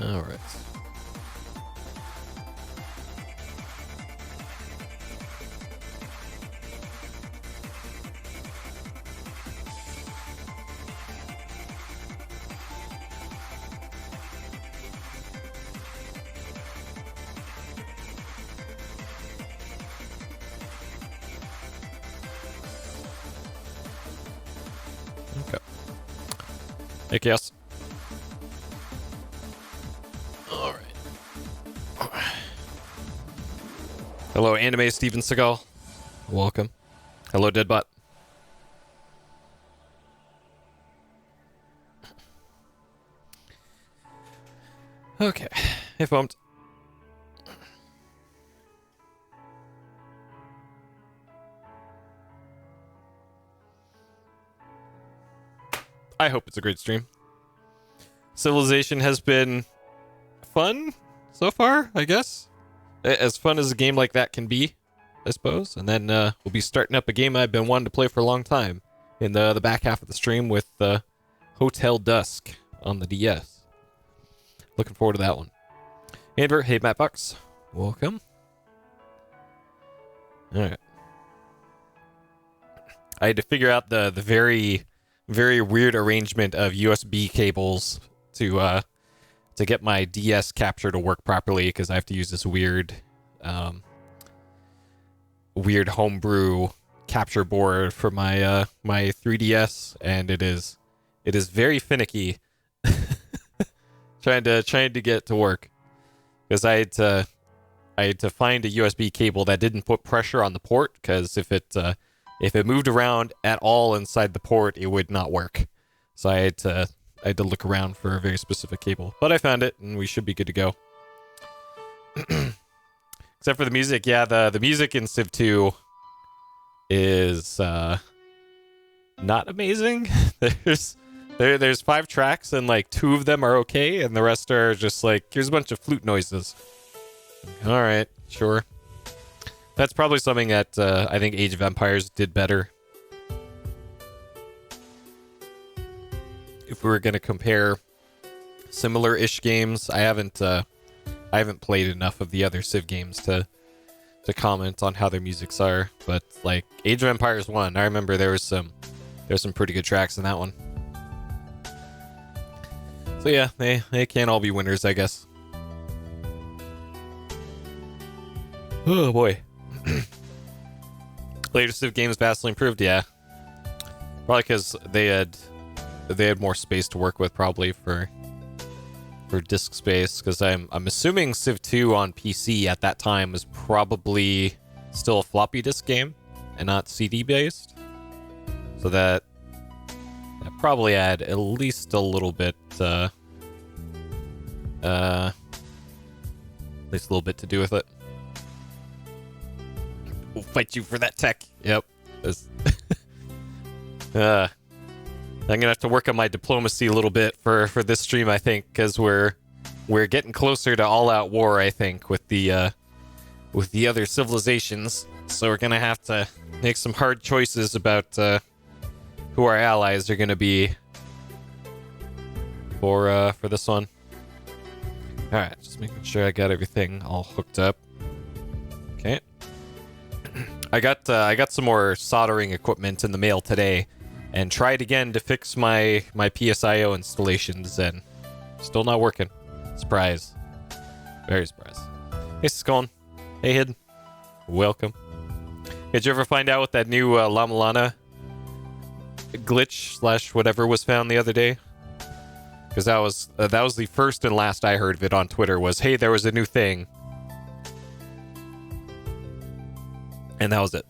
All right. Okay. Hey, Chaos. All right. Hello, Anime Steven Seagal. Welcome. Hello, Deadbot. Okay. Hey, Foamed. I hope it's a great stream. Civilization has been fun so far, I guess. As fun as a game like that can be, I suppose. And then we'll be starting up a game I've been wanting to play for a long time in the back half of the stream with Hotel Dusk on the DS. Looking forward to that one. Amber, hey, Matt Bucks. Welcome. Alright. I had to figure out the very, very weird arrangement of USB cables to get my DS capture to work properly, because I have to use this weird weird homebrew capture board for my my 3DS, and it is very finicky trying to get it to work, because I had to find a USB cable that didn't put pressure on the port, because if it moved around at all inside the port, it would not work. So I had to look around for a very specific cable, but I found it, and we should be good to go. Except for the music, yeah, the music in Civ 2 is not amazing. There's 5 tracks, and like 2 of them are okay, and the rest are just like, here's a bunch of flute noises. All right, sure. That's probably something that I think Age of Empires did better. If we were gonna compare similar-ish games, I haven't played enough of the other Civ games to comment on how their musics are. But like Age of Empires 1, I remember there's some pretty good tracks in that one. So yeah, they can't all be winners, I guess. Oh boy. Later Civ games vastly improved, yeah. Probably because they had more space to work with, probably for disk space. Because I'm assuming Civ 2 on PC at that time was probably still a floppy disk game and not CD based. So that probably had at least a little bit, at least a little bit to do with it. We'll fight you for that tech. Yep. I'm gonna have to work on my diplomacy a little bit for this stream, I think, because we're getting closer to all-out war, I think, with the other civilizations. So we're gonna have to make some hard choices about who our allies are gonna be for this one. All right, just making sure I got everything all hooked up. Okay. I got some more soldering equipment in the mail today, and tried again to fix my PSIO installations, and still not working. Surprise. Very surprised. Hey, Skull. Hey, Hid. Welcome. Did you ever find out what that new Llama Lana glitch / whatever was found the other day? Because that was the first and last I heard of it on Twitter, was, hey, there was a new thing. And that was it.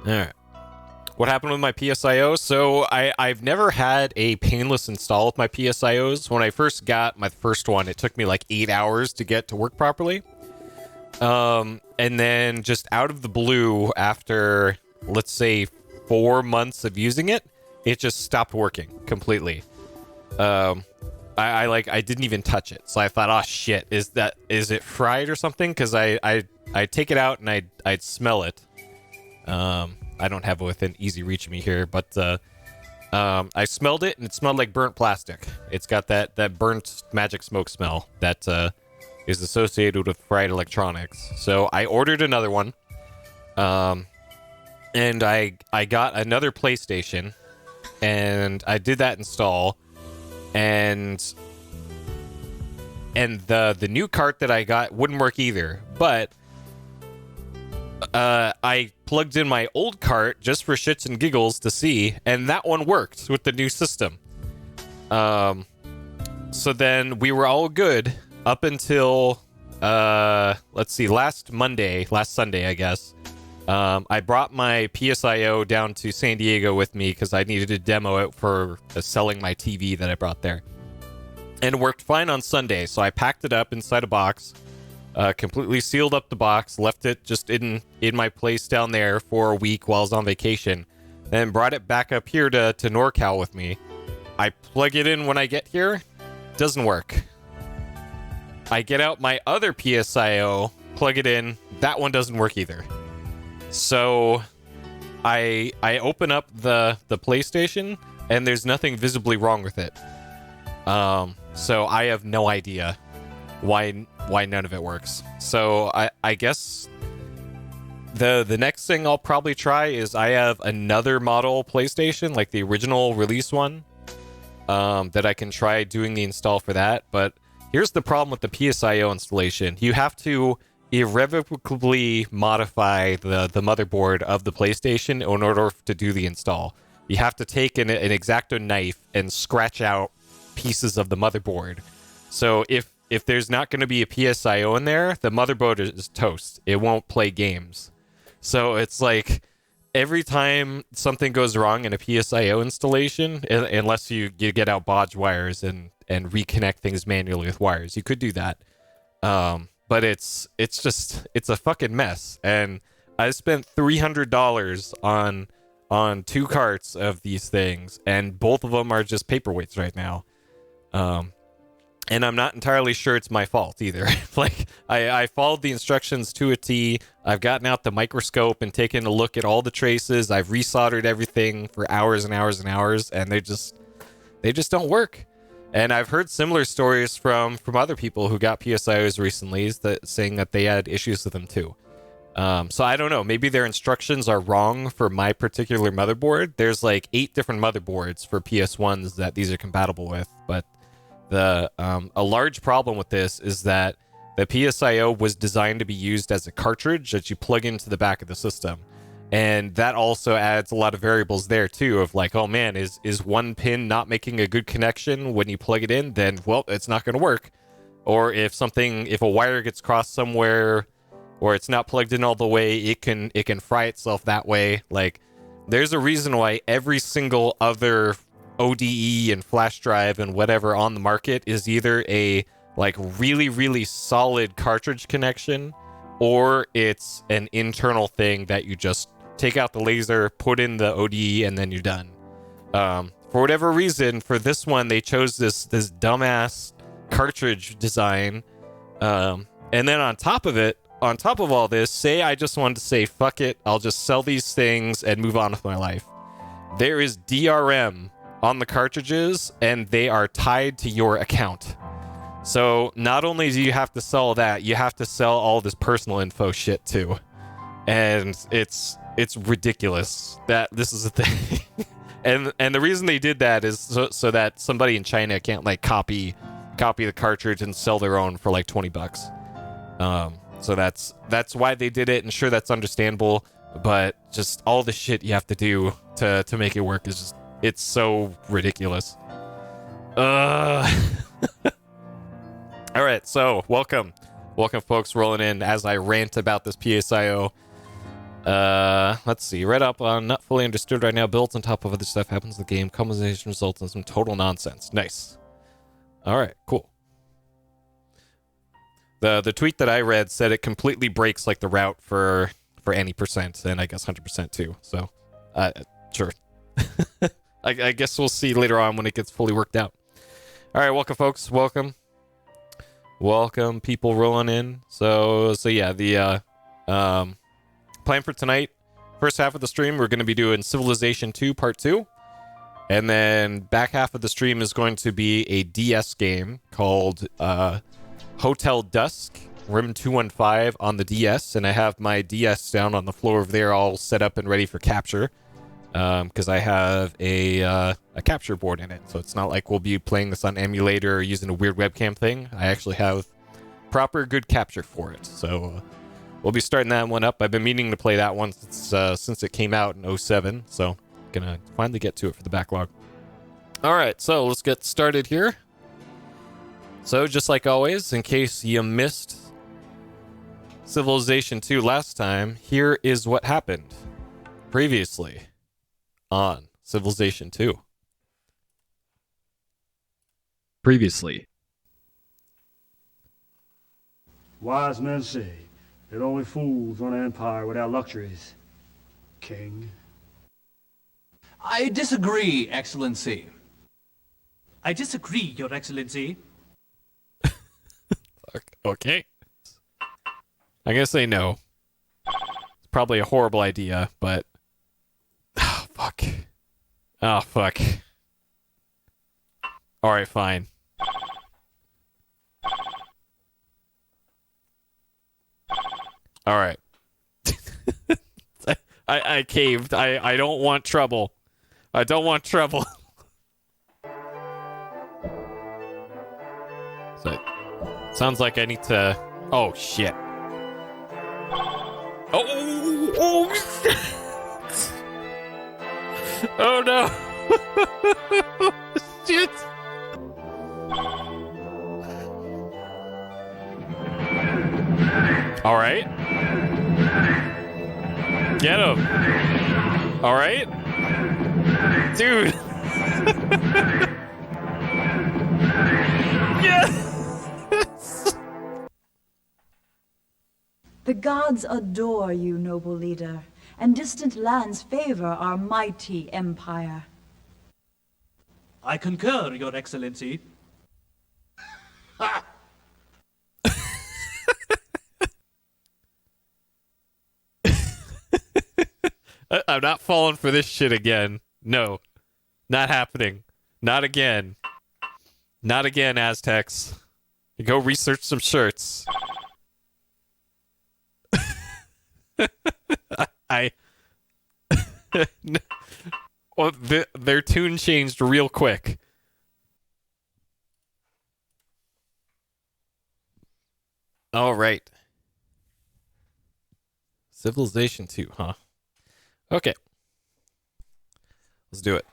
Alright. What happened with my PSIO? So I've never had a painless install with my PSIOs. When I first got my first one, it took me like 8 hours to get to work properly. And then just out of the blue, after, let's say, 4 months of using it, it just stopped working completely. I didn't even touch it. So I thought, oh shit, is it fried or something? Because I take it out and I'd smell it. I don't have it within easy reach of me here, but I smelled it, and it smelled like burnt plastic. It's got that burnt magic smoke smell that is associated with fried electronics. So I ordered another one, and I got another PlayStation, and I did that install, and the new cart that I got wouldn't work either. But I plugged in my old cart just for shits and giggles to see, and that one worked with the new system. So then we were all good up until let's see, last Sunday, I guess. I brought my PSIO down to San Diego with me because I needed to demo it for selling my TV that I brought there. And it worked fine on Sunday, so I packed it up inside a box, completely sealed up the box, left it just in my place down there for a week while I was on vacation, then brought it back up here to NorCal with me. I plug it in when I get here, doesn't work. I get out my other PSIO, plug it in, that one doesn't work either. So I open up the PlayStation, and there's nothing visibly wrong with it. So I have no idea why none of it works. So I guess the next thing I'll probably try is I have another model PlayStation, like the original release one, that I can try doing the install for that. But here's the problem with the PSIO installation. You have to irrevocably modify the motherboard of the PlayStation in order to do the install. You have to take an X-Acto knife and scratch out pieces of the motherboard. So if there's not going to be a PSIO in there, the motherboard is toast. It won't play games. So it's like every time something goes wrong in a PSIO installation, unless you get out bodge wires and reconnect things manually with wires, you could do that. But it's a fucking mess. And I spent $300 on 2 carts of these things, and both of them are just paperweights right now. And I'm not entirely sure it's my fault either. Like, I followed the instructions to a T. I've gotten out the microscope and taken a look at all the traces. I've resoldered everything for hours and hours and hours, and they just don't work. And I've heard similar stories from other people who got PSIOs recently saying that they had issues with them too. So I don't know. Maybe their instructions are wrong for my particular motherboard. There's like 8 different motherboards for PS1s that these are compatible with, but a large problem with this is that the PSIO was designed to be used as a cartridge that you plug into the back of the system. And that also adds a lot of variables there too, of like, oh man, is one pin not making a good connection when you plug it in? Then, well, it's not going to work. Or if a wire gets crossed somewhere, or it's not plugged in all the way, it can fry itself that way. Like, there's a reason why every single other ODE and flash drive and whatever on the market is either a like really, really solid cartridge connection, or it's an internal thing that you just take out the laser, put in the ODE, and then you're done. For whatever reason, for this one, they chose this dumbass cartridge design. And then on top of all this, say I just wanted to say, fuck it, I'll just sell these things and move on with my life. There is DRM on the cartridges, and they are tied to your account. So not only do you have to sell that, you have to sell all this personal info shit too. And it's ridiculous that this is a thing. and the reason they did that is so that somebody in China can't like copy the cartridge and sell their own for like $20. So that's why they did it, and sure, that's understandable, but just all the shit you have to do to make it work is just, it's so ridiculous. All right, so welcome folks rolling in as I rant about this PSIO. Let's see. Read up on not fully understood right now. Builds on top of other stuff happens in the game. Customization results in some total nonsense. Nice. All right, cool. The tweet that I read said it completely breaks like the route for any percent, and I guess 100% too. So, sure. I guess we'll see later on when it gets fully worked out. All right, welcome folks. Welcome people rolling in. So yeah, the plan for tonight, first half of the stream, we're going to be doing Civilization 2 Part 2. And then back half of the stream is going to be a DS game called Hotel Dusk, Room 215 on the DS. And I have my DS down on the floor over there all set up and ready for capture. Because I have a capture board in it. So it's not like we'll be playing this on emulator or using a weird webcam thing. I actually have proper good capture for it. So we'll be starting that one up. I've been meaning to play that one since it came out in 07. So gonna finally get to it for the backlog. All right, so let's get started here. So just like always, in case you missed Civilization 2 last time, here is what happened previously on Civilization 2. Previously. Wise men say that only fools run an empire without luxuries, King. I disagree, Excellency. I disagree, Your Excellency. Okay. I'm gonna say no. It's probably a horrible idea, but... Oh, fuck. Oh, fuck. Alright, fine. Alright. I caved. I don't want trouble. I don't want trouble. So, sounds like I need to... Oh, shit. Oh, shit. Oh, no. Shit. All right. Get him. All right. Dude. Yes. The gods adore you, noble leader, and distant lands favor our mighty empire. I concur, Your Excellency. I'm not falling for this shit again. No. Not happening. Not again. Not again, Aztecs. Go research some shirts. Well, their tune changed real quick. All right. Civilization 2, huh? Okay. Let's do it.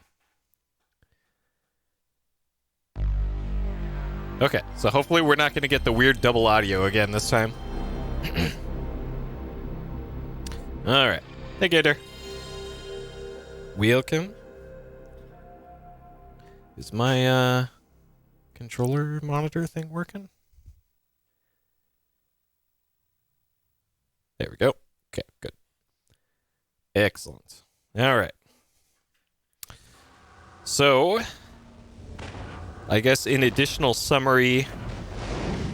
Okay, so hopefully we're not going to get the weird double audio again this time. Alright. Hey, Gator. Welcome. Is my controller monitor thing working? There we go. Okay, good. Excellent. Alright. So, I guess in additional summary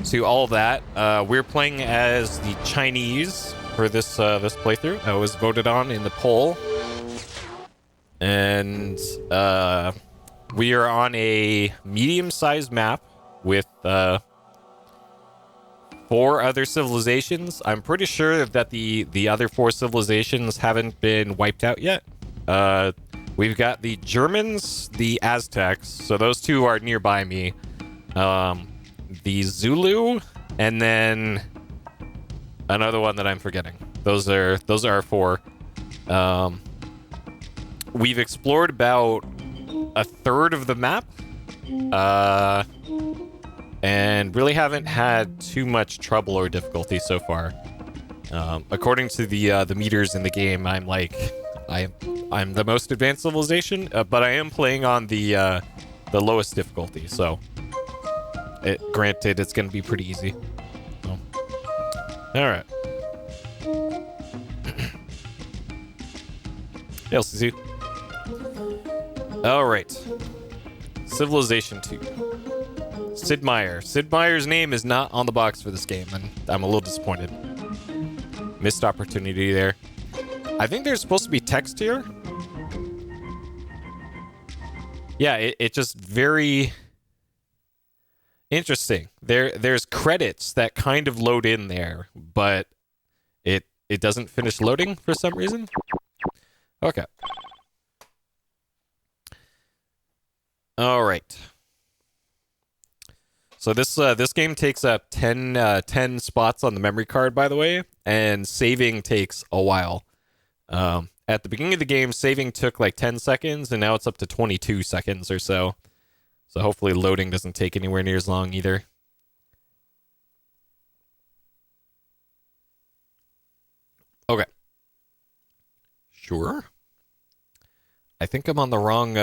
to all that, we're playing as the Chinese for this this playthrough. I was voted on in the poll, and we are on a medium-sized map with 4 other civilizations. I'm pretty sure that the other 4 civilizations haven't been wiped out yet. We've got the Germans, the Aztecs, so those 2 are nearby me. The Zulu, and then another one that I'm forgetting. Those are our 4. We've explored about a third of the map, and really haven't had too much trouble or difficulty so far. According to the meters in the game, I'm the most advanced civilization, but I am playing on the lowest difficulty, so granted, it's going to be pretty easy. So. All right. LCC. All right. Civilization 2. Sid Meier. Sid Meier's name is not on the box for this game, and I'm a little disappointed. Missed opportunity there. I think there's supposed to be text here. yeah, it just very interesting. There's credits that kind of load in there, but it doesn't finish loading for some reason. Okay. All right. So this game takes up 10 spots on the memory card, by the way, and saving takes a while. At the beginning of the game, saving took like 10 seconds, and now it's up to 22 seconds or so. So hopefully loading doesn't take anywhere near as long either. Okay. Sure. I think I'm on the wrong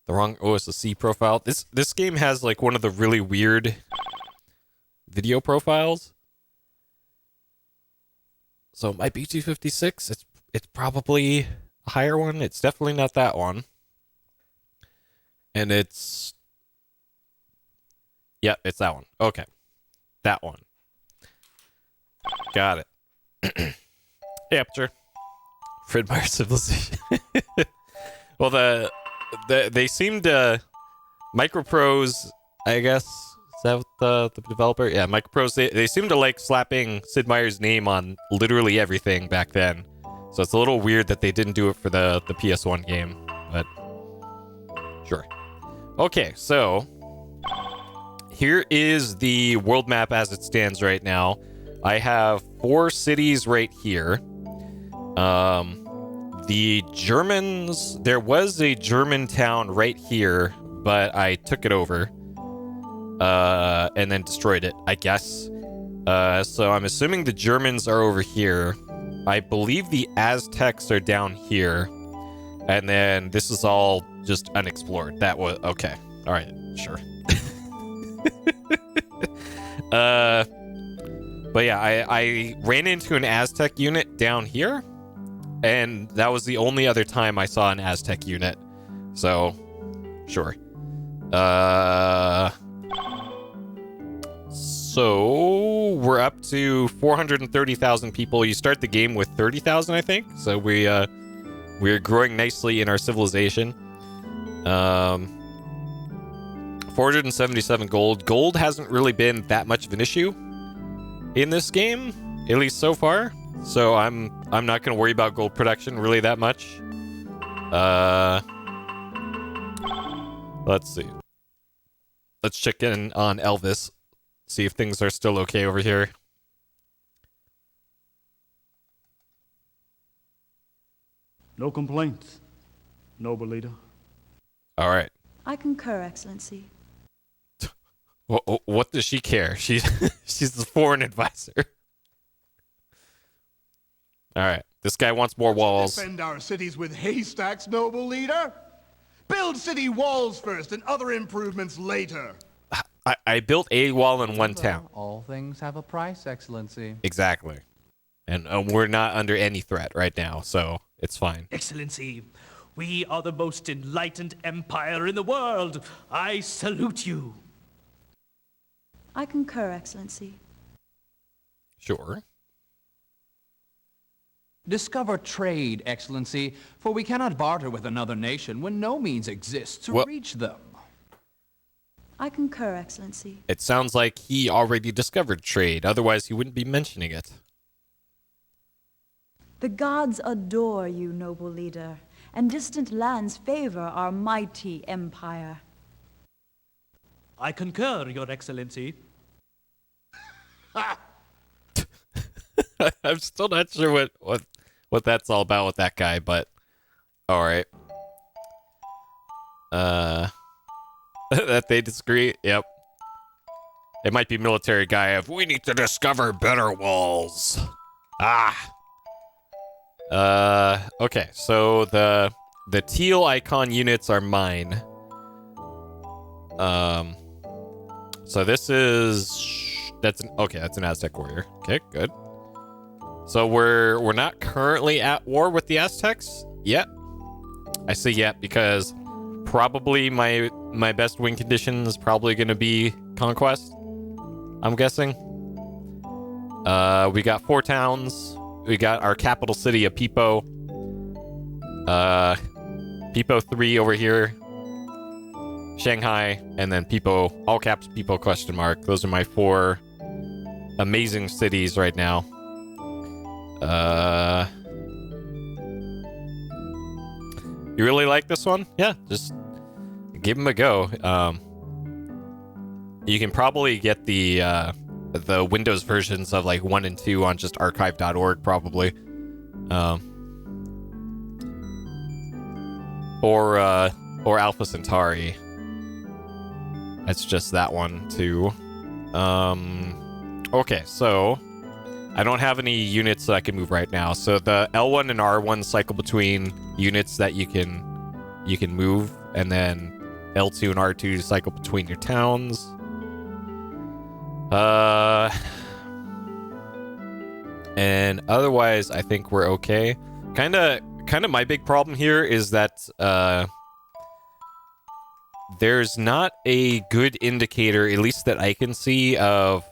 OSSC profile. This game has like one of the really weird video profiles. So it might be 256. It's probably a higher one. It's definitely not that one. And it's... yeah, it's that one. Okay. That one. Got it. Aperture. Fred Meyer Civilization. Well, they seemed Microprose, I guess. Is that what the developer? Yeah, Microprose. They seem to like slapping Sid Meier's name on literally everything back then. So it's a little weird that they didn't do it for the PS1 game, but sure. Okay, so here is the world map as it stands right now. I have 4 cities right here. The Germans, there was a German town right here, but I took it over, and then destroyed it, I guess. So I'm assuming the Germans are over here. I believe the Aztecs are down here, and then this is all just unexplored. That was, okay. All right, sure. But yeah, I ran into an Aztec unit down here, and that was the only other time I saw an Aztec unit. So, sure. So we're up to 430,000 people. You start the game with 30,000, I think. So we're growing nicely in our civilization. 477 gold. Gold hasn't really been that much of an issue in this game, at least so far. So I'm not going to worry about gold production really that much. Let's see. Let's check in on Elvis. See if things are still okay over here. No complaints, noble leader. All right. I concur, Excellency. What does she care? She's the foreign advisor. All right. This guy wants more walls. Defend our cities with haystacks, noble leader. Build city walls first and other improvements later. I built a wall in one town. All things have a price, Excellency. Exactly. And we're not under any threat right now, so it's fine. Excellency, we are the most enlightened empire in the world. I salute you. I concur, Excellency. Sure. Discover trade, Excellency, for we cannot barter with another nation when no means exists to Well- reach them. I concur, Excellency. It sounds like he already discovered trade, otherwise he wouldn't be mentioning it. The gods adore you, noble leader, and distant lands favor our mighty empire. I concur, Your Excellency. I'm still not sure what that's all about with that guy, but all right. That they disagree. Yep. It might be military guy of we need to discover better walls. Okay, so the teal icon units are mine. So this is that's an Aztec warrior. Okay, good. So we're not currently at war with the Aztecs yet. I say yet because probably my best win condition is probably going to be conquest, I'm guessing. We got 4 towns. We got our capital city of Pipo. Peepo 3 over here. Shanghai, and then Peepo, all caps Peepo question mark. Those are my 4 amazing cities right now. You really like this one? Yeah, just give them a go. You can probably get the Windows versions of like 1 and 2 on just archive.org probably. Or Alpha Centauri. That's just that one too. Okay, so I don't have any units that I can move right now. So the L1 and R1 cycle between units that you can move, and then L2 and R2 cycle between your towns. And otherwise, I think we're okay. Kind of my big problem here is that there's not a good indicator, at least that I can see, of...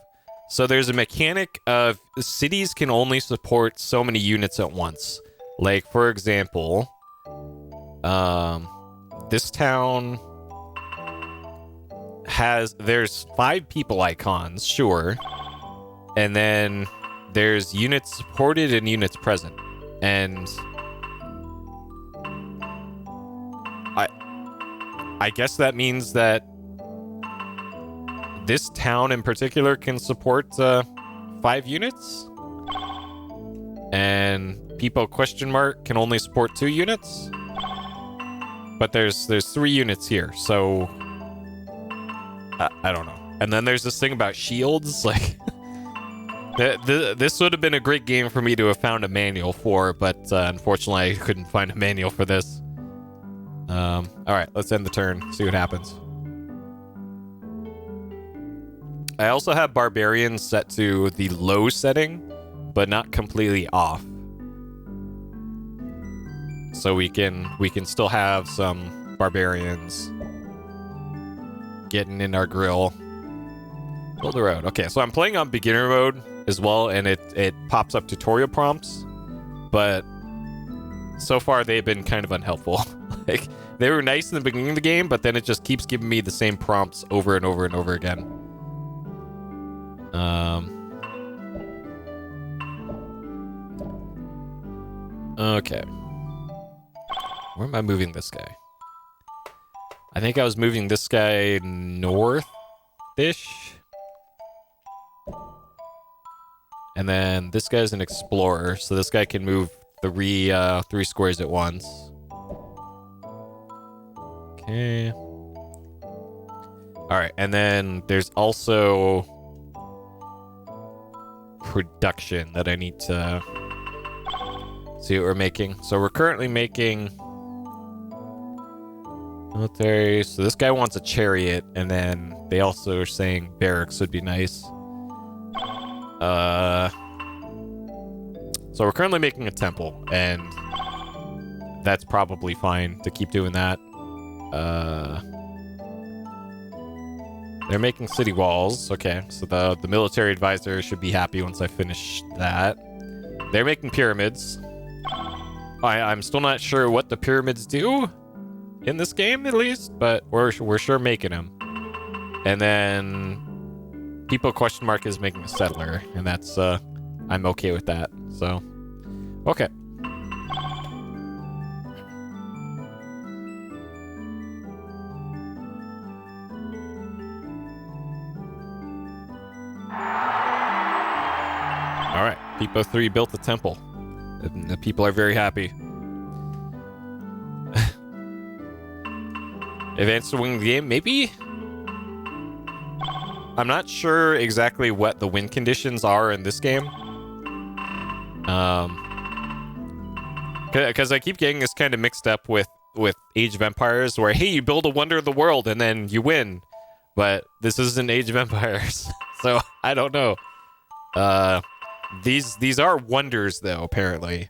So there's a mechanic of cities can only support so many units at once. Like, for example, this town there's 5 people icons, sure. And then there's units supported and units present. And I guess that means that this town in particular can support 5 units, and Peepo question mark can only support 2 units. But there's 3 units here, so I don't know. And then there's this thing about shields, like this would have been a great game for me to have found a manual for, but unfortunately I couldn't find a manual for this. All right, let's end the turn, see what happens. I also have Barbarians set to the low setting, but not completely off. So we can still have some Barbarians getting in our grill. Build a road. Okay, so I'm playing on beginner mode as well, and it pops up tutorial prompts, but so far they've been kind of unhelpful. Like, they were nice in the beginning of the game, but then it just keeps giving me the same prompts over and over and over again. Okay. Where am I moving this guy? I think I was moving this guy north-ish. And then this guy's an explorer, so this guy can move 3 squares at once. Okay. Alright, and then there's also production that I need to see what we're making. So we're currently making military. So this guy wants a chariot, and then they also are saying barracks would be nice. So we're currently making a temple, and that's probably fine to keep doing that. They're making city walls. Okay, so the military advisor should be happy once I finish that. They're making pyramids. I'm still not sure what the pyramids do in this game, at least, but we're sure making them. And then Peepo question mark is making a settler, and that's I'm okay with that. So, okay. All right, Peepo 3 built the temple. The people are very happy. Advanced to win the game, maybe? I'm not sure exactly what the win conditions are in this game. Because I keep getting this kind of mixed up with Age of Empires, where, hey, you build a wonder of the world and then you win. But this isn't Age of Empires, so I don't know. These are wonders, though, apparently,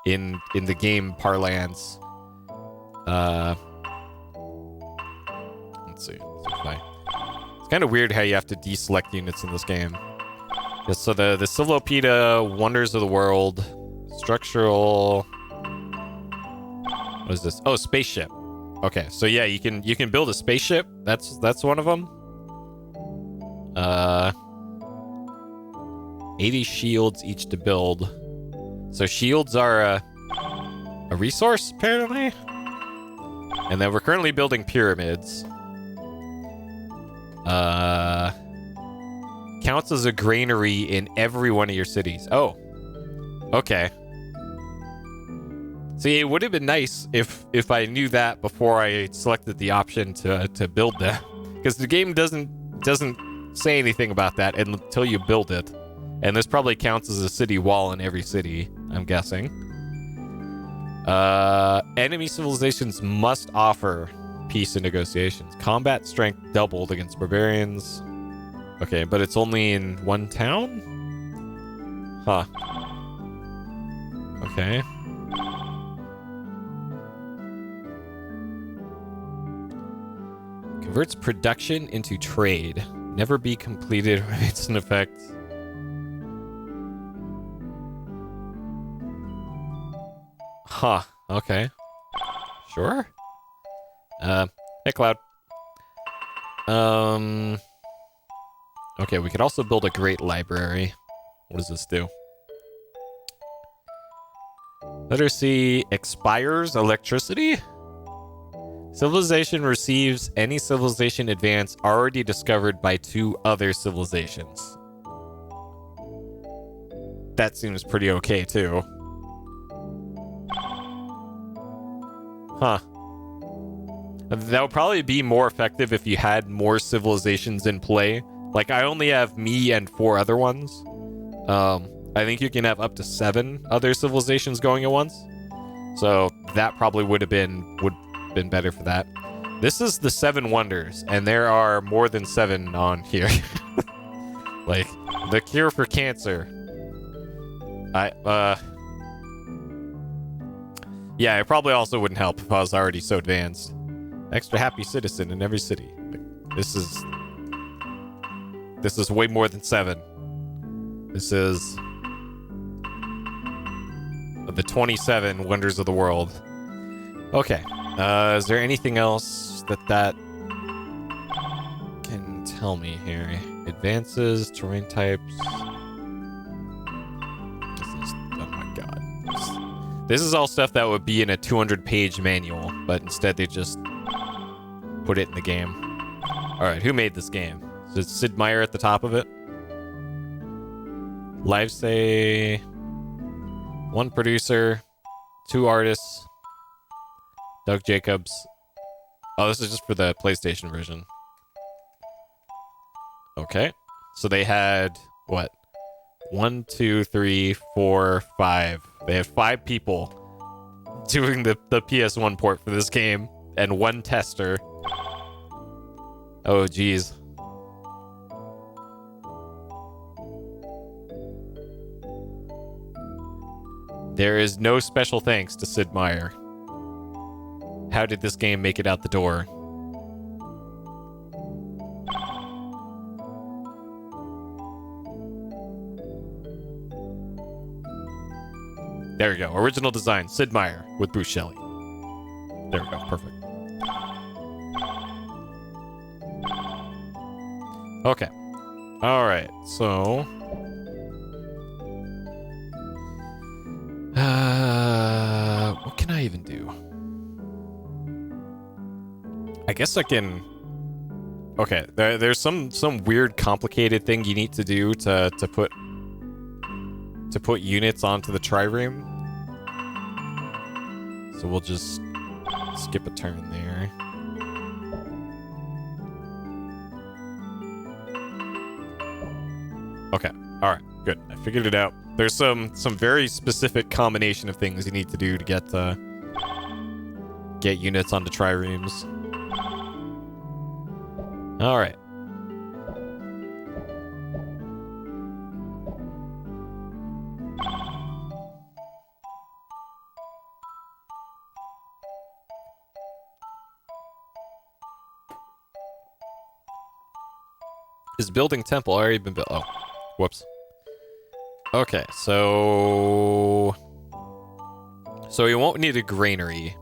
in the game parlance. Let's see. It's kind of weird how you have to deselect units in this game. Yeah, so the Sylvopeda, Wonders of the World, Structural... What is this? Oh, Spaceship. Okay, so yeah, you can build a spaceship. That's one of them. 80 shields each to build. So shields are a resource apparently. And then we're currently building pyramids. Counts as a granary in every one of your cities. Oh. Okay. See, it would have been nice if I knew that before I selected the option to build that. Because the game doesn't say anything about that until you build it. And this probably counts as a city wall in every city, I'm guessing. Enemy civilizations must offer peace and negotiations. Combat strength doubled against barbarians. Okay, but it's only in one town? Huh. Okay. Converts production into trade. Never be completed. It's an effect. Huh. Okay. Sure. Hey, Cloud. Okay, we could also build a great library. What does this do? Literacy expires electricity? Civilization receives any civilization advance already discovered by 2 other civilizations. That seems pretty okay, too. Huh. That would probably be more effective if you had more civilizations in play. Like, I only have me and 4 other ones. I think you can have up to 7 other civilizations going at once. So that probably would have been better for that. This is the 7 wonders, and there are more than 7 on here. Like, the cure for cancer. Yeah, it probably also wouldn't help if I was already so advanced. Extra happy citizen in every city. This is way more than 7. This is the 27 wonders of the world. Okay. Is there anything else that can tell me here? Advances, terrain types. Oh my god. This is all stuff that would be in a 200-page manual, but instead they just put it in the game. Alright, who made this game? Is it Sid Meier at the top of it? Live say 1 producer, 2 artists, Doug Jacobs. Oh, this is just for the PlayStation version. Okay. So they had, what? 1, 2, 3, 4, 5. They had 5 people doing the PS1 port for this game, and 1 tester. Oh, geez. There is no special thanks to Sid Meier. How did this game make it out the door? There we go. Original design, Sid Meier with Bruce Shelley. There we go. Perfect. Okay. All right. So, what can I even do? I guess I can. Okay. There's some weird, complicated thing you need to do to put units onto the trireme. So we'll just skip a turn there. Okay. All right. Good. I figured it out. There's some very specific combination of things you need to do to get units onto triremes. All right. Is building temple already been built? Oh, whoops. Okay, so we won't need a granary.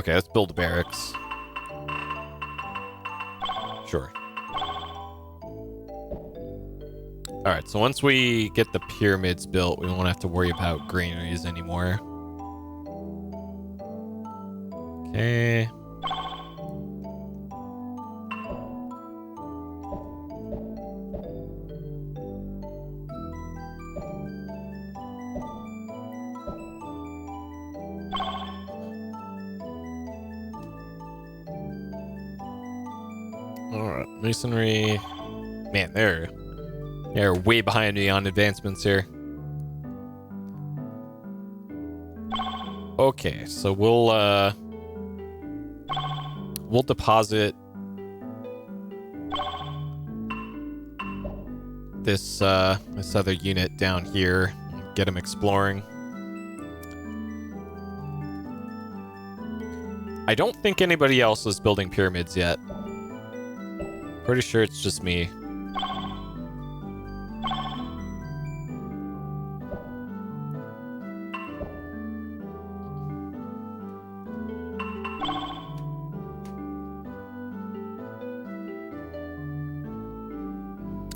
Okay, let's build barracks. Sure. Alright, so once we get the pyramids built, we won't have to worry about granaries anymore. Okay. Alright, masonry. Man, they're way behind me on advancements here. Okay, so we'll deposit this other unit down here. Get him exploring. I don't think anybody else is building pyramids yet. Pretty sure it's just me.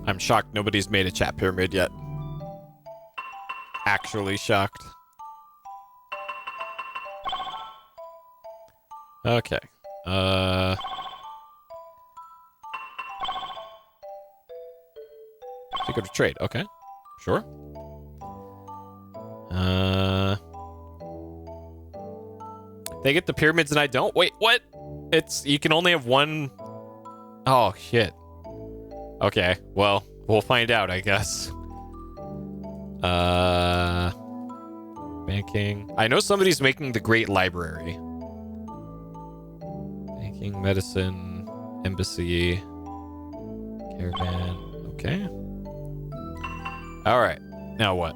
I'm shocked nobody's made a chat pyramid yet. Actually shocked. Okay. Go to trade. Okay. Sure. They get the pyramids and I don't? Wait, what? You can only have one. Oh, shit. Okay, well, we'll find out, I guess. Banking. I know somebody's making the Great Library. Banking, medicine, embassy, caravan. Okay. All right. Now what?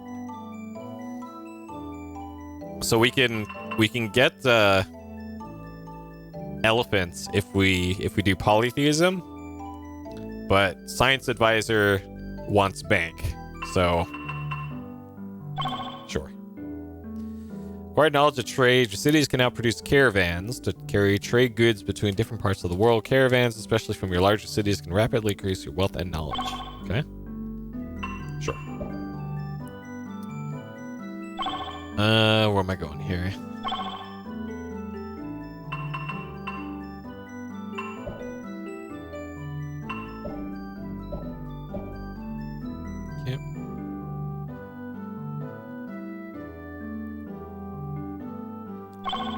So we can get elephants if we do polytheism. But Science Advisor wants bank, so sure. Acquired knowledge of trade. Your cities can now produce caravans to carry trade goods between different parts of the world. Caravans, especially from your larger cities, can rapidly increase your wealth and knowledge. Okay? Sure. Where am I going here?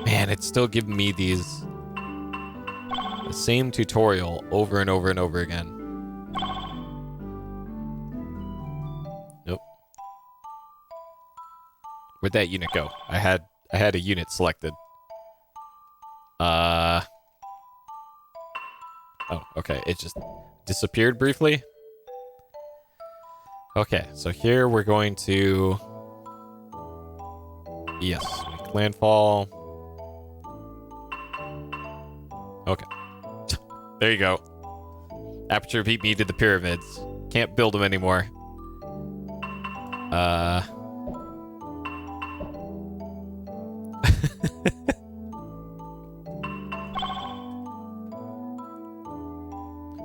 Man, it's still giving me the same tutorial over and over and over again. Nope. Where'd that unit go? I had a unit selected. Oh, okay. It just disappeared briefly. Okay, so here we're going to... Yes, make landfall. Okay. There you go. Aperture beat me to the pyramids. Can't build them anymore.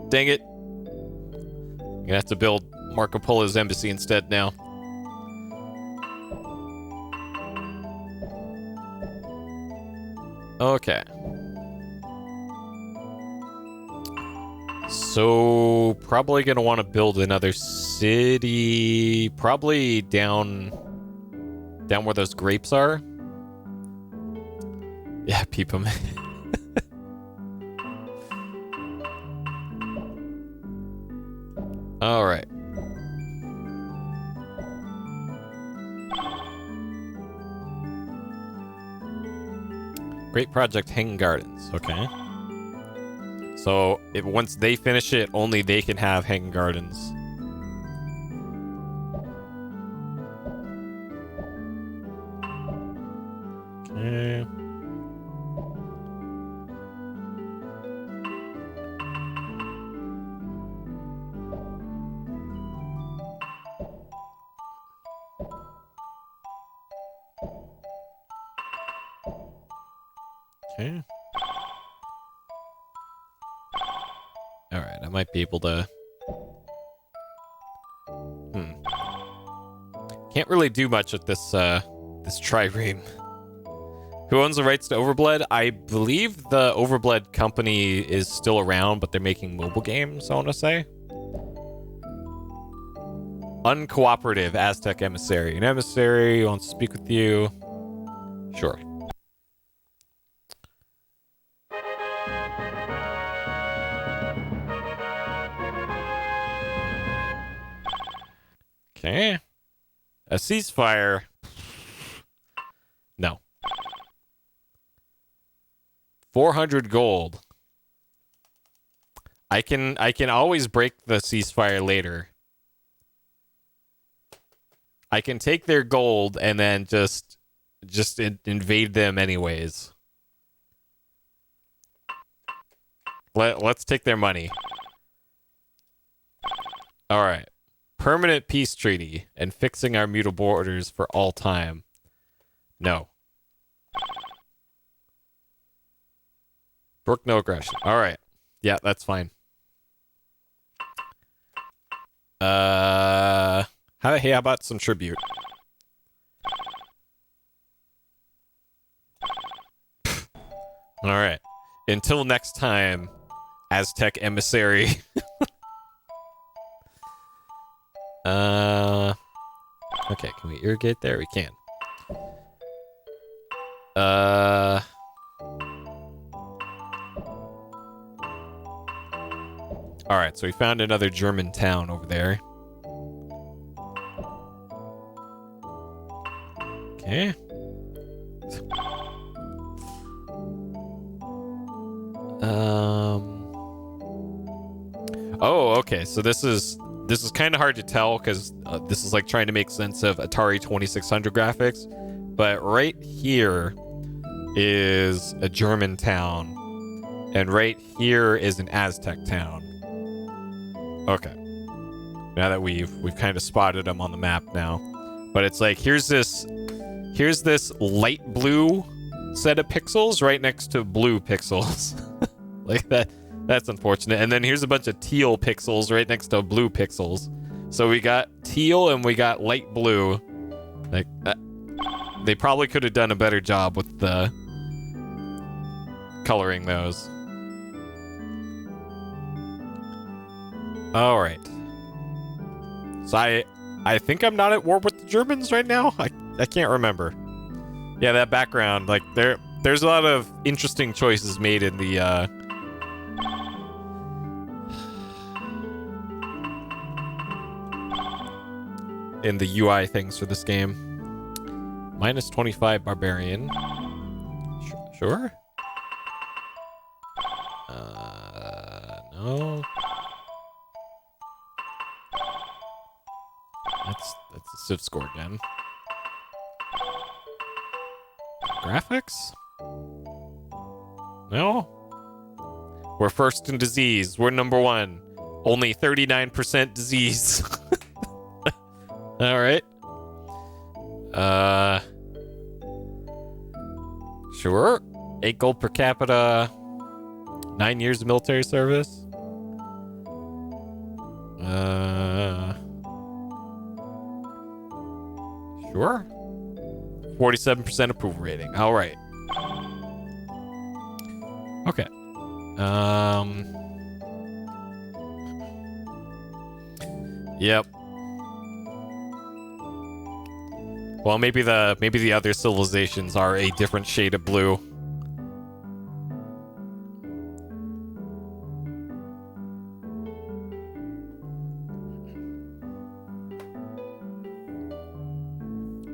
Dang it. I'm gonna have to build Marco Polo's embassy instead now. Okay. So, probably gonna want to build another city. Probably down where those grapes are. Yeah, peep them. All right. Great project, Hanging Gardens. Okay. So, once they finish it, only they can have Hanging Gardens. Okay. Okay. I might be able to... Can't really do much with this, this trireme. Who owns the rights to Overbled? I believe the Overbled company is still around, but they're making mobile games, I want to say. Uncooperative Aztec Emissary. An emissary wants to speak with you. Sure. Okay. A ceasefire. No. 400 gold. I can always break the ceasefire later. I can take their gold and then just invade them anyways. Let's take their money. All right. Permanent peace treaty and fixing our mutable borders for all time. No. Brook no aggression. All right. Yeah, that's fine. How about some tribute? All right. Until next time, Aztec Emissary. Okay, can we irrigate there? We can. Alright, so we found another German town over there. Okay. Oh, okay, so this is kind of hard to tell because this is like trying to make sense of Atari 2600 graphics. But right here is a German town. And right here is an Aztec town. Okay. Now that we've kind of spotted them on the map now. But it's like, here's this light blue set of pixels right next to blue pixels. Like that. That's unfortunate. And then here's a bunch of teal pixels right next to blue pixels. So we got teal and we got light blue. Like, they probably could have done a better job with the coloring those. All right. So I think I'm not at war with the Germans right now. I can't remember. Yeah, that background, like there's a lot of interesting choices made in the UI things for this game. Minus 25 barbarian. Sure. No. That's a civ score again. Graphics? No. We're first in disease. We're number one. Only 39% disease. All right. Sure. 8 gold per capita. 9 years of military service. Sure. 47% approval rating. All right. Okay. Yep. Well, maybe the other civilizations are a different shade of blue.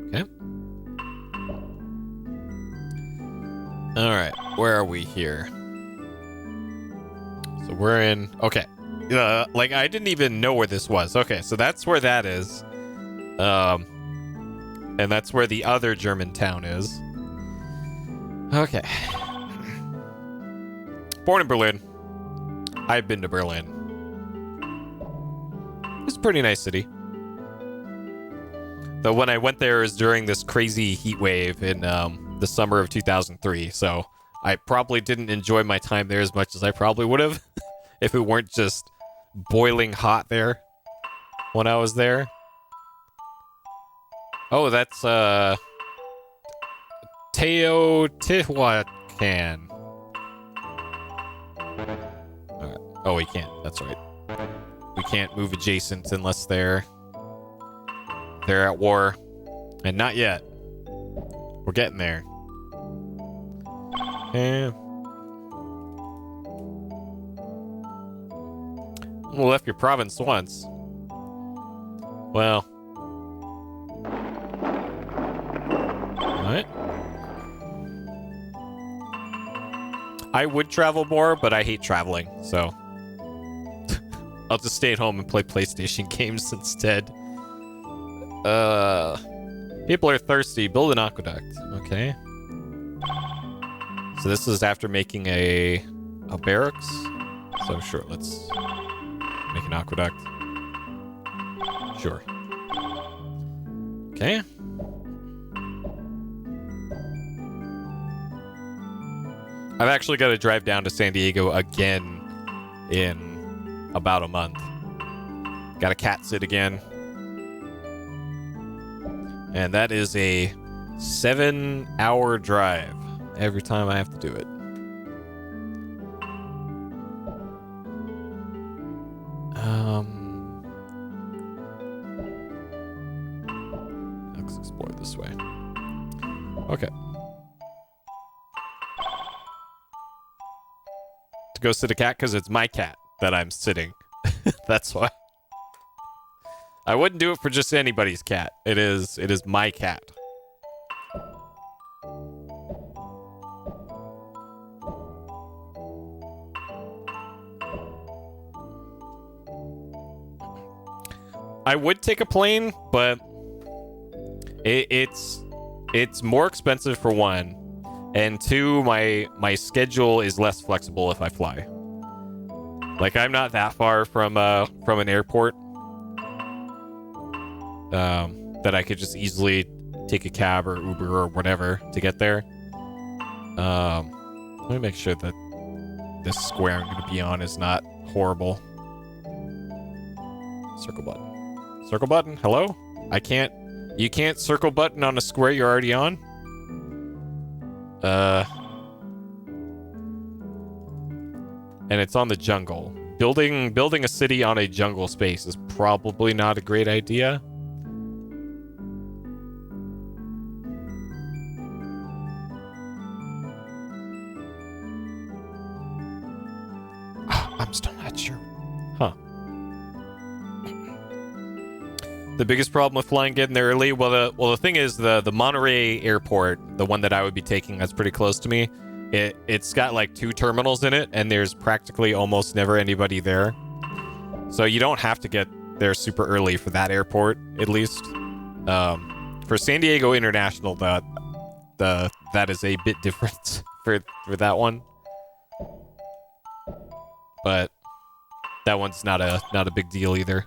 Okay. All right, where are we here? So we're in. Okay. Like I didn't even know where this was. Okay, so that's where that is. And that's where the other German town is. Okay. Born in Berlin. I've been to Berlin. It's a pretty nice city. Though when I went there, it was during this crazy heat wave in the summer of 2003. So I probably didn't enjoy my time there as much as I probably would have if it weren't just boiling hot there when I was there. Oh, that's Teotihuacan. Alright. Oh, we can't. That's right. We can't move adjacent unless they're at war. And not yet. We're getting there. Yeah. We left your province once. Well. What? I would travel more, but I hate traveling, so I'll just stay at home and play PlayStation games instead. People are thirsty. Build an aqueduct. Okay. So this is after making a barracks. So sure, let's make an aqueduct. Sure. Okay. I've actually got to drive down to San Diego again in about a month. Got to cat sit again. And that is a 7-hour drive every time I have to do it. Let's explore this way. Okay. To go sit a cat because it's my cat that I'm sitting. That's why. I wouldn't do it for just anybody's cat. It is my cat. I would take a plane, but it's more expensive for one, and two, my schedule is less flexible if I fly. Like, I'm not that far from an airport that I could just easily take a cab or Uber or whatever to get there. Let me make sure that this square I'm going to be on is not horrible. Circle button. Circle button? Hello? You can't circle button on a square you're already on? And it's on the jungle. Building a city on a jungle space is probably not a great idea. I'm still not sure. Huh. The biggest problem with flying getting there early, well the thing is the Monterey airport, the one that I would be taking that's pretty close to me, it's got like 2 terminals in it, and there's practically almost never anybody there. So you don't have to get there super early for that airport, at least. For San Diego International, that is a bit different for that one. But that one's not a big deal either.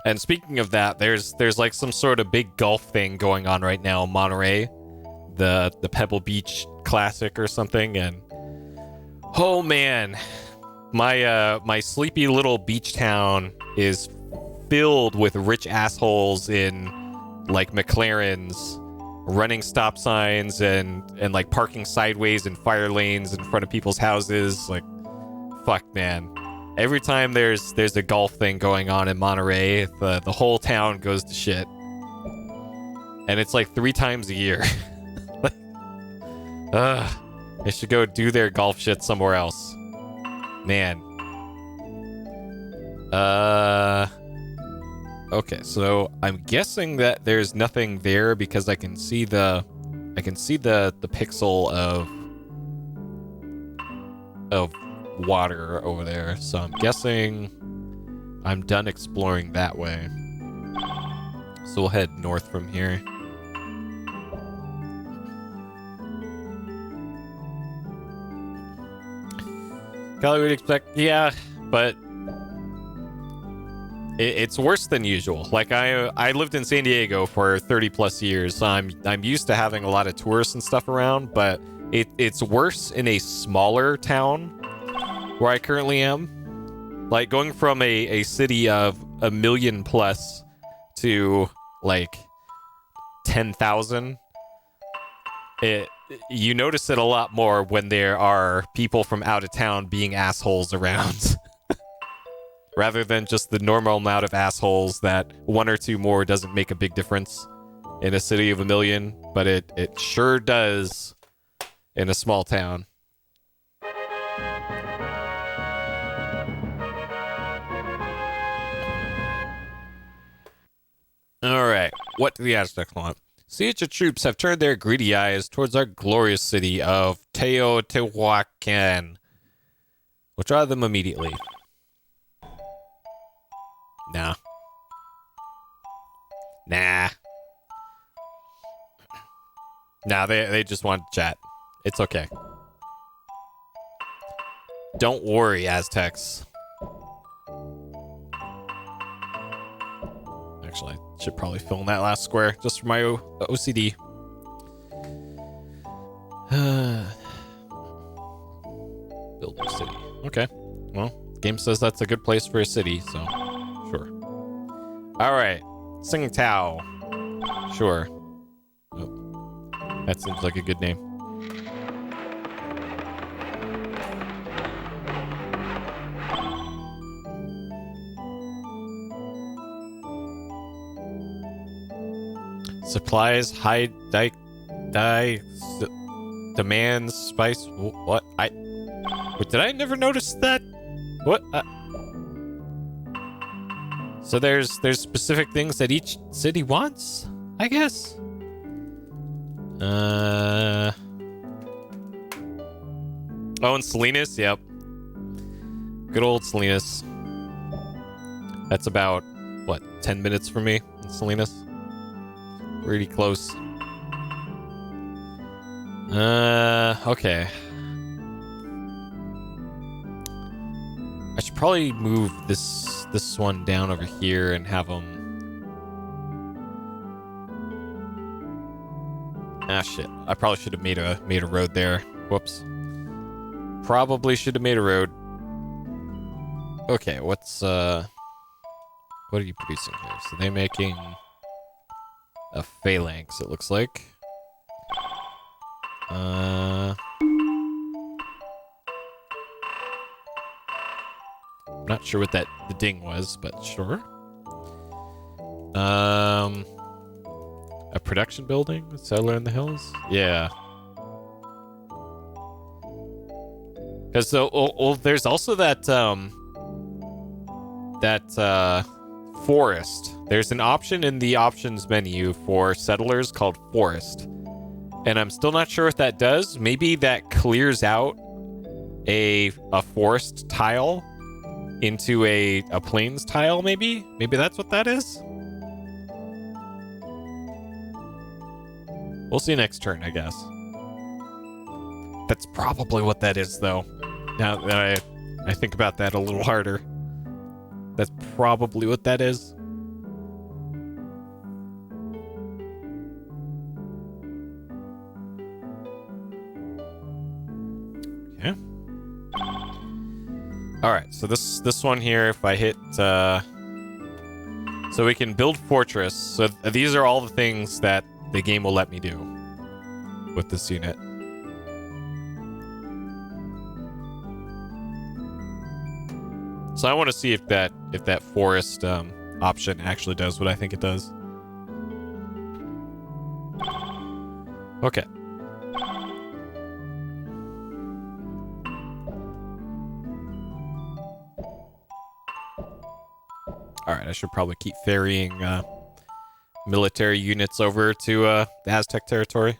And speaking of that, there's like some sort of big golf thing going on right now in Monterey, the Pebble Beach Classic or something, and oh man, my sleepy little beach town is filled with rich assholes in like McLarens, running stop signs and like parking sideways in fire lanes in front of people's houses. Like, fuck, man. Every time there's a golf thing going on in Monterey, the whole town goes to shit. And it's like 3 times a year. They should go do their golf shit somewhere else. Man. Okay, so I'm guessing that there's nothing there because I can see the pixel of water over there. So I'm guessing I'm done exploring that way. So we'll head north from here. Probably would expect, yeah, but it's worse than usual. Like I lived in San Diego for 30 plus years, so I'm used to having a lot of tourists and stuff around, but It's worse in a smaller town where I currently am. Like going from a city of 1 million plus to like 10,000. You notice it a lot more when there are people from out of town being assholes around. Rather than just the normal amount of assholes that 1 or 2 more doesn't make a big difference in a city of 1 million, but it sure does in a small town. Alright, what do the Aztecs want? See that your troops have turned their greedy eyes towards our glorious city of Teotihuacan. We'll try them immediately. Nah. Nah, they just want to chat. It's okay. Don't worry, Aztecs. Actually, I should probably fill in that last square just for my OCD. Build a city. Okay. Well, the game says that's a good place for a city, so sure. Alright. Tsingtao. Sure. Oh, that seems like a good name. Supplies, high demands, spice. What? Wait, did I never notice that? What? So there's specific things that each city wants, I guess. Oh, and Salinas, yep. Good old Salinas. That's about what, 10 minutes from me in Salinas. Pretty close. Okay. I should probably move this one down over here and have them. Ah, shit. I probably should have made a road there. Whoops. Probably should have made a road. Okay, what are you producing here? So they're making a phalanx, it looks like. I'm not sure what the ding was, but sure. A production building? Settler in the Hills? Yeah. Because there's also that forest. There's an option in the options menu for settlers called forest. And I'm still not sure what that does. Maybe that clears out a forest tile into a plains tile, maybe? Maybe that's what that is? We'll see next turn, I guess. That's probably what that is, though. Now that I think about that a little harder. That's probably what that is. Okay. Alright, so this one here, if I hit... so we can build fortress. So these are all the things that the game will let me do with this unit. So I want to see if that forest option actually does what I think it does. Okay. All right, I should probably keep ferrying military units over to the Aztec territory.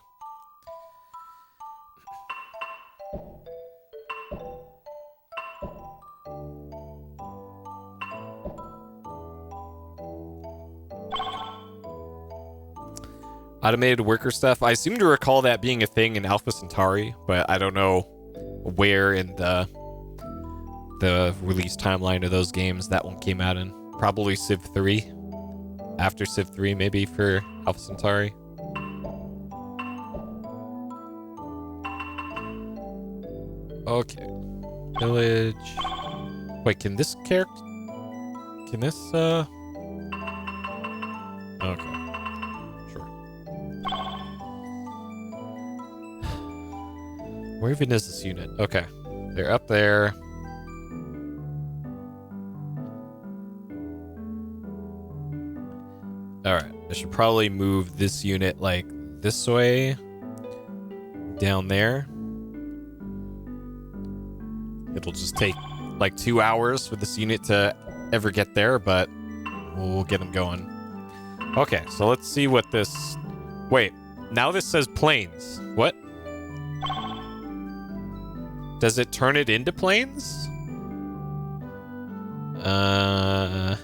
Automated worker stuff. I seem to recall that being a thing in Alpha Centauri, but I don't know where in the release timeline of those games that one came out in. Probably Civ 3. After Civ 3, maybe, for Alpha Centauri. Okay. Village. Wait, can this character... Can this, Okay. Sure. Where even is this unit? Okay. They're up there. Alright. I should probably move this unit, like, this way. Down there. It'll just take, like, 2 hours for this unit to ever get there, but we'll get them going. Okay, so let's see what this... Wait, now this says planes. What? Does it turn it into planes? Huh.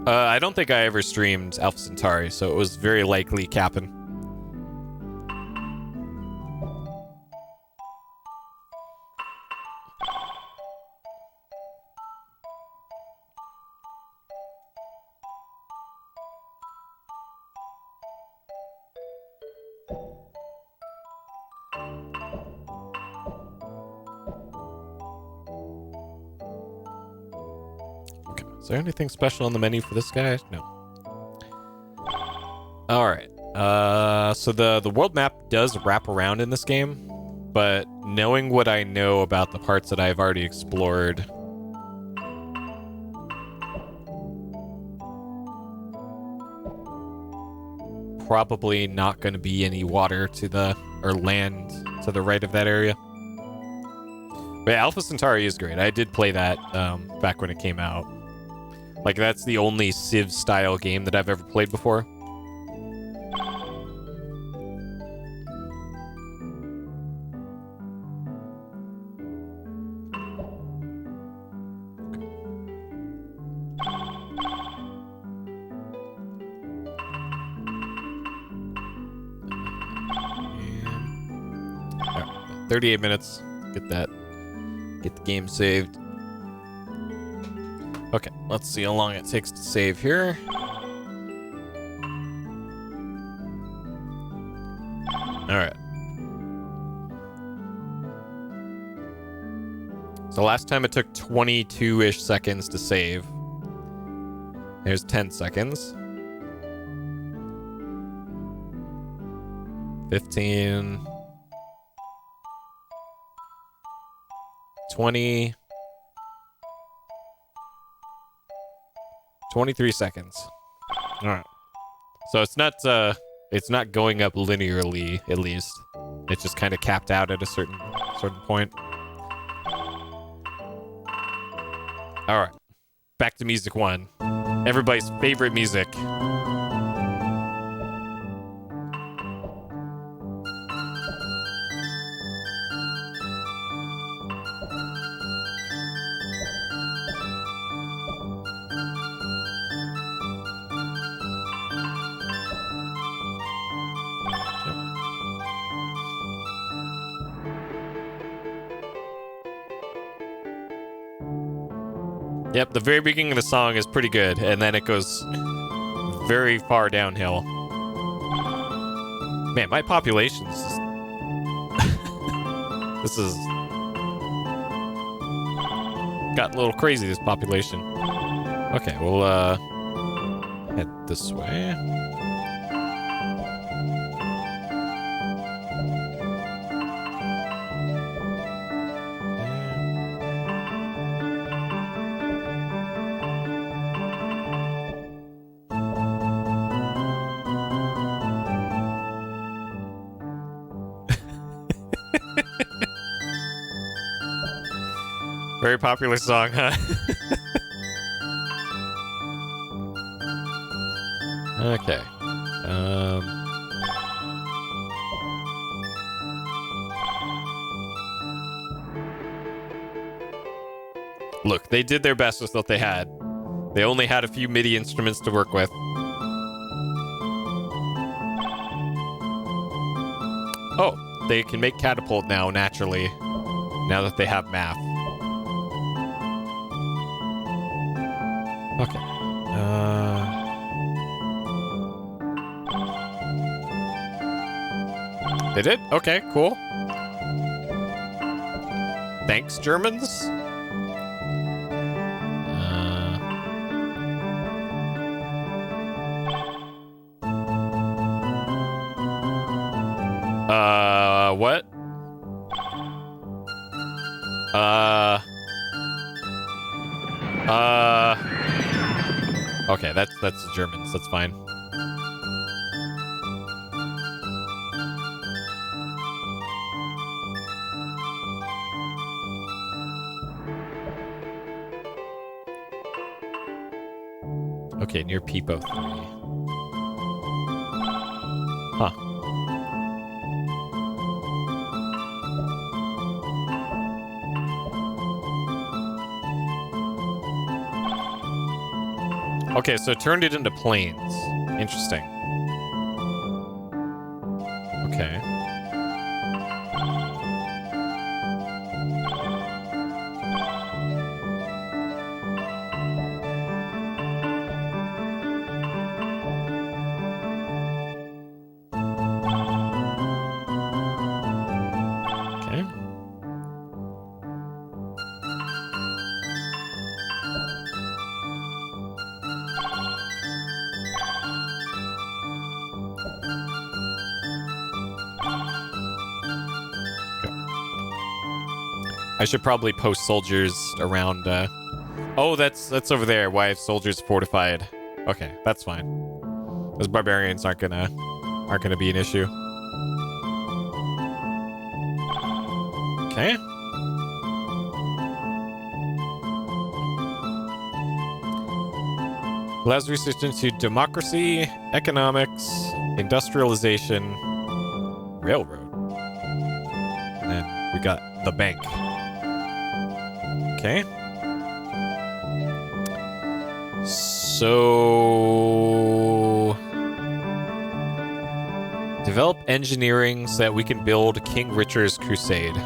I don't think I ever streamed Alpha Centauri, so it was very likely Cap'n. Is there anything special on the menu for this guy? No. Alright. So the world map does wrap around in this game, but knowing what I know about the parts that I've already explored... Probably not going to be any water to the... or land to the right of that area. But yeah, Alpha Centauri is great. I did play that back when it came out. Like, that's the only Civ-style game that I've ever played before. And, 38 minutes. Get that. Get the game saved. Okay, let's see how long it takes to save here. Alright. So last time it took 22-ish seconds to save. There's 10 seconds. 15. 20. 23 seconds. All right. So it's not going up linearly, at least. It's just kind of capped out at a certain point. All right. Back to music 1. Everybody's favorite music. Yep, the very beginning of the song is pretty good, and then it goes very far downhill. Man, my population's just... This is... got a little crazy, this population. Okay, we'll, head this way. Very popular song, huh? Okay. Look, they did their best with what they had. They only had a few MIDI instruments to work with. Oh, they can make catapult now, naturally, now that they have math. Okay. They did? Okay, cool. Thanks, Germans. What? Okay, that's the Germans. That's fine. Okay, near Peepo 3. Huh. Okay, so it turned it into planes. Interesting. Okay. Okay. I should probably post soldiers around. Oh, that's over there. Why have soldiers fortified? Okay, that's fine. Those barbarians aren't gonna be an issue. Okay. Allows research into democracy, economics, industrialization, railroad, and then we got the bank. Okay. So develop engineering so that we can build King Richard's Crusade.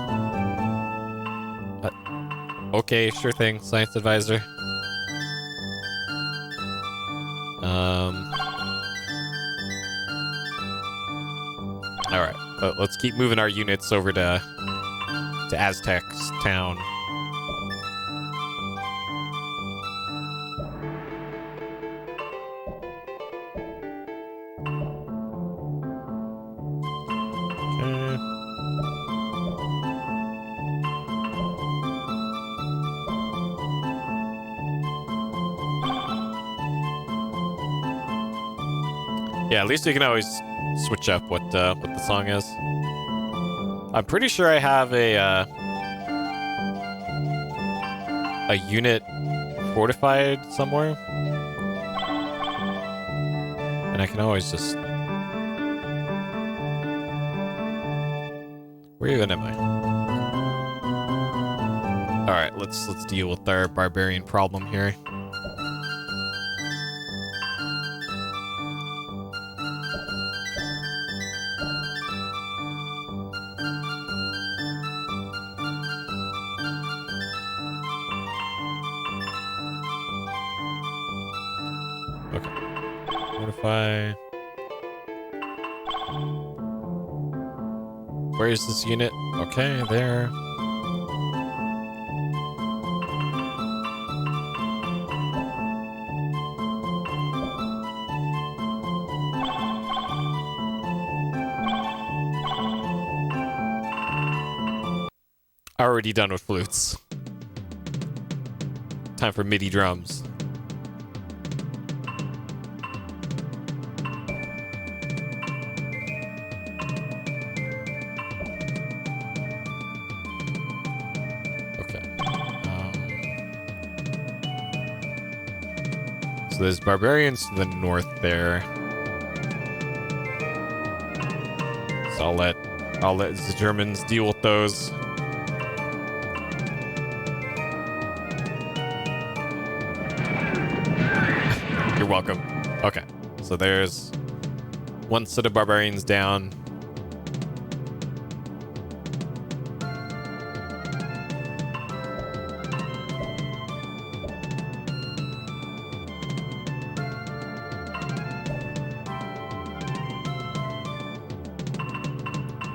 Okay, sure thing, science advisor. All right, let's keep moving our units over to Aztec's town. Okay. Yeah, at least you can always switch up what the song is. I'm pretty sure I have a unit fortified somewhere, and I can always just. Where even am I? All right, let's deal with our barbarian problem here. Fortify. Where is this unit? Okay, there. Already done with flutes. Time for MIDI drums. So there's barbarians to the north there. So I'll let the Germans deal with those. You're welcome. Okay. So there's one set of barbarians down.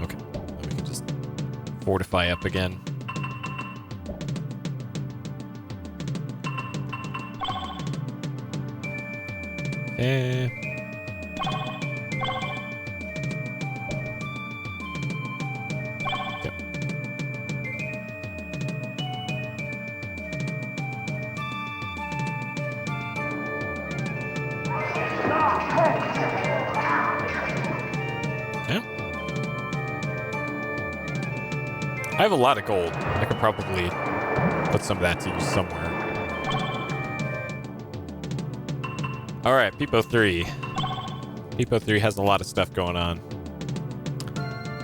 Okay. fortify up again. Okay. Yeah. I have a lot of gold. I could probably put some of that to use somewhere. All right, Peepo 3. Peepo 3 has a lot of stuff going on.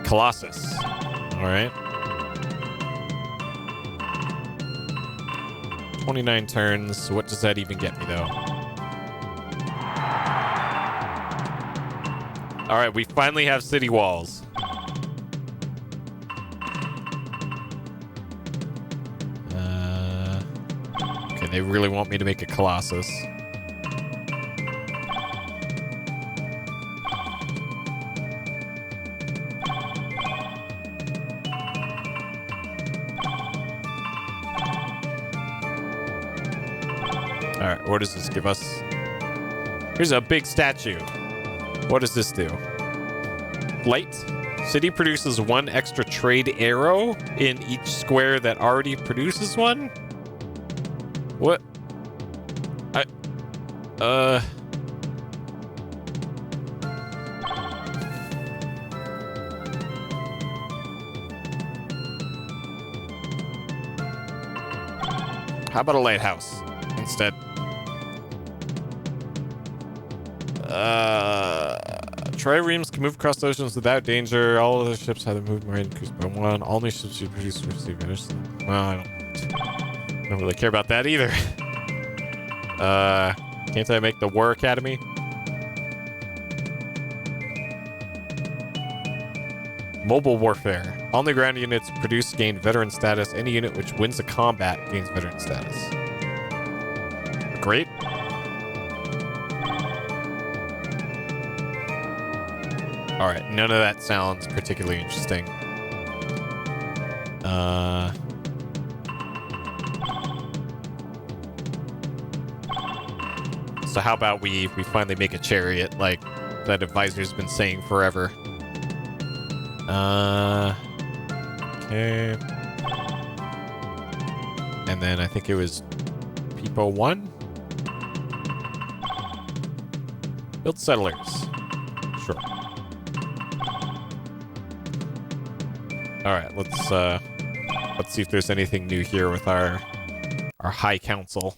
Colossus. All right. 29 turns. What does that even get me, though? All right, we finally have city walls. Okay, they really want me to make a Colossus. All right, what does this give us? Here's a big statue. What does this do? Light. City produces 1 extra trade arrow in each square that already produces one? What? How about a lighthouse instead? Triremes can move across oceans without danger. All other ships have the movement rate increased by 1. All new ships you produce receive bonus. Well, I don't really care about that either. Can't I make the War Academy? Mobile warfare. All new ground units produced gain veteran status. Any unit which wins a combat gains veteran status. Great. All right, none of that sounds particularly interesting. So how about we finally make a chariot like that advisor's been saying forever? Okay. And then I think it was Peepo 1. Build settlers. Sure. All right, let's see if there's anything new here with our High Council.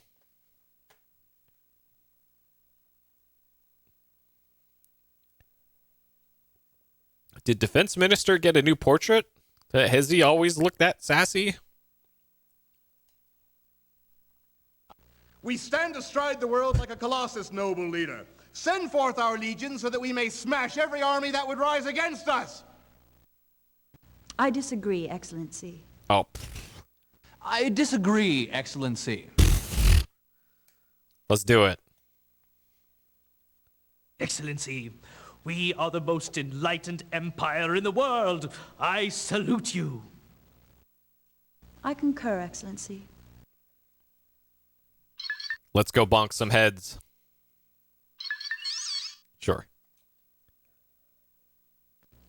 Did Defense Minister get a new portrait? Has he always looked that sassy? We stand astride the world like a colossus, noble leader. Send forth our legions so that we may smash every army that would rise against us. I disagree, Excellency. Oh. I disagree, Excellency. Let's do it. Excellency, we are the most enlightened empire in the world. I salute you. I concur, Excellency. Let's go bonk some heads. Sure.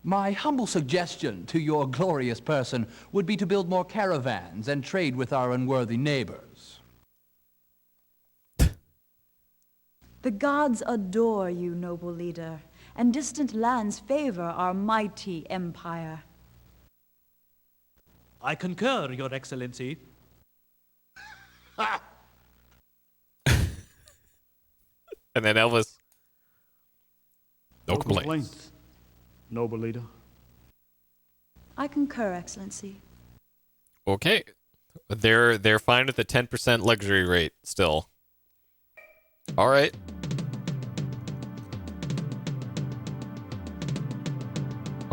My humble suggestion to your glorious person would be to build more caravans and trade with our unworthy neighbors. The gods adore you, noble leader, and distant lands favor our mighty empire. I concur, Your Excellency. And then Elvis. No complaints. Noble leader. I concur, Excellency. Okay. They're fine with the 10% luxury rate still. All right.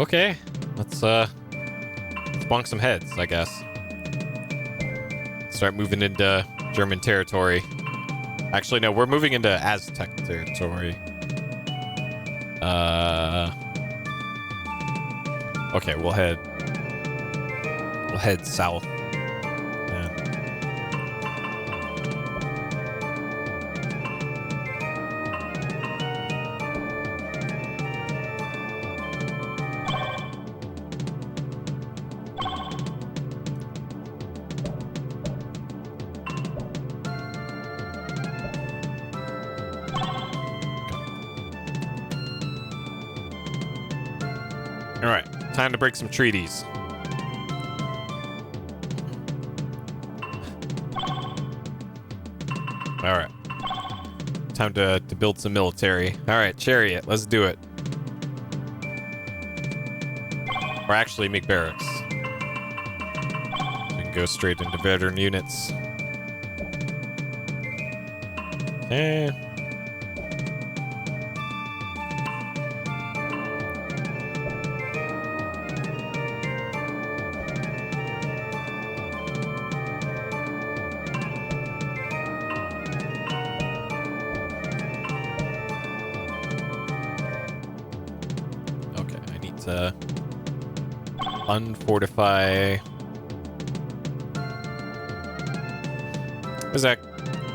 Okay. Let's bonk some heads, I guess. Start moving into German territory. Actually, no, we're moving into Aztec territory. Okay, we'll head We'll head south. Yeah. All right, time to break some treaties. All right, time to build some military. All right, Chariot, let's do it. Or actually, make barracks. We can go straight into veteran units. Okay. Okay, I need to unfortify. Is that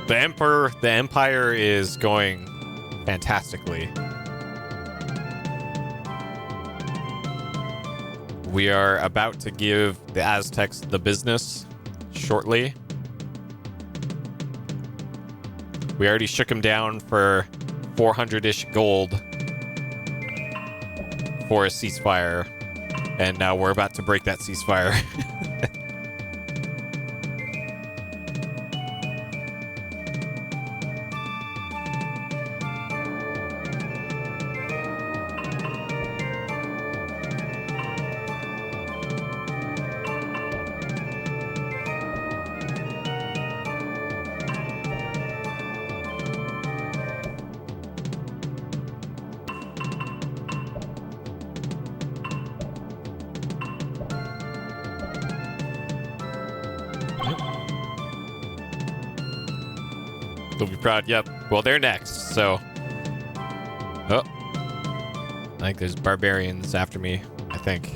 the Empire is going fantastically. We are about to give the Aztecs the business shortly. We already shook them down for 400-ish gold for a ceasefire, and now we're about to break that ceasefire. They'll be proud. Yep. Well, they're next, so. Oh. I think there's barbarians after me, I think.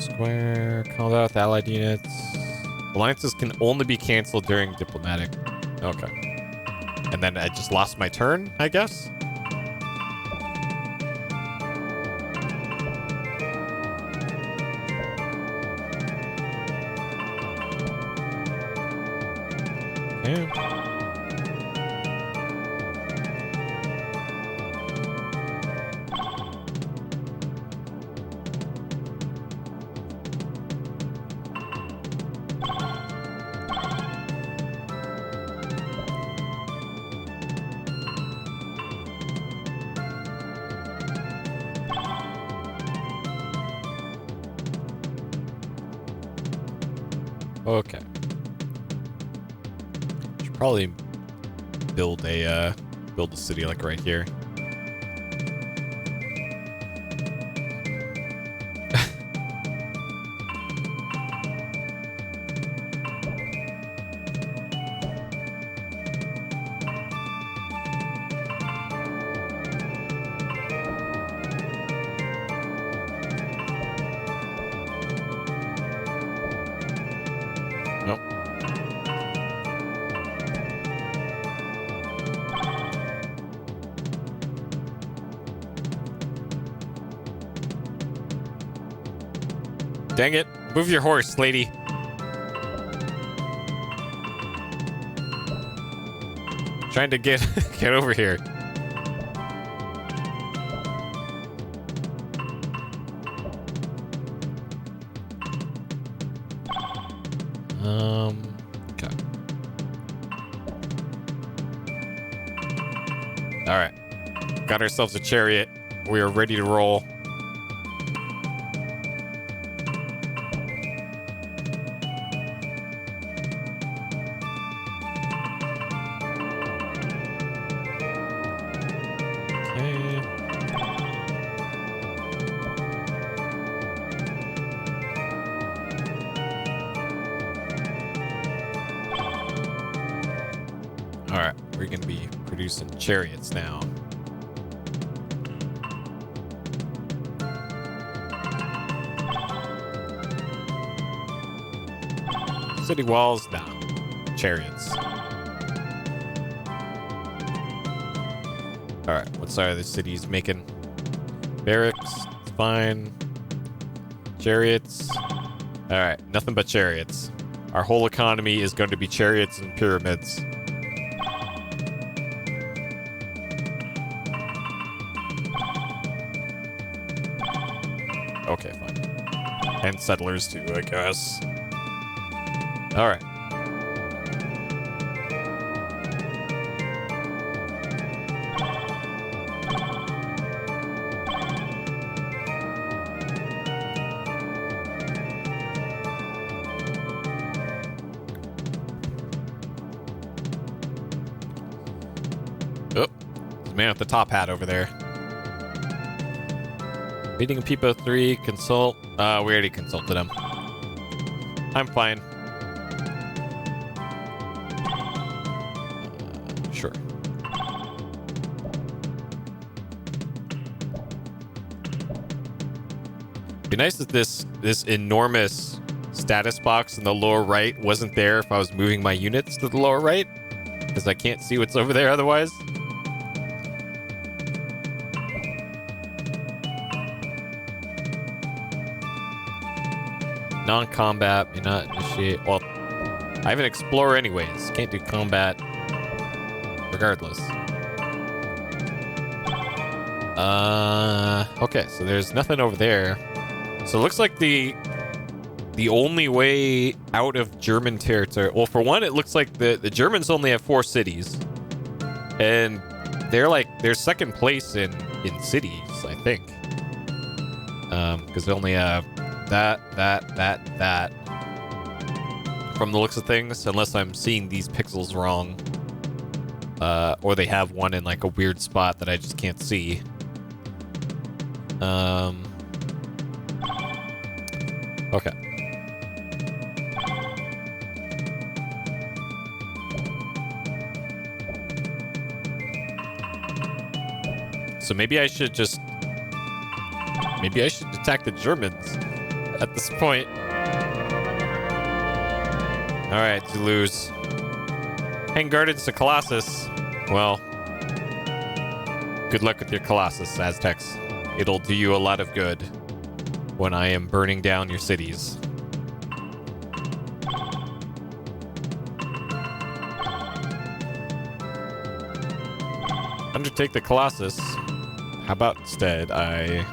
Square. Call out the allied units. Alliances can only be canceled during diplomatic. Okay. And then I just lost my turn, I guess? Yeah. Okay. Should probably build a city like right here. Nope. Dang it. Move your horse, lady. Trying to get over here. Okay. All right. Got ourselves a chariot. We are ready to roll. Okay. All right. we're going to be producing chariots now. City walls, nah. Chariots. Alright, what side of the city's making? Barracks, fine. Chariots. Alright, nothing but chariots. Our whole economy is going to be chariots and pyramids. Okay, fine. And settlers too, I guess. Alright. Oh, there's a man with the top hat over there. Meeting Peepo 3, consult. We already consulted him. I'm fine. Sure. Be nice if this enormous status box in the lower right wasn't there if I was moving my units to the lower right, because I can't see what's over there otherwise. Non-combat, may not initiate. Well, I have an explorer anyways. Can't do combat regardless. Okay, so there's nothing over there. So it looks like the only way out of German territory. Well, for one, it looks like the Germans only have 4 cities, and they're second place in cities, I think. Because they only have that. From the looks of things, unless I'm seeing these pixels wrong. Or they have one in like a weird spot that I just can't see. Okay. So maybe I should attack the Germans at this point. Alright, Zulus. Hang gardens to Colossus. Well, good luck with your Colossus, Aztecs. It'll do you a lot of good when I am burning down your cities. Undertake the Colossus. How about instead I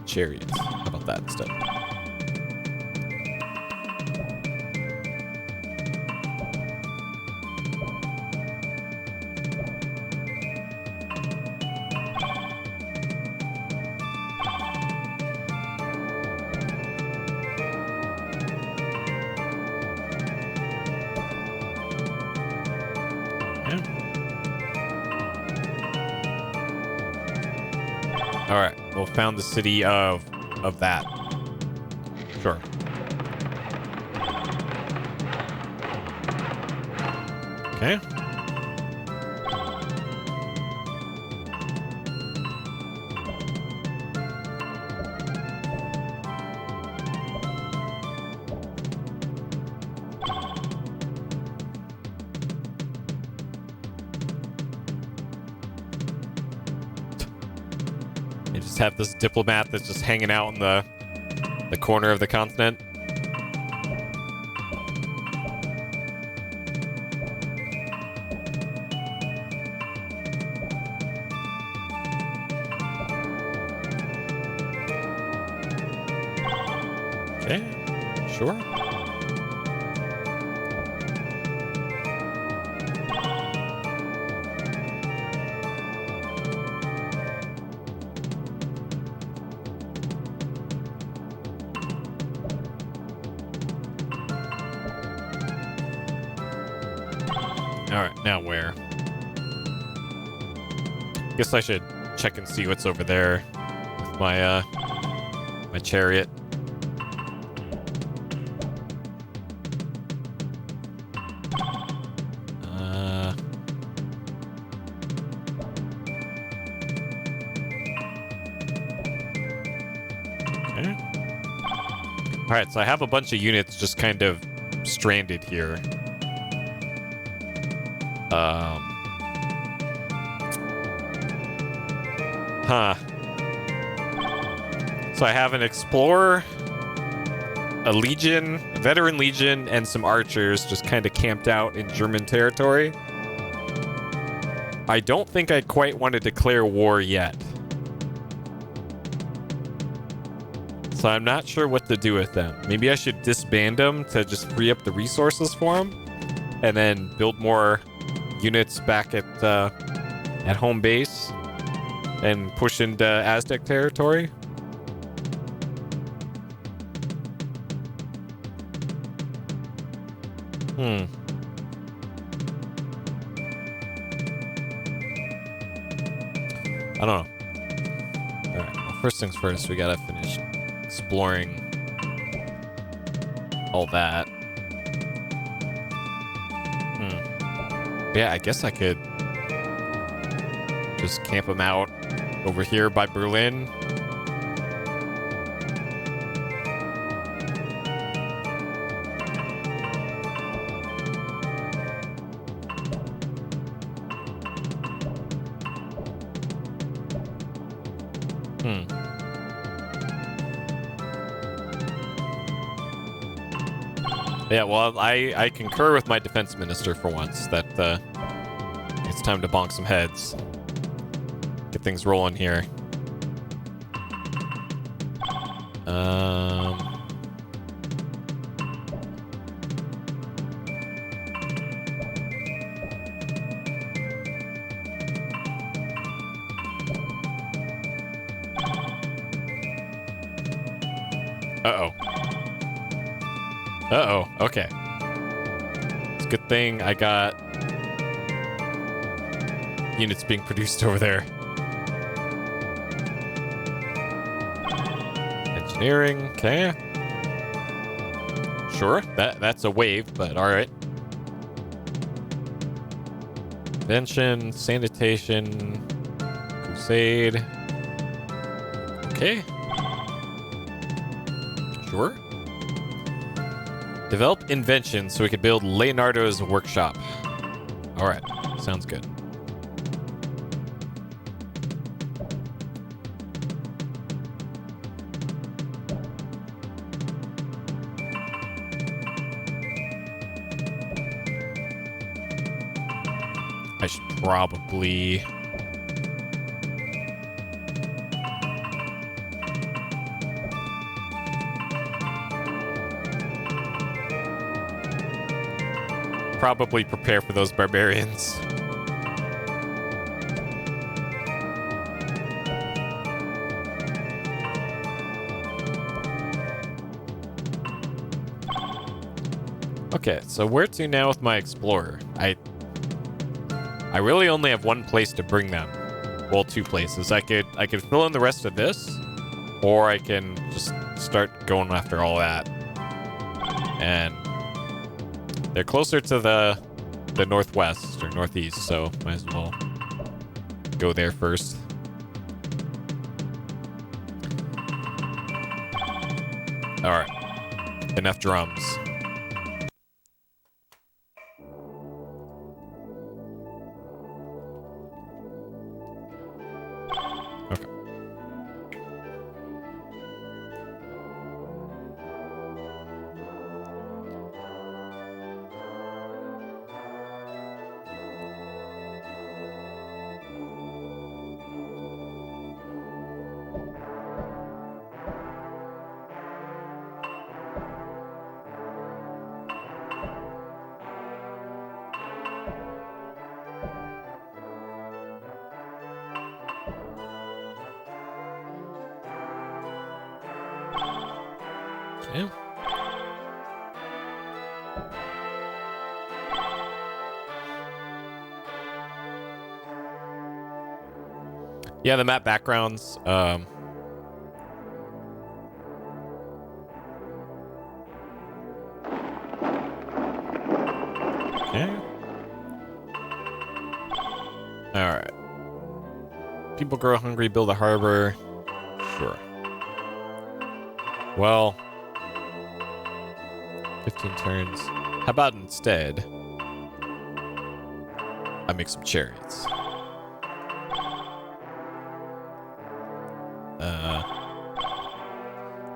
chariots. How about that instead? All right, we'll found the city of that. Sure. Okay. Have this diplomat that's just hanging out in the corner of the continent. Okay, sure. Alright, now where? Guess I should check and see what's over there with my my chariot. Okay. All right, so I have a bunch of units just kind of stranded here. So I have an explorer, a legion, a veteran legion, and some archers just kind of camped out in German territory. I don't think I quite want to declare war yet. So I'm not sure what to do with them. Maybe I should disband them to just free up the resources for them, and then build more units back at home base and push into Aztec territory. I don't know. Alright, well, first things first, we gotta finish exploring all that. Yeah, I guess I could just camp them out over here by Berlin. Yeah, well, I concur with my defense minister for once that it's time to bonk some heads. Get things rolling here. Uh-oh, okay. It's a good thing I got units being produced over there. Engineering, okay. Sure, that's a wave, but alright. Invention, sanitation, crusade. Okay. Sure. Develop invention so we could build Leonardo's workshop. All right, sounds good. I should probably... prepare for those barbarians. Okay, so where to now with my explorer? I really only have one place to bring them. Well, two places. I could fill in the rest of this, or I can just start going after all that. And they're closer to the northwest or northeast, so might as well go there first. All right, enough drums. Okay. Yeah. Yeah, the map backgrounds. Okay. All right. People grow hungry, build a harbor. Sure. Well, 15 turns. How about instead, I make some chariots?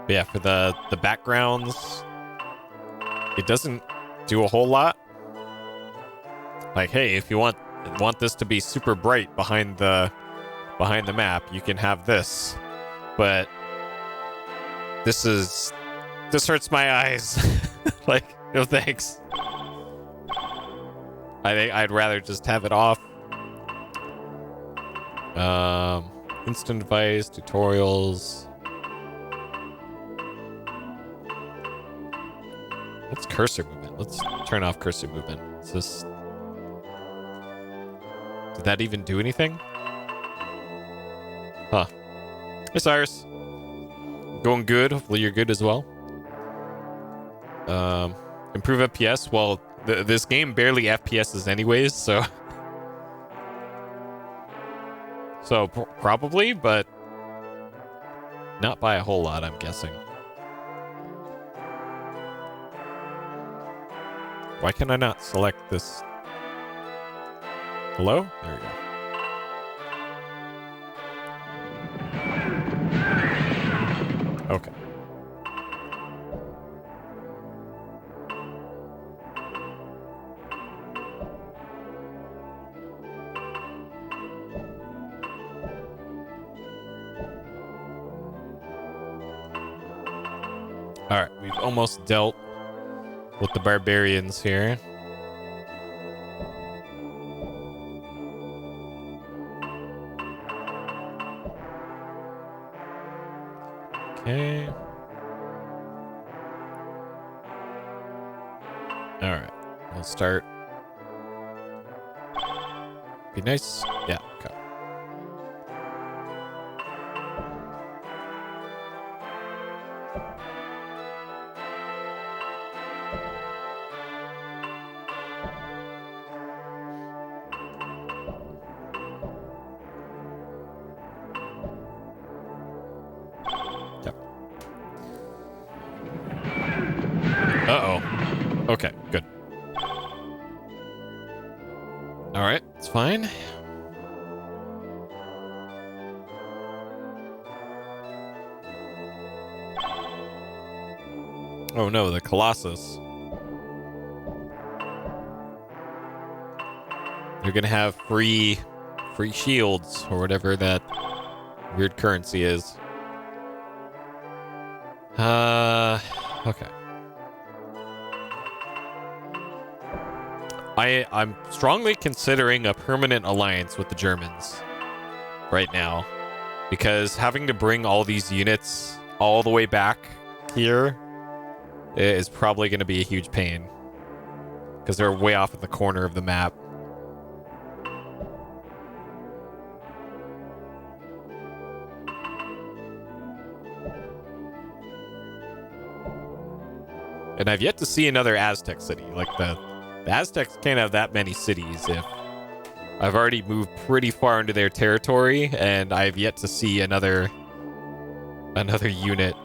But yeah, for the backgrounds, it doesn't do a whole lot. Like, hey, if you want this to be super bright behind the map, you can have this. But this hurts my eyes. Like, no thanks. I think I'd rather just have it off. Instant advice, tutorials. What's cursor movement? Let's turn off cursor movement. Is this... Did that even do anything? Huh. Hey, Cyrus. Going good. Hopefully you're good as well. Improve FPS. Well, this game barely FPSs anyways, so... So, probably, but... Not by a whole lot, I'm guessing. Why can I not select this? Hello? There we go. Okay. All right, we've almost dealt with the barbarians here. Okay. All right, we'll start. Be nice. Yeah. Okay. Uh-oh. Okay, good. All right, it's fine. Oh no, the Colossus. You're gonna have free shields or whatever that weird currency is. Okay. I'm strongly considering a permanent alliance with the Germans right now, because having to bring all these units all the way back here is probably going to be a huge pain, because they're way off in the corner of the map. And I've yet to see another Aztec city. Like the Aztecs can't have that many cities if I've already moved pretty far into their territory, and I've yet to see another unit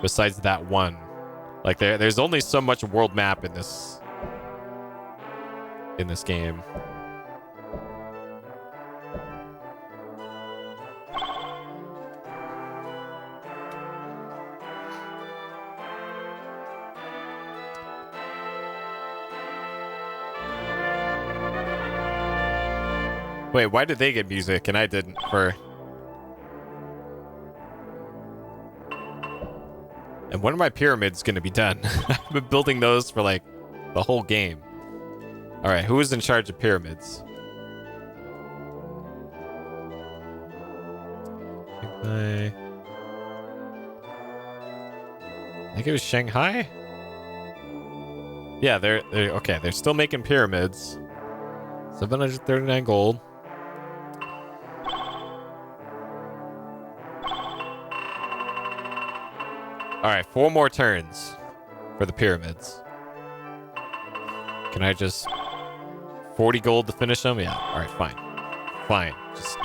besides that one. Like there's only so much world map in this game. Wait, why did they get music and I didn't? And when are my pyramids going to be done? I've been building those for like the whole game. All right, who is in charge of pyramids? I think it was Shanghai. Yeah, they're okay. They're still making pyramids. 739 gold. All right, 4 more turns for the pyramids. Can I just 40 gold to finish them? Yeah. All right, fine. Fine. Just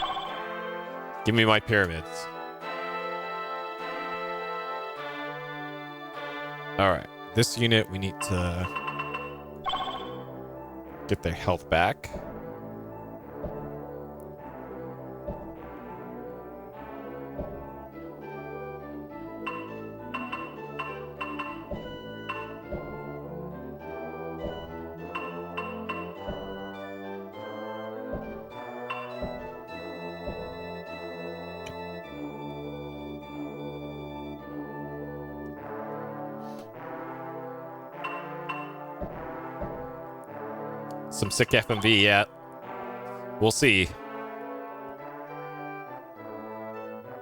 give me my pyramids. All right. This unit, we need to get their health back. Some sick FMV, yeah. We'll see.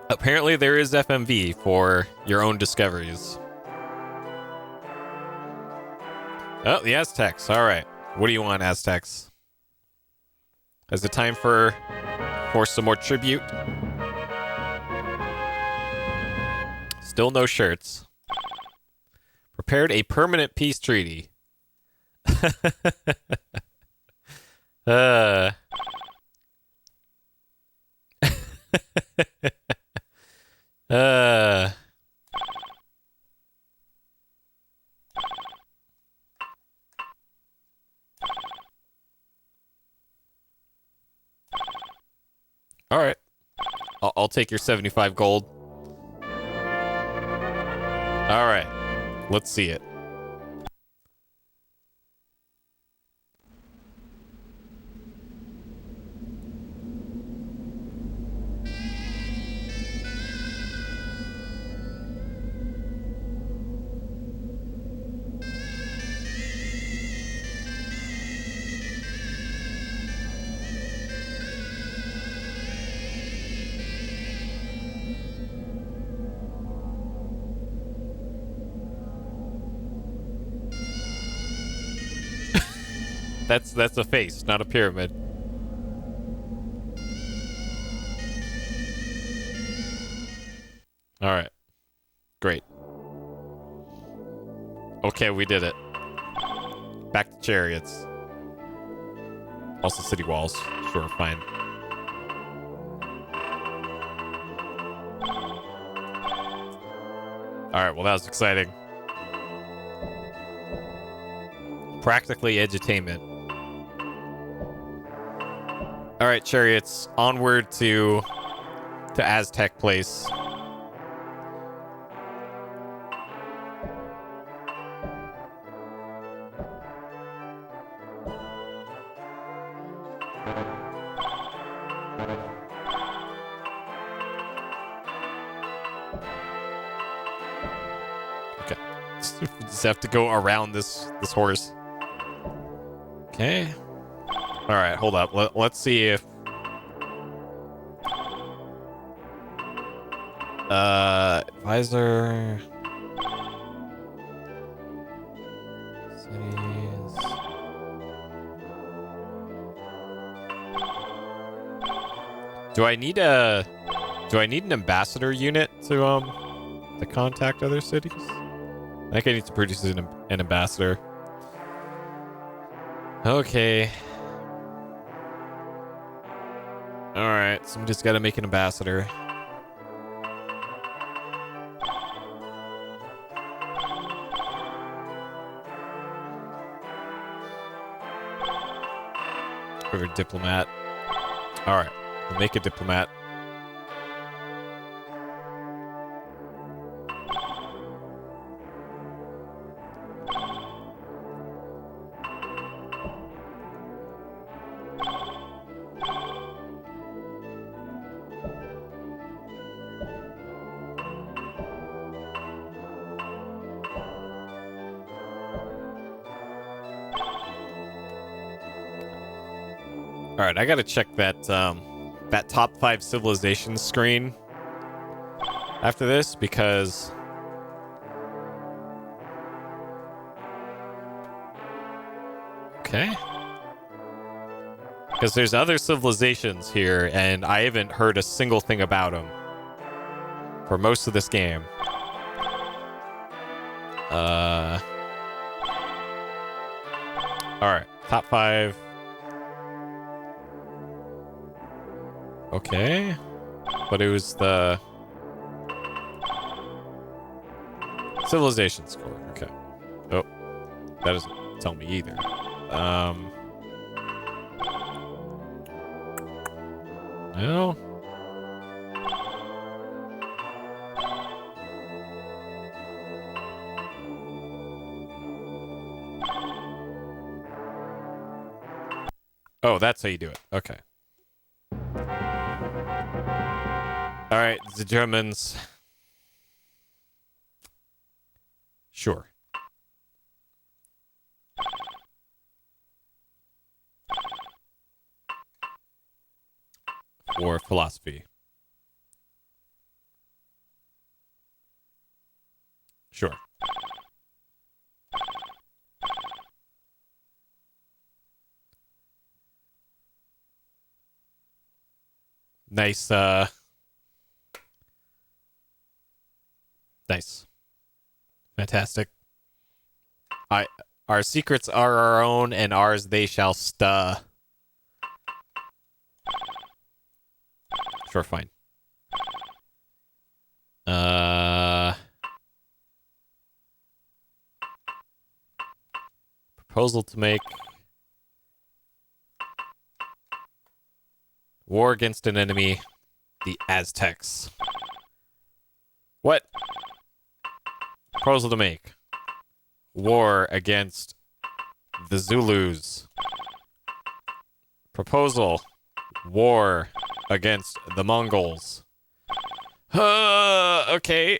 Apparently there is FMV for your own discoveries. Oh, the Aztecs. All right. What do you want, Aztecs? Is it time for some more tribute? Still no shirts. Prepared a permanent peace treaty. All right. I'll take your 75 gold. All right. Let's see it. That's a face, not a pyramid. All right. Great. Okay, we did it. Back to chariots. Also city walls. Sure, fine. All right, well, that was exciting. Practically edutainment. All right, chariots, onward to Aztec Place. Okay, just have to go around this horse. Okay. All right, hold up. Let's see if advisor cities. Do I need an ambassador unit to contact other cities? I think I need to produce an ambassador. Okay. Alright, somebody's got to make an ambassador. Or a diplomat. Alright, we'll make a diplomat. All right, I gotta check that that top 5 civilizations screen after this because there's other civilizations here and I haven't heard a single thing about them for most of this game. Alright, top 5. Okay. But it was the civilization score. Okay. Oh, that doesn't tell me either. No. Oh, that's how you do it. Okay. All right, the Germans. Sure. Or philosophy. Sure. Nice, nice. Fantastic. Our secrets are our own, and ours they shall sta. Sure, fine. Proposal to make. War against an enemy. The Aztecs. What? Proposal to make. War against the Zulus. Proposal. War against the Mongols. Okay.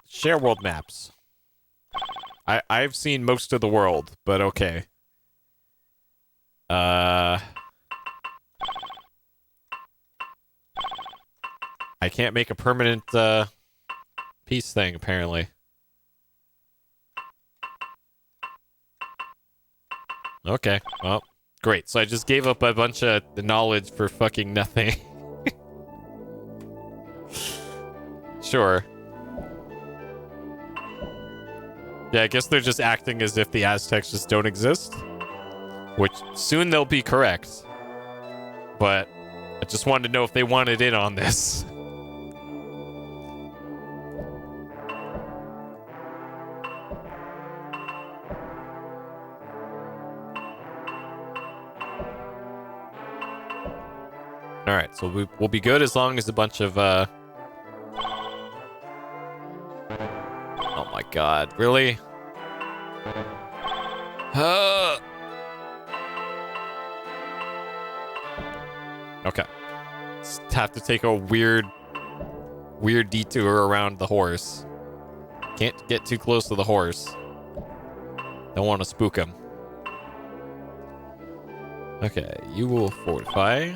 Share world maps. I've seen most of the world, but okay. I can't make a permanent peace thing, apparently. Okay, well, great. So I just gave up a bunch of knowledge for fucking nothing. Sure. Yeah, I guess they're just acting as if the Aztecs just don't exist. Which, soon they'll be correct. But I just wanted to know if they wanted in on this. Alright, so we'll be good as long as a bunch of, Oh my god, really? Okay. Just have to take a weird detour around the horse. Can't get too close to the horse. Don't want to spook him. Okay, you will fortify.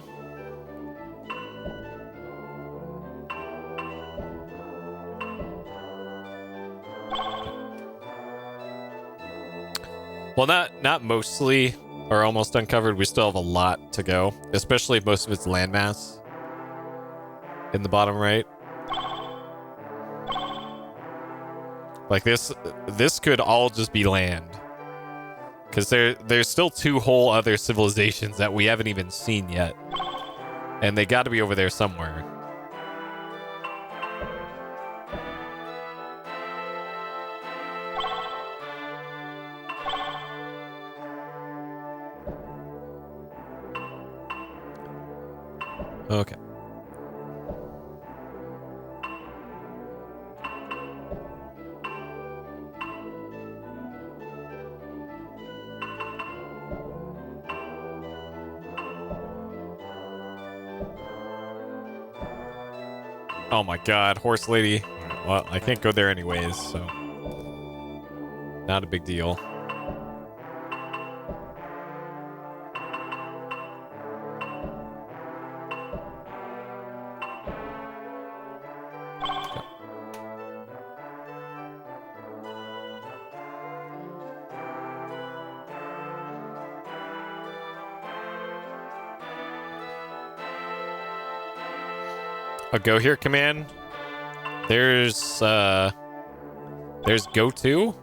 Well, not mostly are almost uncovered. We still have a lot to go, especially if most of it's landmass in the bottom right. Like this could all just be land, because there's still 2 whole other civilizations that we haven't even seen yet, and they got to be over there somewhere. Okay. Oh my god, horse lady. Well, I can't go there anyways, so not a big deal. a go here command. There's go to,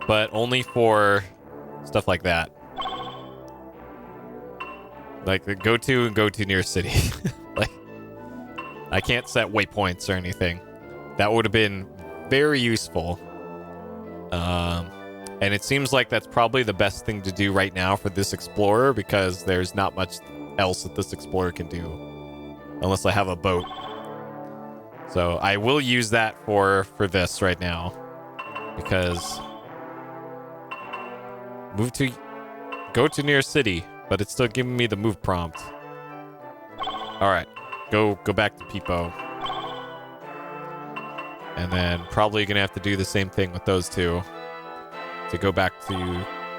but only for stuff like that. Like the go to and go to near city. Like, I can't set waypoints or anything. That would have been very useful. And it seems like that's probably the best thing to do right now for this explorer, because there's not much else that this explorer can do unless I have a boat. So I will use that for this right now, because go to near city, but it's still giving me the move prompt. All right, go back to Peepo, and then probably gonna have to do the same thing with those two to go back to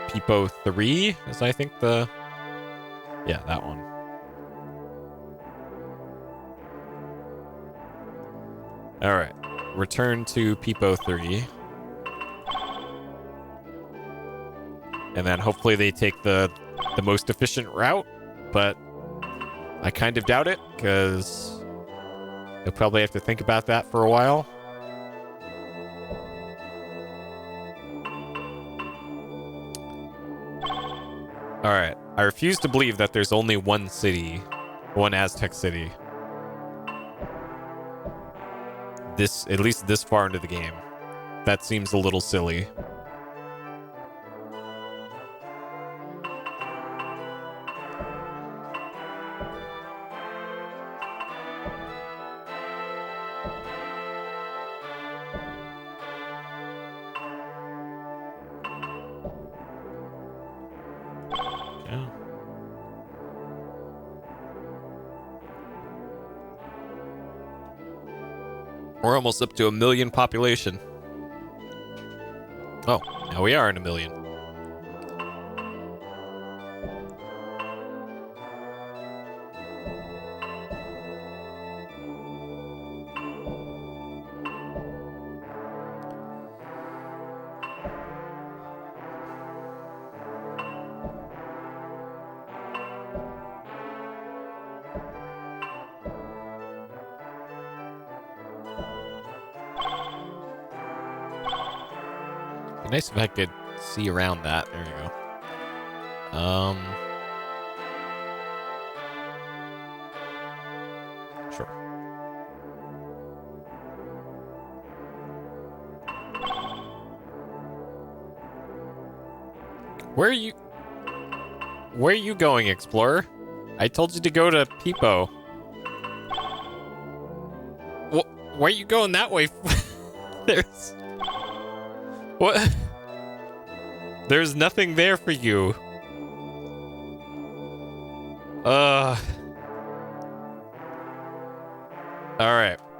Peepo 3, is I think yeah, that one. All right, return to Peepo 3. And then hopefully they take the most efficient route, but I kind of doubt it, because you'll probably have to think about that for a while. All right, I refuse to believe that there's only one city, one Aztec city. At least this far into the game. That seems a little silly. We're almost up to 1 million population. Oh, now we are in 1 million. Be nice if I could see around that. There you go. Sure. Where are you going, Explorer? I told you to go to Peepo. Why are you going that way? There's... What? There's nothing there for you. Alright.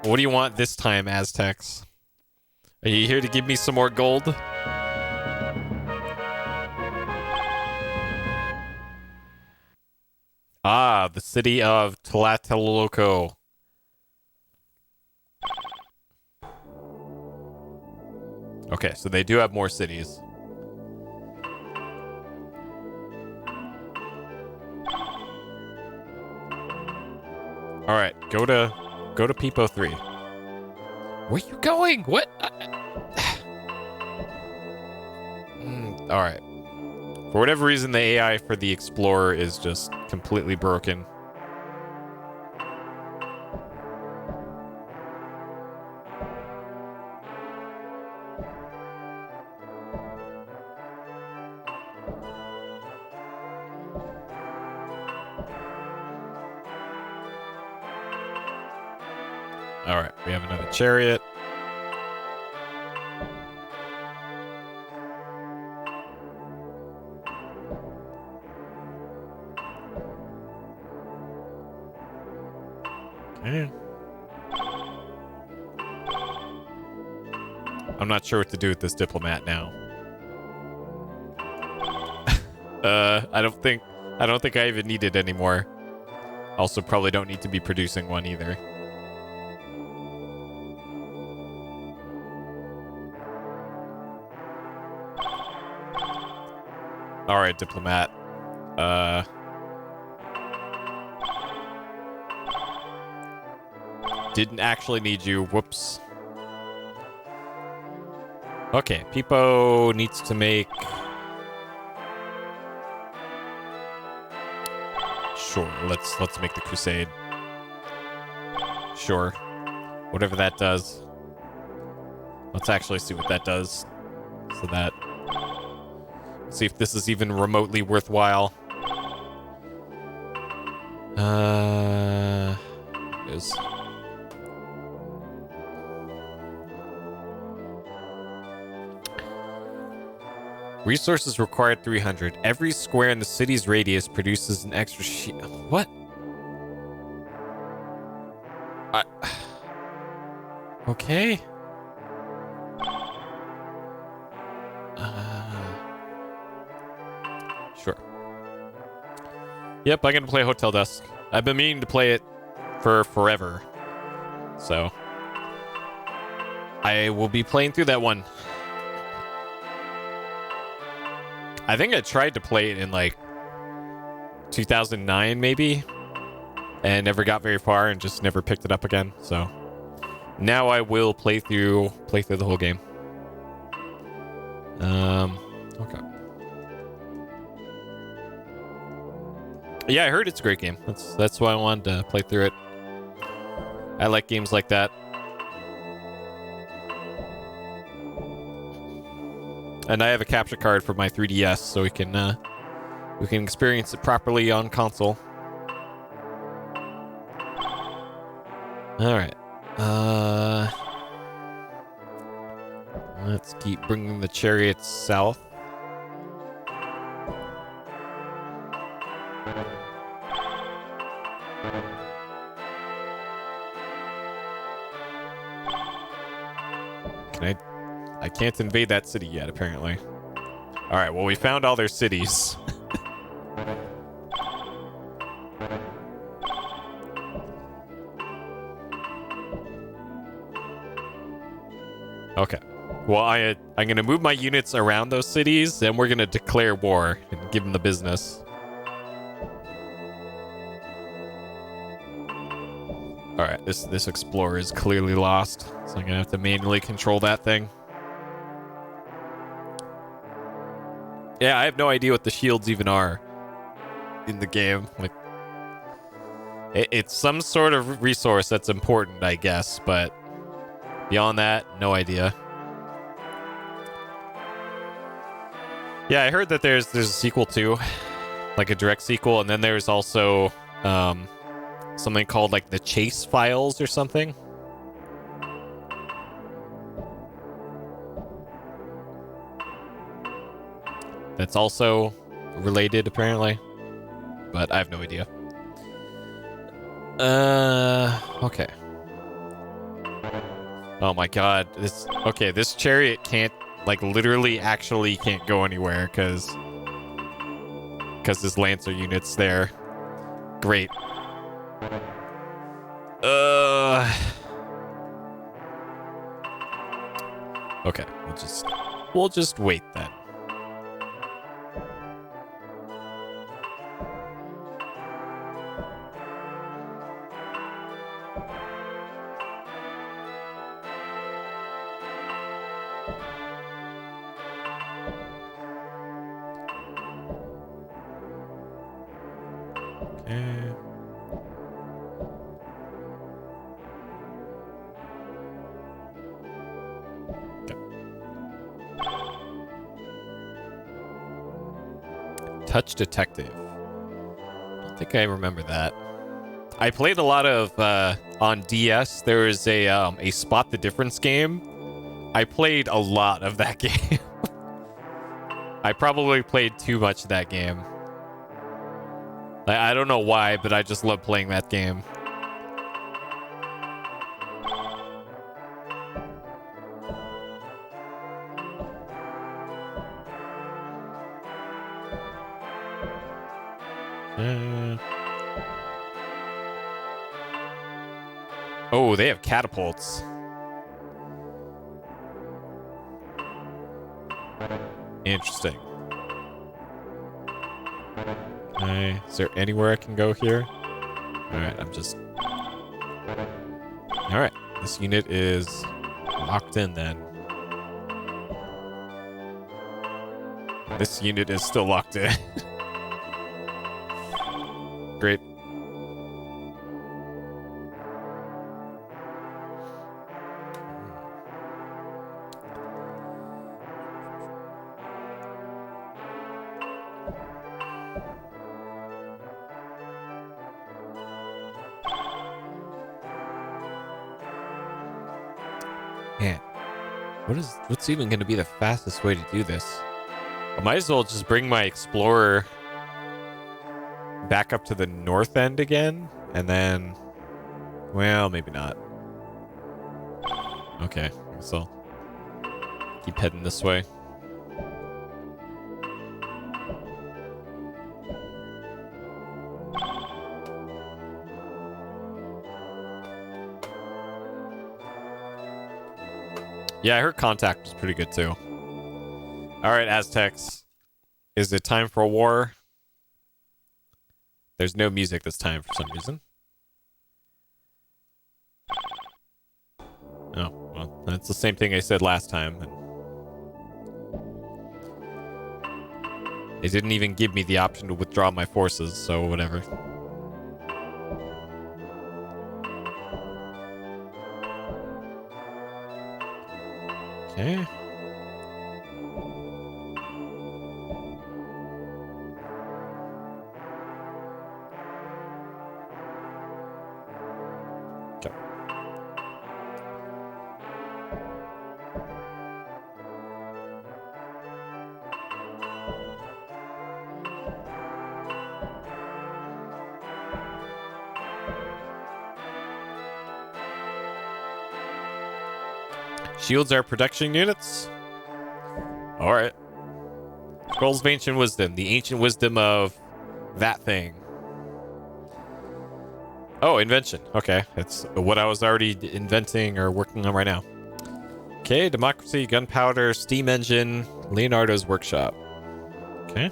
What do you want this time, Aztecs? Are you here to give me some more gold? Ah, the city of Tlatelolco. Okay, so they do have more cities. All right, go to Peepo 3. Where you going? What? All right. For whatever reason, the AI for the Explorer is just completely broken. All right, we have another chariot. Okay. I'm not sure what to do with this diplomat now. I don't think I even need it anymore. Also, probably don't need to be producing one either. All right, diplomat. Didn't actually need you. Whoops. Okay, Peepo needs to make... Sure, let's make the crusade. Sure. Whatever that does. Let's actually see what that does. So that... See if this is even remotely worthwhile. It is. Resources required 300. Every square in the city's radius produces an extra sheet. What? Okay. Sure. Yep, I'm gonna play Hotel Dusk. I've been meaning to play it for forever. So I will be playing through that one. I think I tried to play it in like 2009 maybe, and never got very far and just never picked it up again. So now I will play through the whole game. Okay. Yeah, I heard it's a great game. That's why I wanted to play through it. I like games like that. And I have a capture card for my 3DS, so we can experience it properly on console. All right. Let's keep bringing the chariots south. I can't invade that city yet, apparently. All right, well, we found all their cities. Okay. Well, I'm going to move my units around those cities, then we're going to declare war and give them the business. All right, this explorer is clearly lost, so I'm going to have to manually control that thing. Yeah, I have no idea what the shields even are in the game. Like, it's some sort of resource that's important, I guess, but beyond that, no idea. Yeah, I heard that there's a sequel too, like a direct sequel, and then there's also something called like the Chase Files or something. That's also related, apparently. But I have no idea. Okay. Oh my god. This chariot can't, like, literally actually can't go anywhere because this Lancer unit's there. Great. Okay, we'll just wait then. Touch Detective. I don't think I remember that. I played a lot of on DS. There was a Spot the Difference game. I played a lot of that game. I probably played too much of that game. I don't know why, but I just love playing that game. Oh, they have catapults. Interesting. Okay, is there anywhere I can go here? Alright, Alright, This unit is locked in then. This unit is still locked in. Great. Man, what's even going to be the fastest way to do this? I might as well just bring my explorer back up to the north end again, and then, well, maybe not. Okay, so keep heading this way. Yeah, I heard Contact was pretty good too. All right, Aztecs. Is it time for a war? There's no music this time for some reason. Oh, well, that's the same thing I said last time. They didn't even give me the option to withdraw my forces, so whatever. Okay. Shields are production units. All right. Scrolls of Ancient Wisdom. The ancient wisdom of that thing. Oh, invention. Okay. That's what I was already inventing or working on right now. Okay. Democracy, gunpowder, steam engine, Leonardo's workshop. Okay.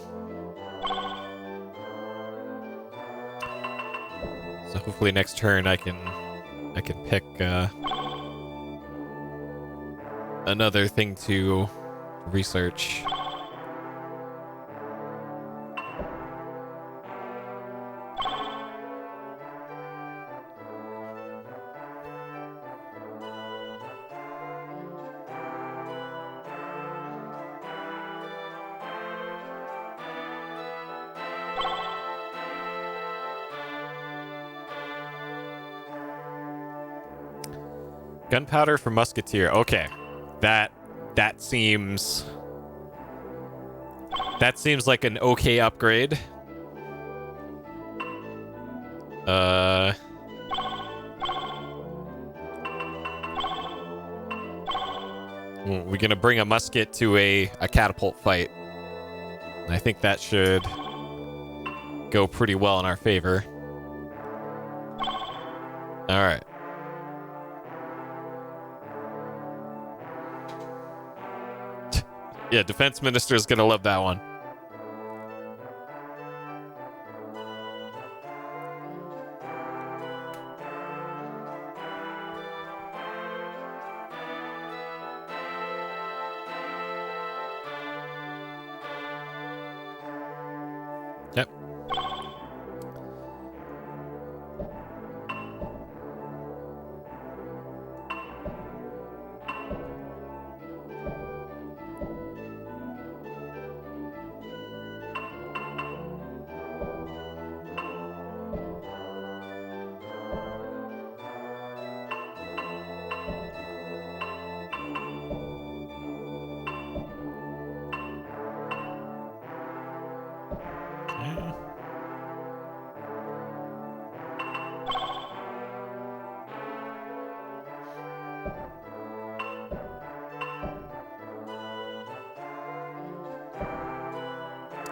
So hopefully next turn I can pick another thing to research. Gunpowder for musketeer. Okay. That seems like an okay upgrade. We're gonna bring a musket to a catapult fight. I think that should go pretty well in our favor. All right. Yeah, defense minister is gonna love that one. Yep.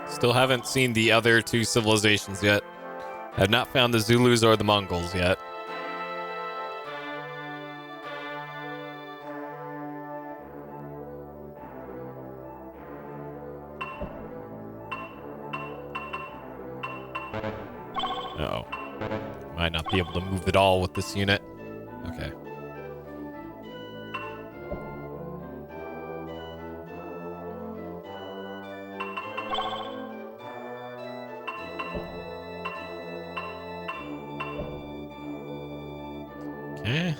Still haven't seen the other two civilizations yet. Have not found the Zulus or the Mongols yet. Uh-oh. Might not be able to move at all with this unit. Okay. Okay.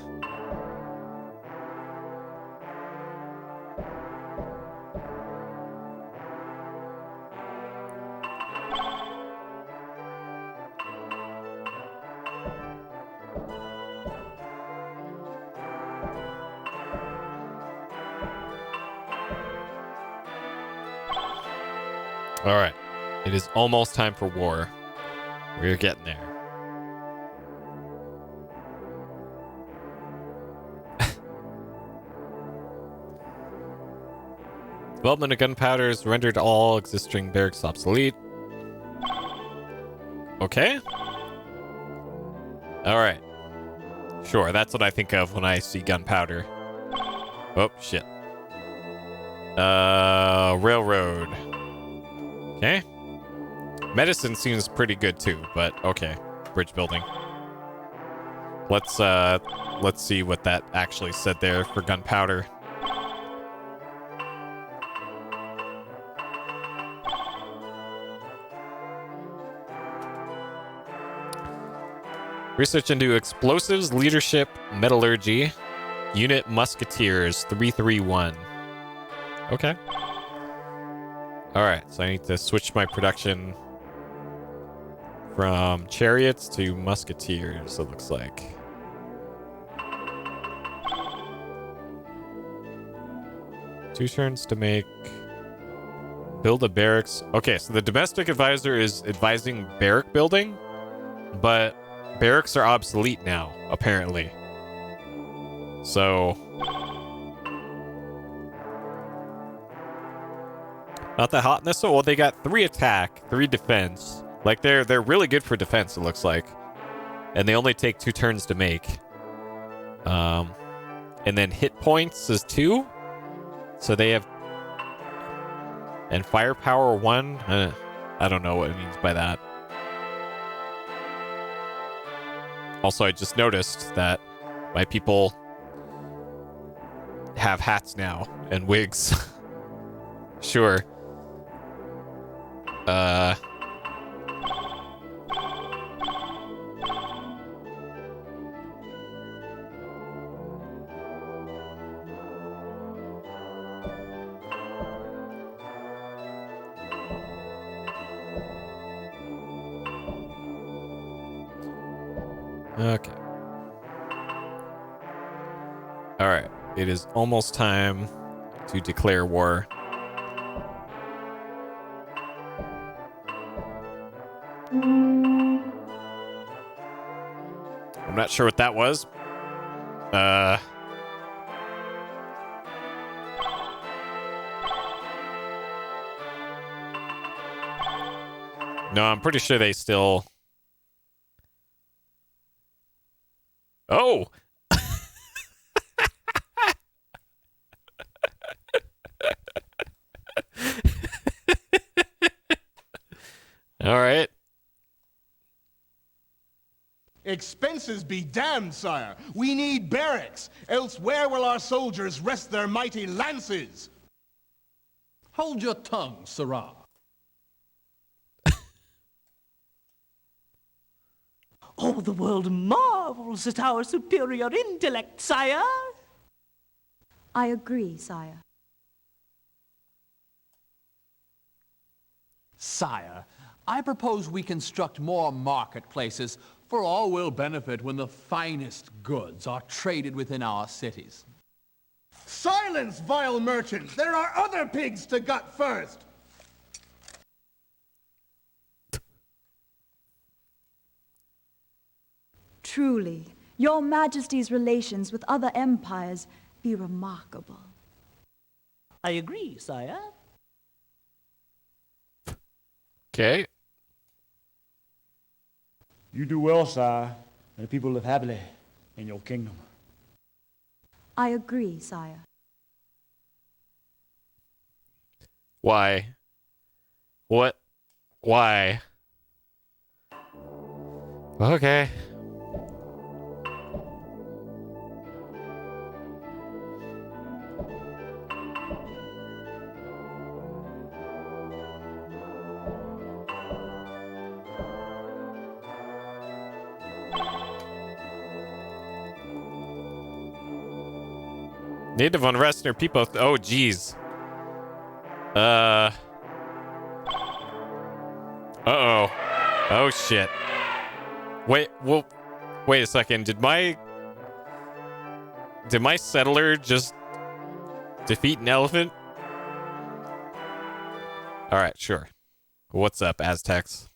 All right. It is almost time for war. We're getting there. Development of gunpowder has rendered all existing barracks obsolete. Okay. All right. Sure, that's what I think of when I see gunpowder. Oh, shit. Railroad. Okay. Medicine seems pretty good too, but okay. Bridge building. Let's see what that actually said there for gunpowder. Research into explosives, leadership, metallurgy, unit musketeers 331. Okay. All right, so I need to switch my production from chariots to musketeers, it looks like. Two turns to make. Build a barracks. Okay, so the domestic advisor is advising barrack building, but barracks are obsolete now, apparently. So not that hot in this one. Well, they got 3 attack, 3 defense. Like they're really good for defense, it looks like. And they only take 2 turns to make. And then hit points is 2. So they have, and firepower 1. I don't know what it means by that. Also, I just noticed that my people have hats now and wigs. Sure. Okay. All right. It is almost time to declare war. I'm not sure what that was. No, I'm pretty sure they still... Oh! All right. Expenses be damned, sire. We need barracks. Else where will our soldiers rest their mighty lances? Hold your tongue, Sirrah. All the world marvels at our superior intellect, sire. I agree, sire. Sire, I propose we construct more marketplaces, for all will benefit when the finest goods are traded within our cities. Silence, vile merchant! There are other pigs to gut first! Truly, your majesty's relations with other empires be remarkable. I agree, sire. Okay. You do well, sire, and the people live happily in your kingdom. I agree, sire. Why? What? Why? Okay. Native unrest near people. Oh, jeez. Uh-oh. Oh, shit. Wait, well, wait a second. Did my settler just defeat an elephant? All right, sure. What's up, Aztecs?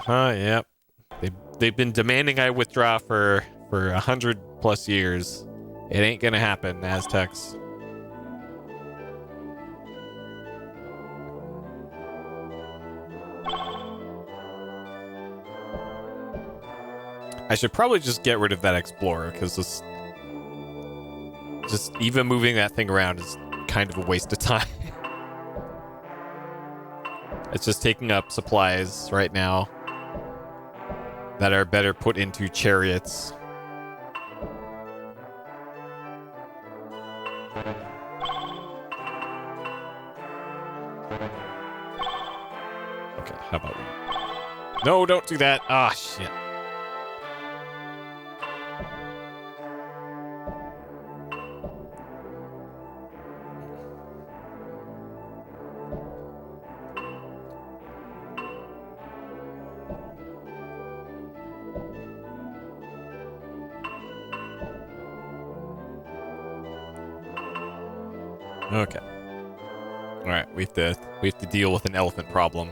Yep. They've been demanding I withdraw for 100+ years. It ain't gonna happen, Aztecs. I should probably just get rid of that explorer, because this just even moving that thing around is kind of a waste of time. It's just taking up supplies right now that are better put into chariots. Okay, how about we... No, don't do that. Ah, shit. Okay. All right, we have to deal with an elephant problem.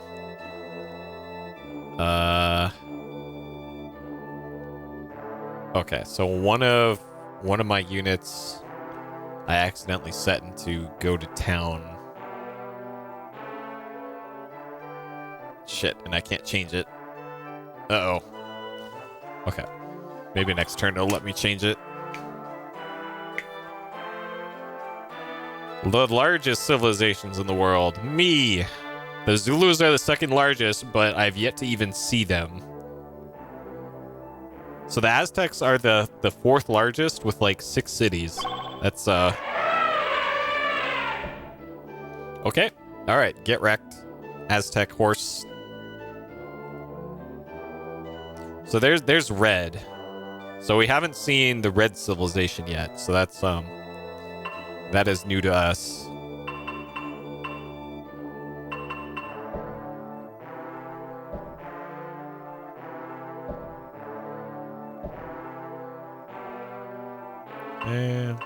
Okay, so one of my units I accidentally set into go to town. Shit, and I can't change it. Uh-oh. Okay. Maybe next turn it'll let me change it. The largest civilizations in the world. Me! The Zulus are the second largest, but I've yet to even see them. So the Aztecs are the fourth largest with like 6 cities. That's, Okay. Alright, get wrecked. Aztec horse. So there's red. So we haven't seen the red civilization yet, so that's, that is new to us. And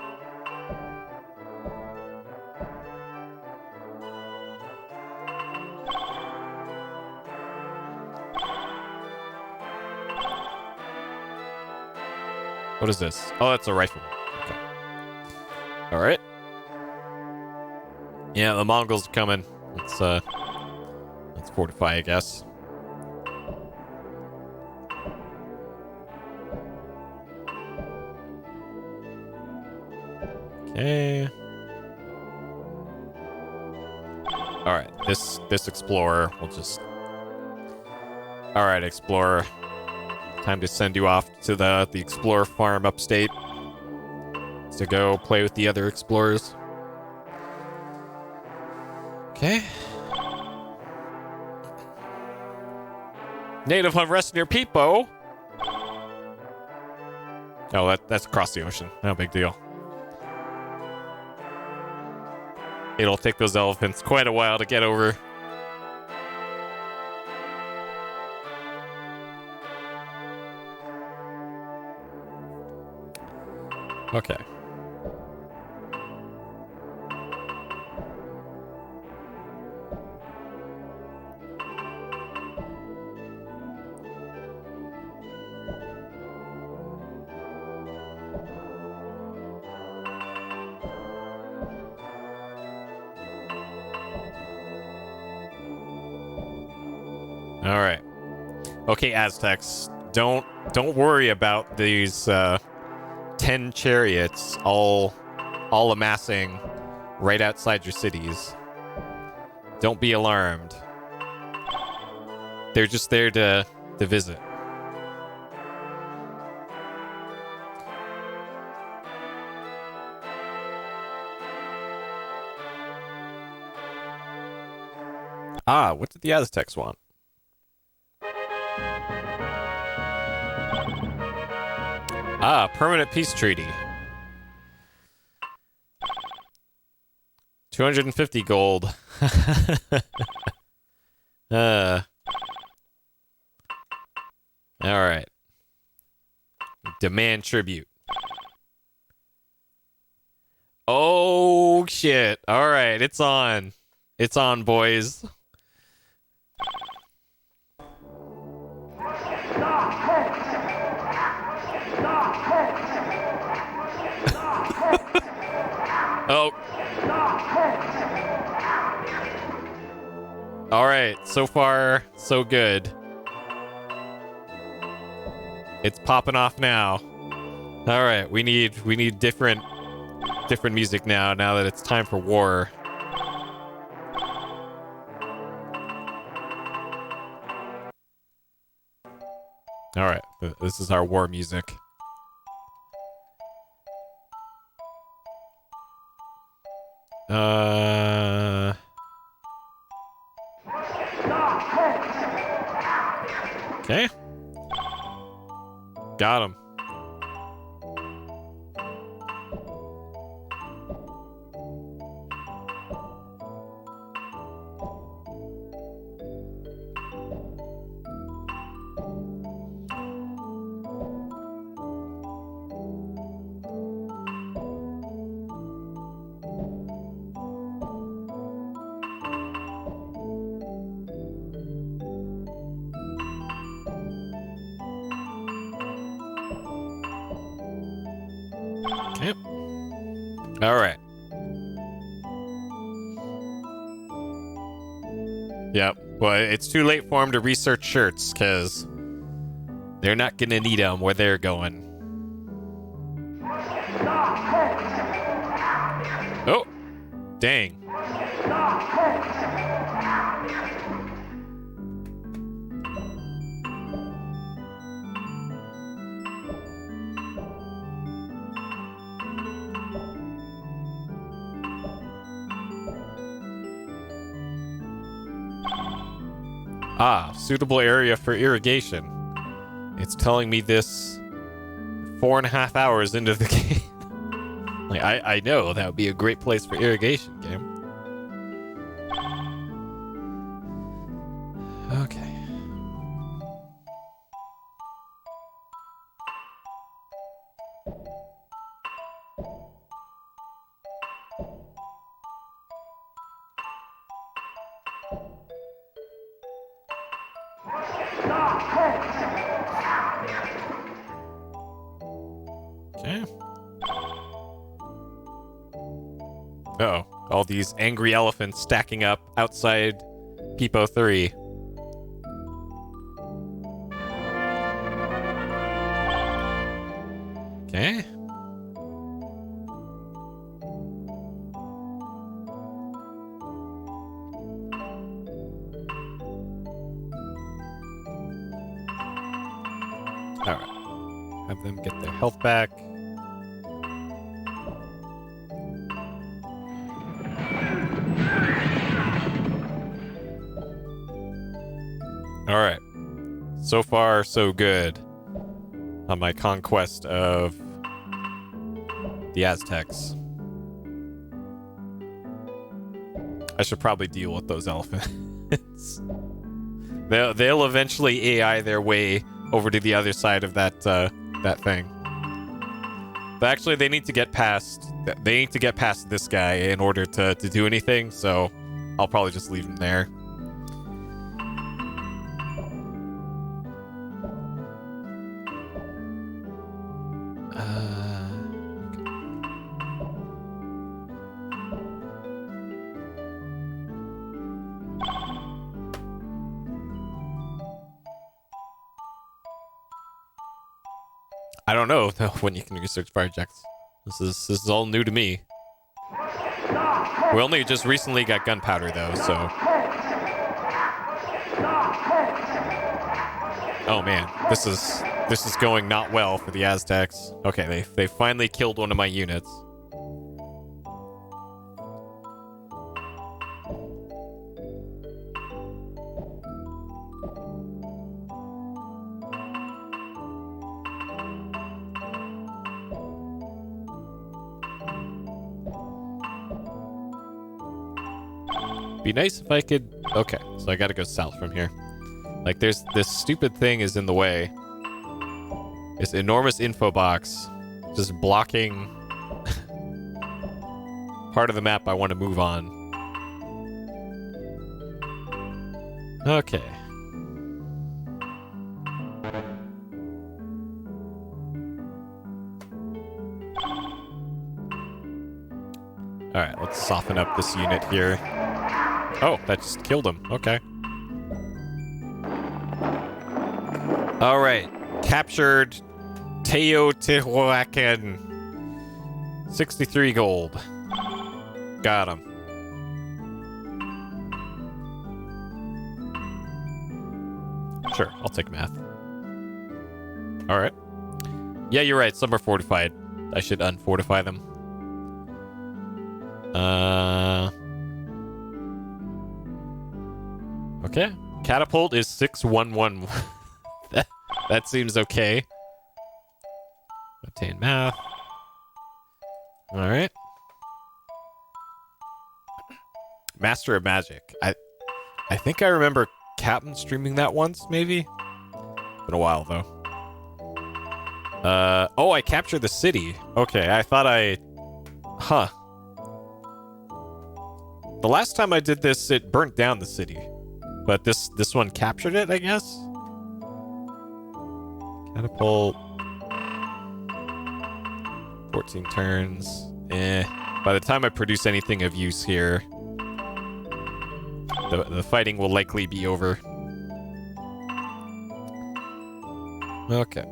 what is this? Oh, that's a rifle. Okay. All right. Yeah, the Mongols are coming. Let's fortify, I guess. Okay. All right, this explorer will just... All right, explorer. Time to send you off to the explorer farm upstate to go play with the other explorers. Okay. Native unrest near Peepo. Oh, that's across the ocean. No big deal. It'll take those elephants quite a while to get over. Okay. All right. Okay, Aztecs. Don't worry about these 10 chariots all amassing right outside your cities. Don't be alarmed. They're just there to visit. Ah, what did the Aztecs want? Ah, permanent peace treaty. 250 gold. All right. Demand tribute. Oh shit. All right, it's on. It's on, boys. Oh. All right, so far so good. It's popping off now. All right, we need different music now that it's time for war. All right, this is our war music. Okay. Got him. Okay. All right. Yep. Well, it's too late for them to research shirts because they're not gonna need them where they're going. Oh, dang. Ah, suitable area for irrigation. It's telling me this 4.5 hours into the game. Like, I know that would be a great place for irrigation, game. Okay. Okay. Uh-oh. All these angry elephants stacking up outside Peepo 3. Okay. Alright. Have them get their health back. Alright. So far, so good on my conquest of the Aztecs. I should probably deal with those elephants. They'll eventually AI their way over to the other side of that thing. But actually, they need to get past this guy in order to do anything. So I'll probably just leave him there. I don't know when you can research projects. This is all new to me. We only just recently got gunpowder though, so. Oh man, this is going not well for the Aztecs. Okay, they finally killed one of my units. Be nice if I could... Okay, so I gotta go south from here. Like, there's this stupid thing is in the way. This enormous info box just blocking part of the map I want to move on. Okay. Alright, let's soften up this unit here. Oh, that just killed him. Okay. Alright. Captured Teotihuacan. 63 gold. Got him. Sure, I'll take math. Alright. Yeah, you're right. Some are fortified. I should unfortify them. Okay. Catapult is 611. that seems okay. Obtain math. Alright. Master of Magic. I think I remember Captain streaming that once, maybe? Been a while, though. Oh, I captured the city. Okay, I thought I... Huh. The last time I did this, it burnt down the city. But this one captured it, I guess? Catapult. 14 turns. By the time I produce anything of use here, the fighting will likely be over. Okay.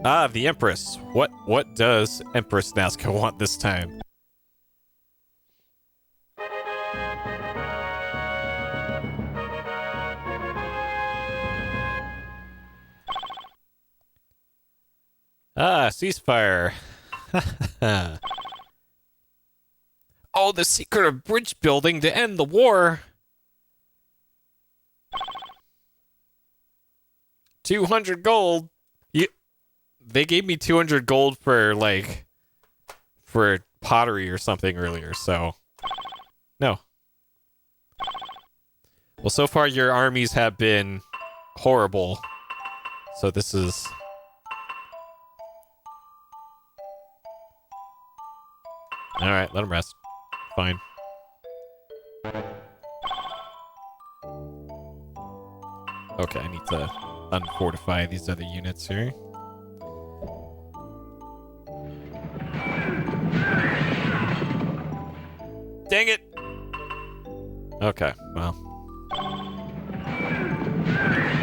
Ah, the Empress. What does Empress Nazca want this time? Ah, ceasefire. Oh, the secret of bridge building to end the war. 200 gold. They gave me 200 gold for, like, for pottery or something earlier, so... No. Well, so far your armies have been horrible. So this is... Alright, let them rest. Fine. Okay, I need to unfortify these other units here. Dang it! Okay, well.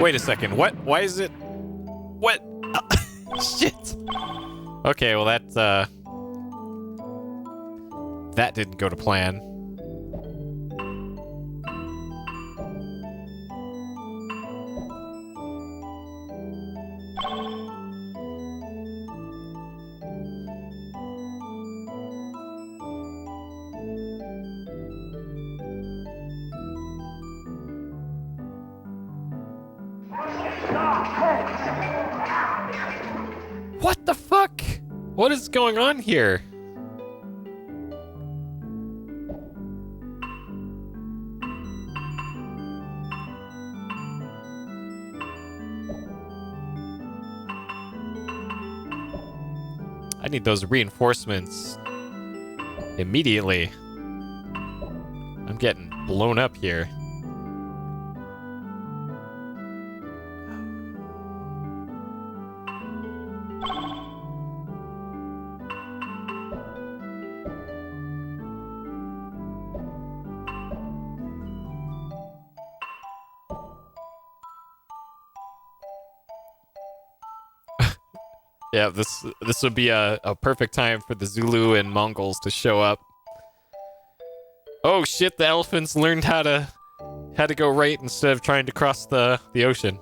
Wait a second, what? Why is it... What? Shit! Okay, well that didn't go to plan. What the fuck? What is going on here? I need those reinforcements immediately. I'm getting blown up here. Yeah, this would be a perfect time for the Zulu and Mongols to show up. Oh shit, the elephants learned how to go right instead of trying to cross the ocean.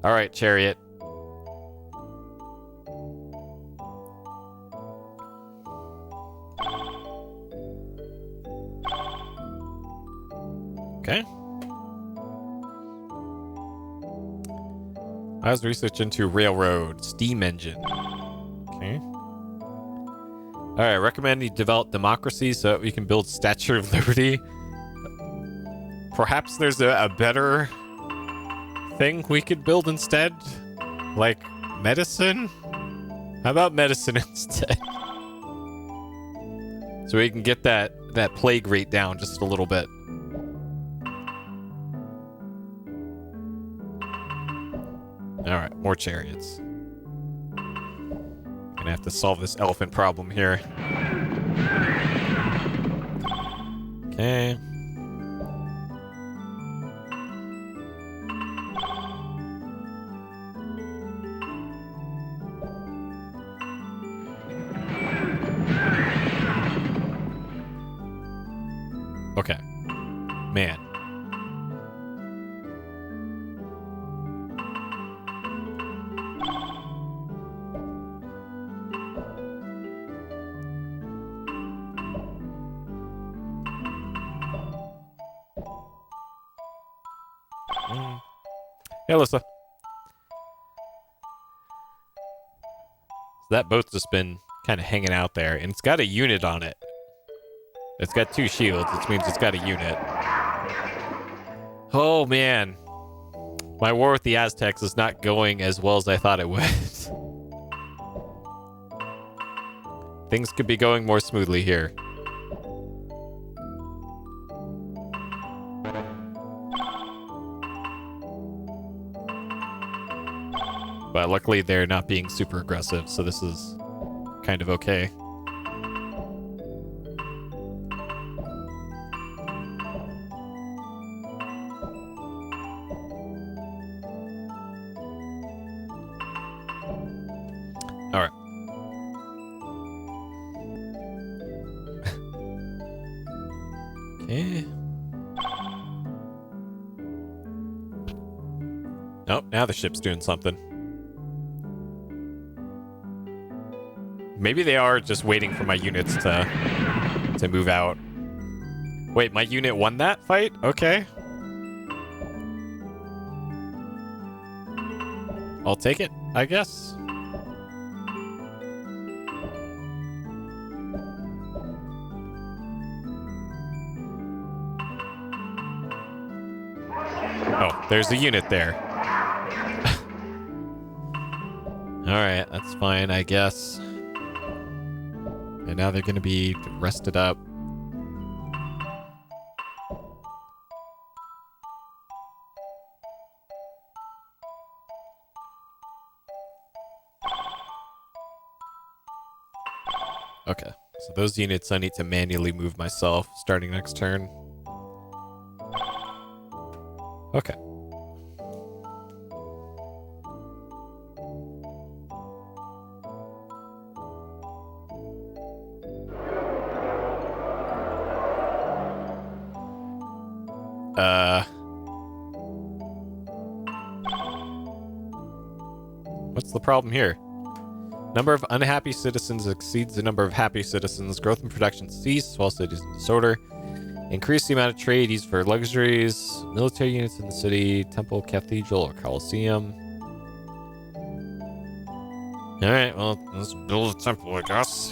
Alright, chariot. Okay. I was research into railroad steam engine. Okay. Alright, I recommend you develop democracy so that we can build Statue of Liberty. Perhaps there's a better thing we could build instead? Like medicine? How about medicine instead? So we can get that plague rate down just a little bit. Alright, more chariots. Gonna have to solve this elephant problem here. Okay. Okay. Man. Hey, Alyssa. So that boat's just been kind of hanging out there, and it's got a unit on it. It's got 2 shields, which means it's got a unit. Oh, man. My war with the Aztecs is not going as well as I thought it would. Things could be going more smoothly here. But luckily they're not being super aggressive, so this is kind of okay. Alright. Okay. Oh, now the ship's doing something. Maybe they are just waiting for my units to move out. Wait, my unit won that fight? Okay. I'll take it, I guess. Oh, there's a unit there. Alright, that's fine, I guess. And now they're gonna be rested up. Okay, so those units I need to manually move myself starting next turn. Okay. What's the problem here? Number of unhappy citizens exceeds the number of happy citizens. Growth and production cease while cities in disorder. Increase the amount of trade used for luxuries. Military units in the city. Temple, cathedral, or coliseum. Alright, well, let's build a temple, I guess.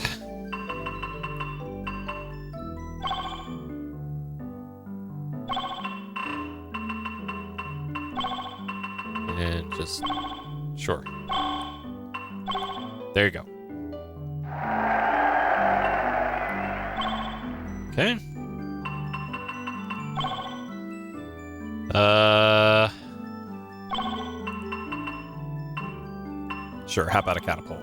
And just... Sure. There you go. Okay. Sure, how about a catapult?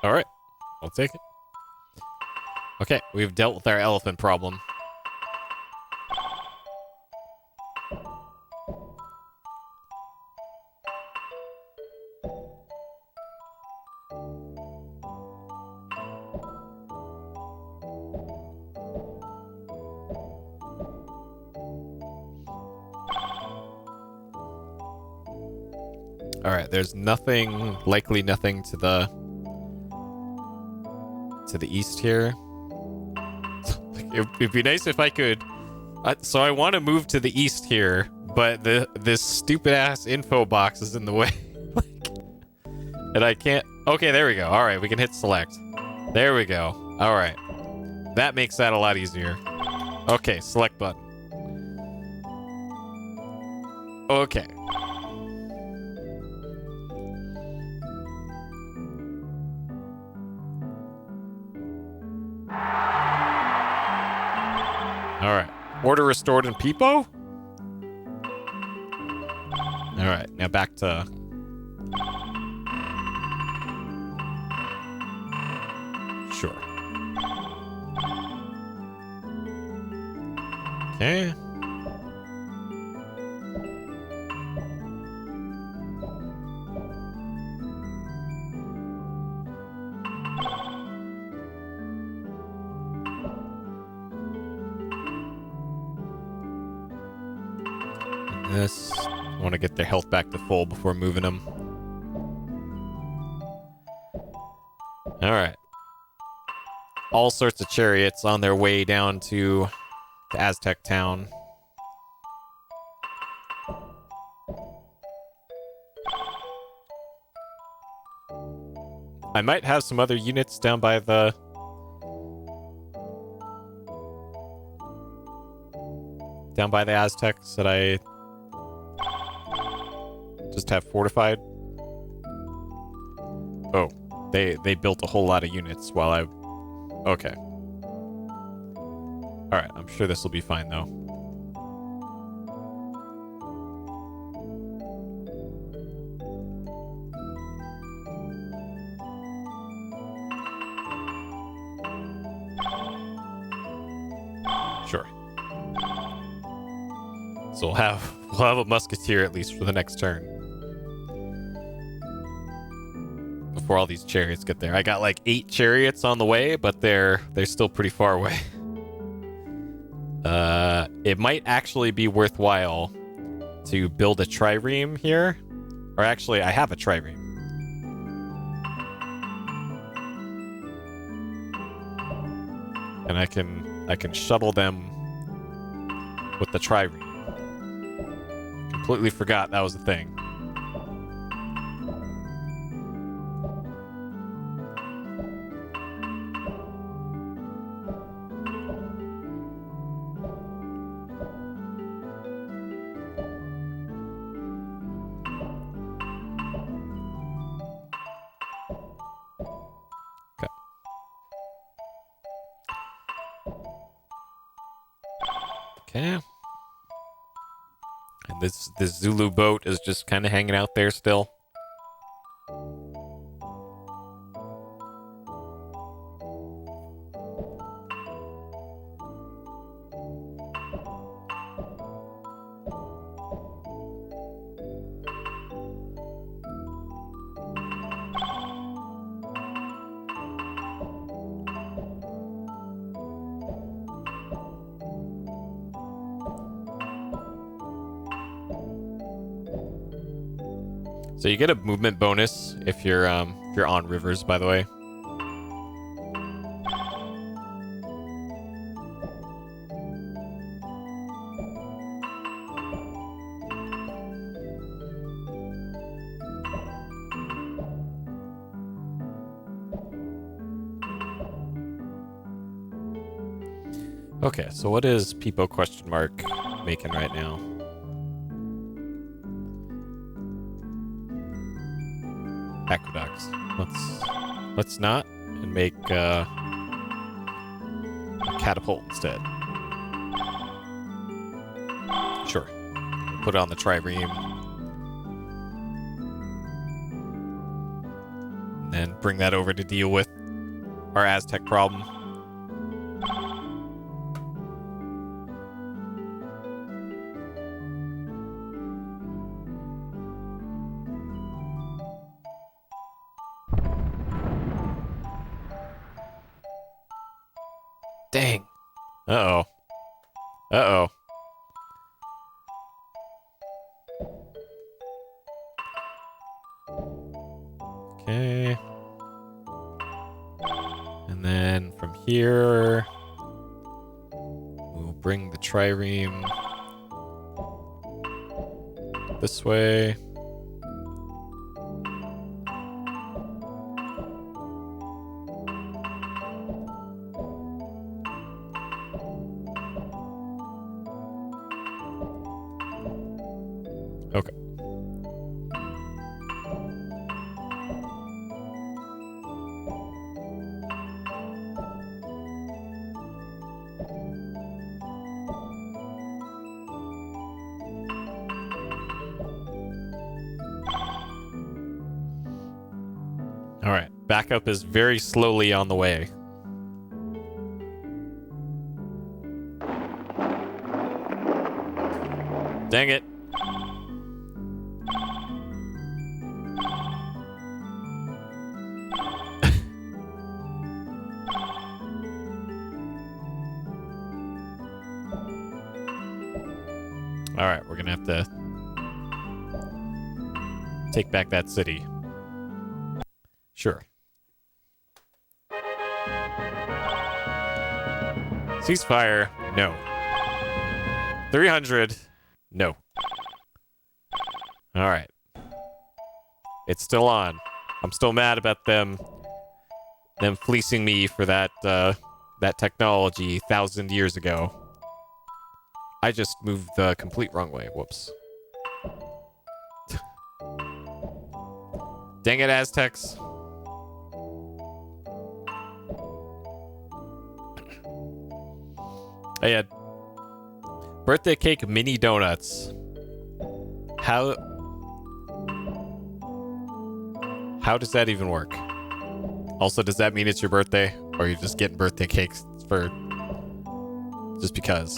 All right, I'll take it. Okay, we've dealt with our elephant problem. Alright, there's nothing, likely nothing to the east here. It'd be nice if I could... so I want to move to the east here, but this stupid-ass info box is in the way. And I can't... Okay, there we go. Alright, we can hit select. There we go. Alright. That makes that a lot easier. Okay, select button. Okay. Alright. Order restored in Peepo? Alright, now back to... Sure. Okay. This. I want to get their health back to full before moving them. Alright. All sorts of chariots on their way down to Aztec Town. I might have some other units down by the... down by the Aztecs that I just have fortified. Oh, they built a whole lot of units while I... Okay. Alright, I'm sure this will be fine, though. Sure. So we'll have a musketeer at least for the next turn. Before all these chariots get there. I got like 8 chariots on the way, but they're still pretty far away. It might actually be worthwhile to build a trireme here. Or actually, I have a trireme. And I can shuttle them with the trireme. Completely forgot that was a thing. Okay. And this Zulu boat is just kind of hanging out there still. So you get a movement bonus if you're on rivers, by the way. Okay, so what is Peepo question mark making right now? Aqueducts. Let's not and make a catapult instead. Sure. Put it on the trireme. And then bring that over to deal with our Aztec problem. Dang. Uh-oh. Uh-oh. here. We'll bring the trireme this way. Okay. All right, backup is very slowly on the way. Dang it. All right, we're gonna have to take back that city. Sure. Ceasefire, no. 300, no. All right. It's still on. I'm still mad about them fleecing me for that technology 1,000 years ago. I just moved the complete wrong way. Whoops. Dang it, Aztecs. I had birthday cake mini donuts. How does that even work? Also, does that mean it's your birthday? Or are you just getting birthday cakes for just because?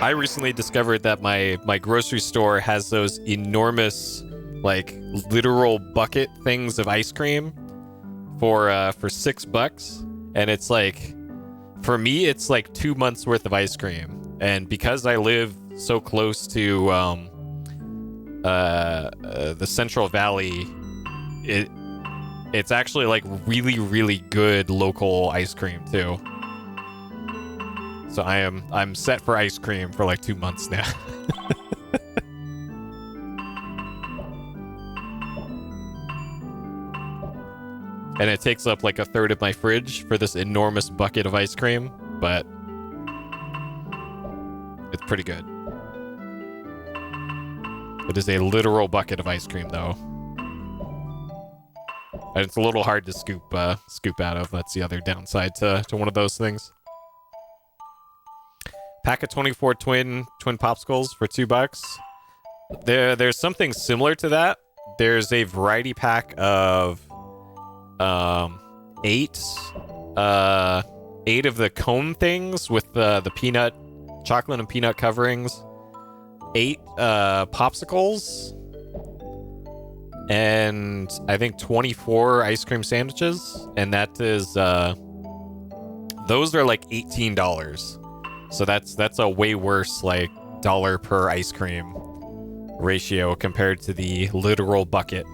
I recently discovered that my grocery store has those enormous, like, literal bucket things of ice cream for $6, and it's like, for me, it's like 2 months worth of ice cream, and because I live so close to the Central Valley, it's actually like really, really good local ice cream too. So I'm set for ice cream for like 2 months now. And it takes up like a third of my fridge for this enormous bucket of ice cream, but it's pretty good. It is a literal bucket of ice cream though. And it's a little hard to scoop out of. That's the other downside to one of those things. Pack of 24 twin popsicles for $2. There's something similar to that. There's a variety pack of 8 of the cone things with the peanut, chocolate and peanut coverings. 8 popsicles. And I think 24 ice cream sandwiches. And that is those are like $18. So that's a way worse like dollar per ice cream ratio compared to the literal bucket.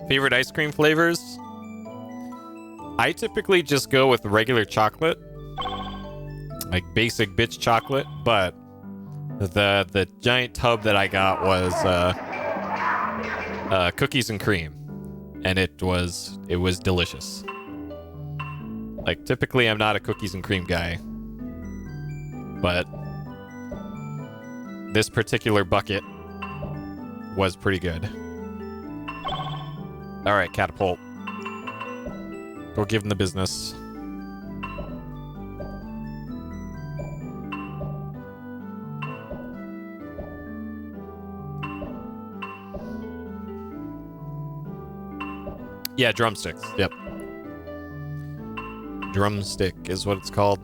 Favorite ice cream flavors? I typically just go with regular chocolate, like basic bitch chocolate, but the giant tub that I got was cookies and cream. And it was delicious. Like, typically I'm not a cookies and cream guy, but this particular bucket was pretty good. All right, Catapult. Go give them the business. Yeah, drumsticks. Yep. Drumstick is what it's called.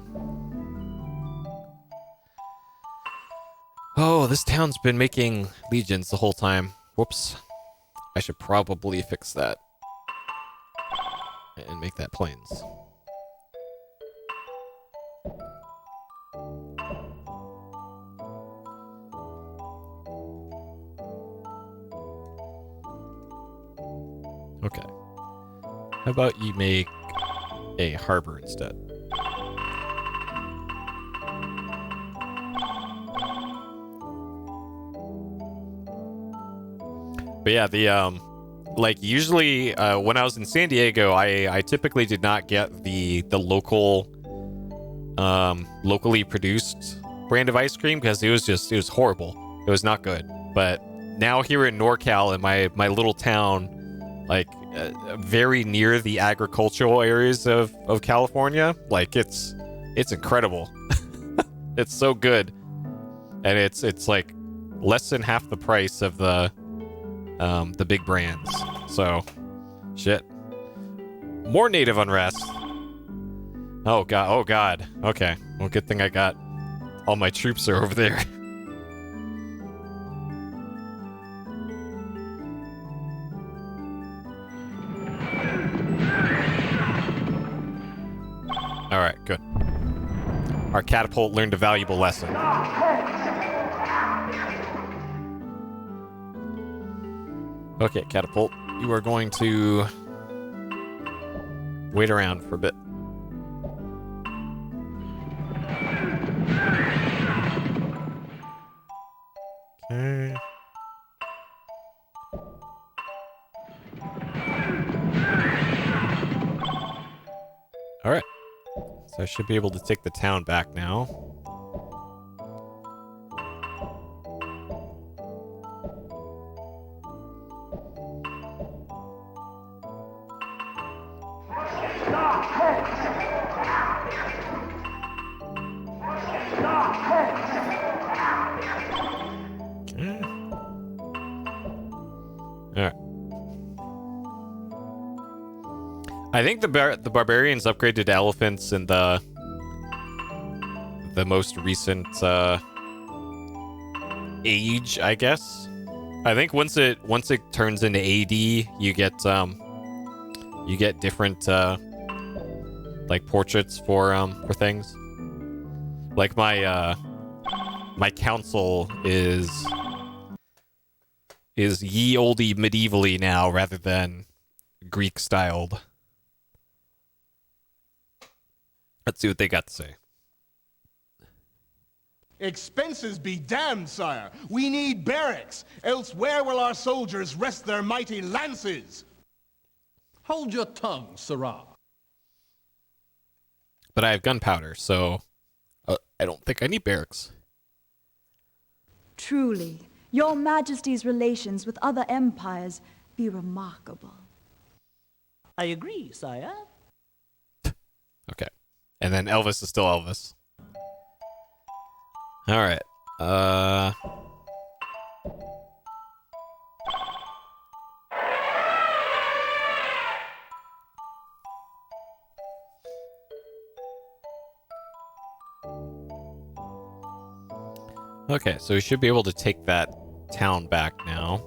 Oh, this town's been making legions the whole time. Whoops. I should probably fix that. And make that plains. Okay. How about you make a harbor instead? But yeah, the like usually when I was in San Diego, I typically did not get the local locally produced brand of ice cream because it was horrible. It was not good. But now here in NorCal, in my little town, like very near the agricultural areas of California, like it's incredible. It's so good, and it's like less than half the price of the big brands. So, shit. More native unrest. Oh god. Okay. Well, good thing I got all my troops are over there. All right, good. Our catapult learned a valuable lesson. Okay, catapult, you are going to wait around for a bit. Okay. All right. So I should be able to take the town back now. I think the barbarians upgraded to elephants in the most recent age, I guess. I think once it turns into AD, you get different like portraits for things. Like my council is ye olde medievally now rather than Greek styled. Let's see what they got to say. Expenses be damned, sire. We need barracks. Else where will our soldiers rest their mighty lances? Hold your tongue, Sirrah. But I have gunpowder, so I don't think I need barracks. Truly, your majesty's relations with other empires be remarkable. I agree, sire. Okay. And then Elvis is still Elvis. All right. Okay, so we should be able to take that town back now.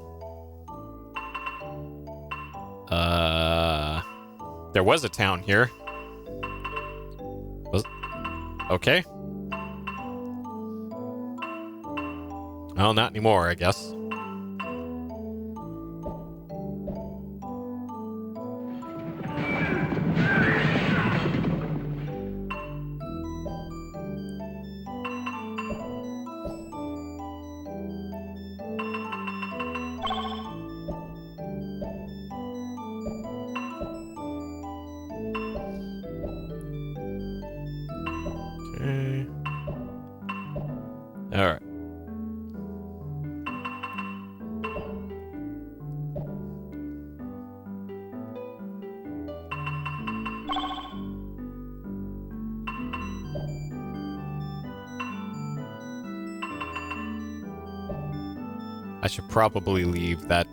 There was a town here. Okay. Well, not anymore, I guess. Okay. All right. I should probably leave that,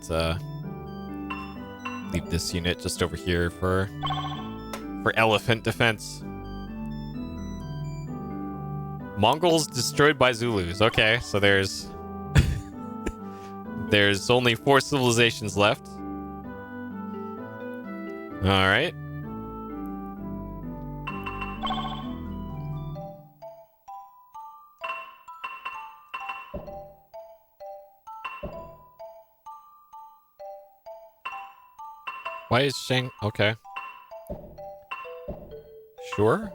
leave this unit just over here for elephant defense. Mongols destroyed by Zulus. Okay, so there's there's only 4 civilizations left. All right. Why is Shang... Okay. Sure.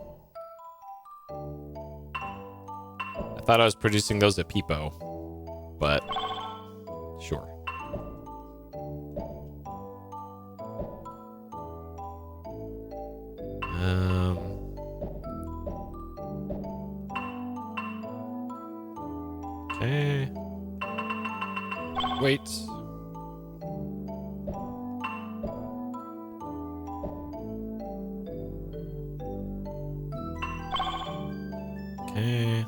I thought I was producing those at Peepo, but sure. Okay. Wait. Okay.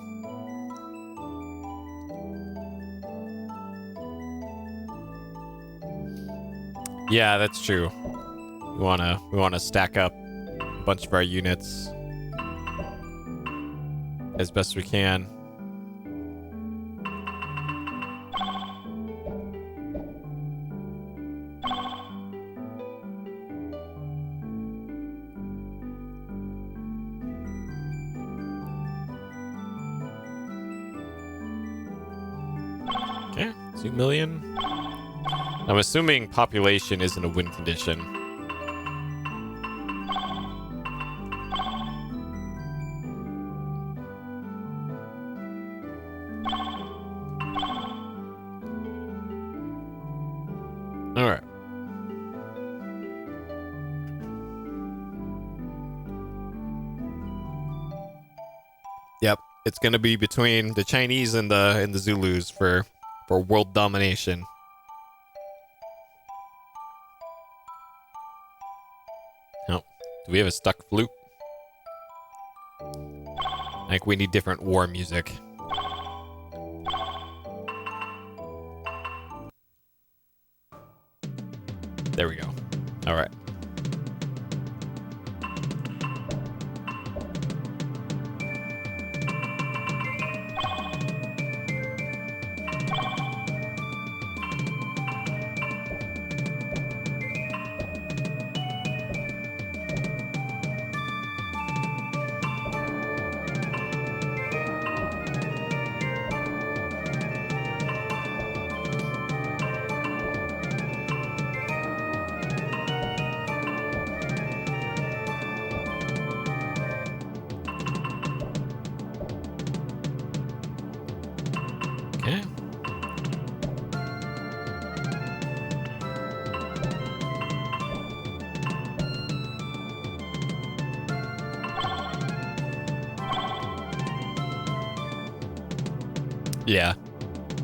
Yeah, that's true. We wanna stack up a bunch of our units as best we can. Okay, 2 million. I'm assuming population isn't a win condition. All right. Yep, it's gonna be between the Chinese and the Zulus for world domination. Oh, do we have a stuck flute? I think we need different war music. There we go. All right. Okay. Yeah.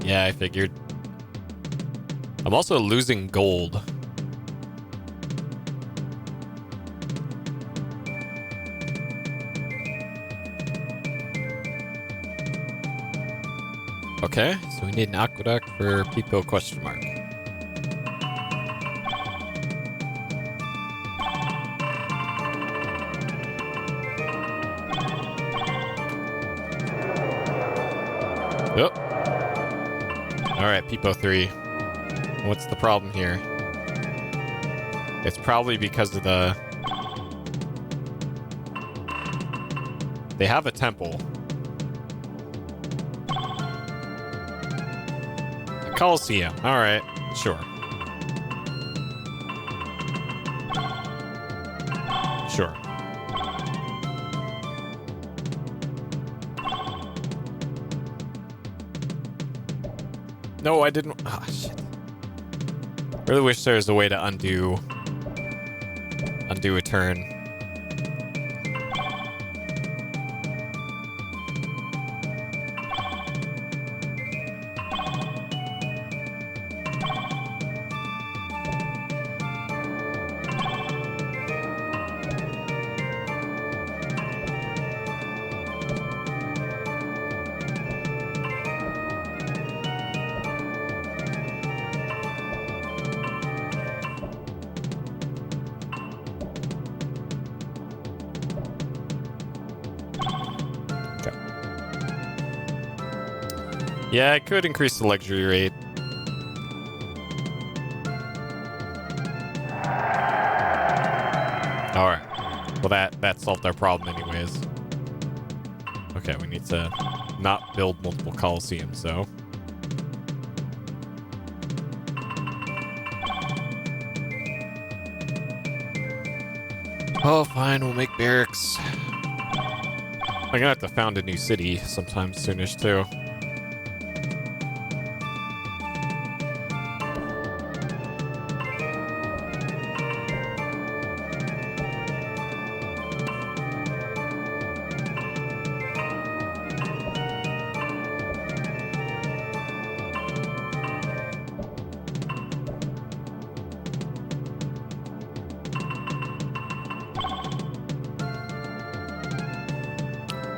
Yeah, I figured. I'm also losing gold. Okay, so we need an aqueduct for Peepo ? Yep. Alright, Peepo 3. What's the problem here? It's probably because of the... They have a temple. A Colosseum. Alright, sure. Sure. No, I didn't. Ah, shit. Really wish there was a way to undo a turn. Yeah, I could increase the luxury rate. All right. Well, that solved our problem anyways. Okay, we need to not build multiple coliseums, though. Oh, fine, we'll make barracks. I'm gonna have to found a new city sometime soonish, too.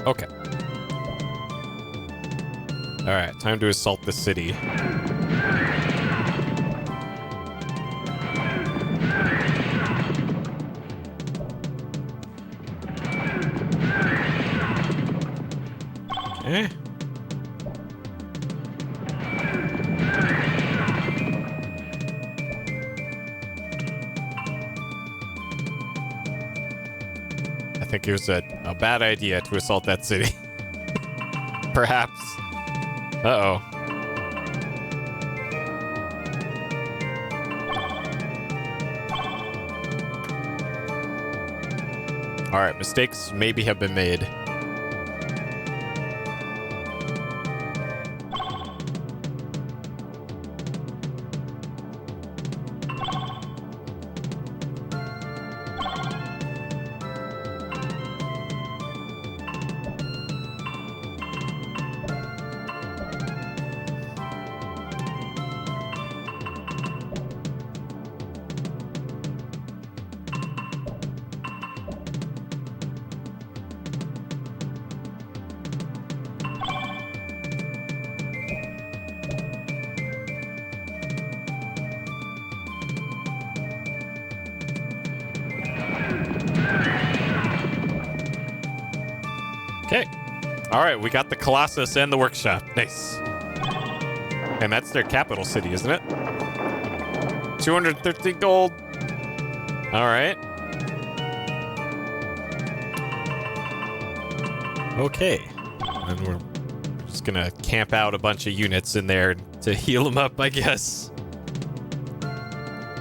Okay. Alright, time to assault the city. Okay. I think it was a bad idea to assault that city. Perhaps. Uh-oh. Alright, mistakes maybe have been made. Okay. All right, we got the Colossus and the workshop. Nice. And that's their capital city, isn't it? 213 gold. All right. Okay. And we're just gonna camp out a bunch of units in there to heal them up, I guess.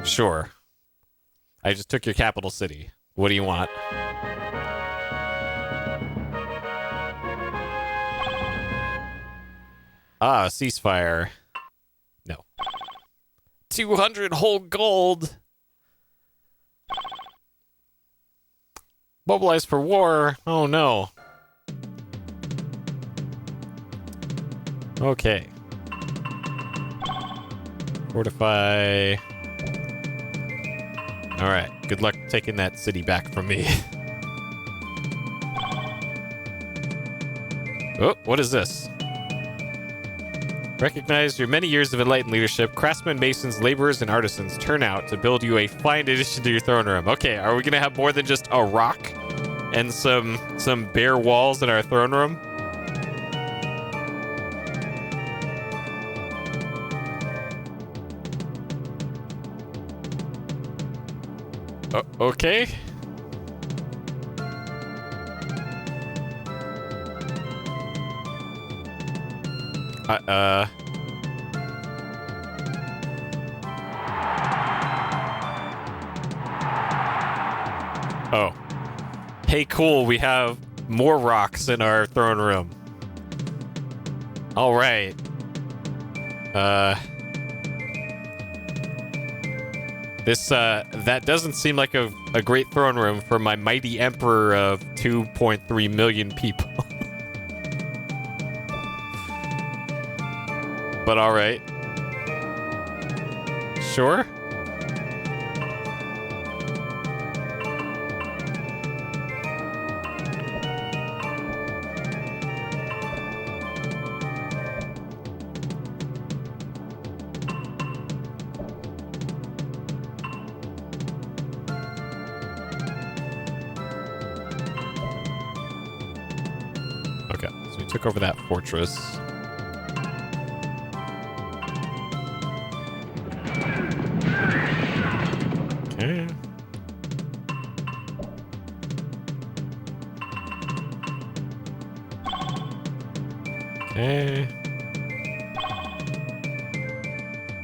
Sure. I just took your capital city. What do you want? Ah, ceasefire. No. 200 whole gold. Mobilize for war. Oh no. Okay. Fortify. Alright. Good luck taking that city back from me. Oh, what is this? Recognize your many years of enlightened leadership. Craftsmen, masons, laborers, and artisans turn out to build you a fine addition to your throne room. Okay, are we gonna have more than just a rock and some bare walls in our throne room? Okay. Oh. Hey, cool, we have more rocks in our throne room. Alright. That doesn't seem like a great throne room for my mighty emperor of 2.3 million people. But alright. Sure. Okay, so we took over that fortress. Okay. Okay.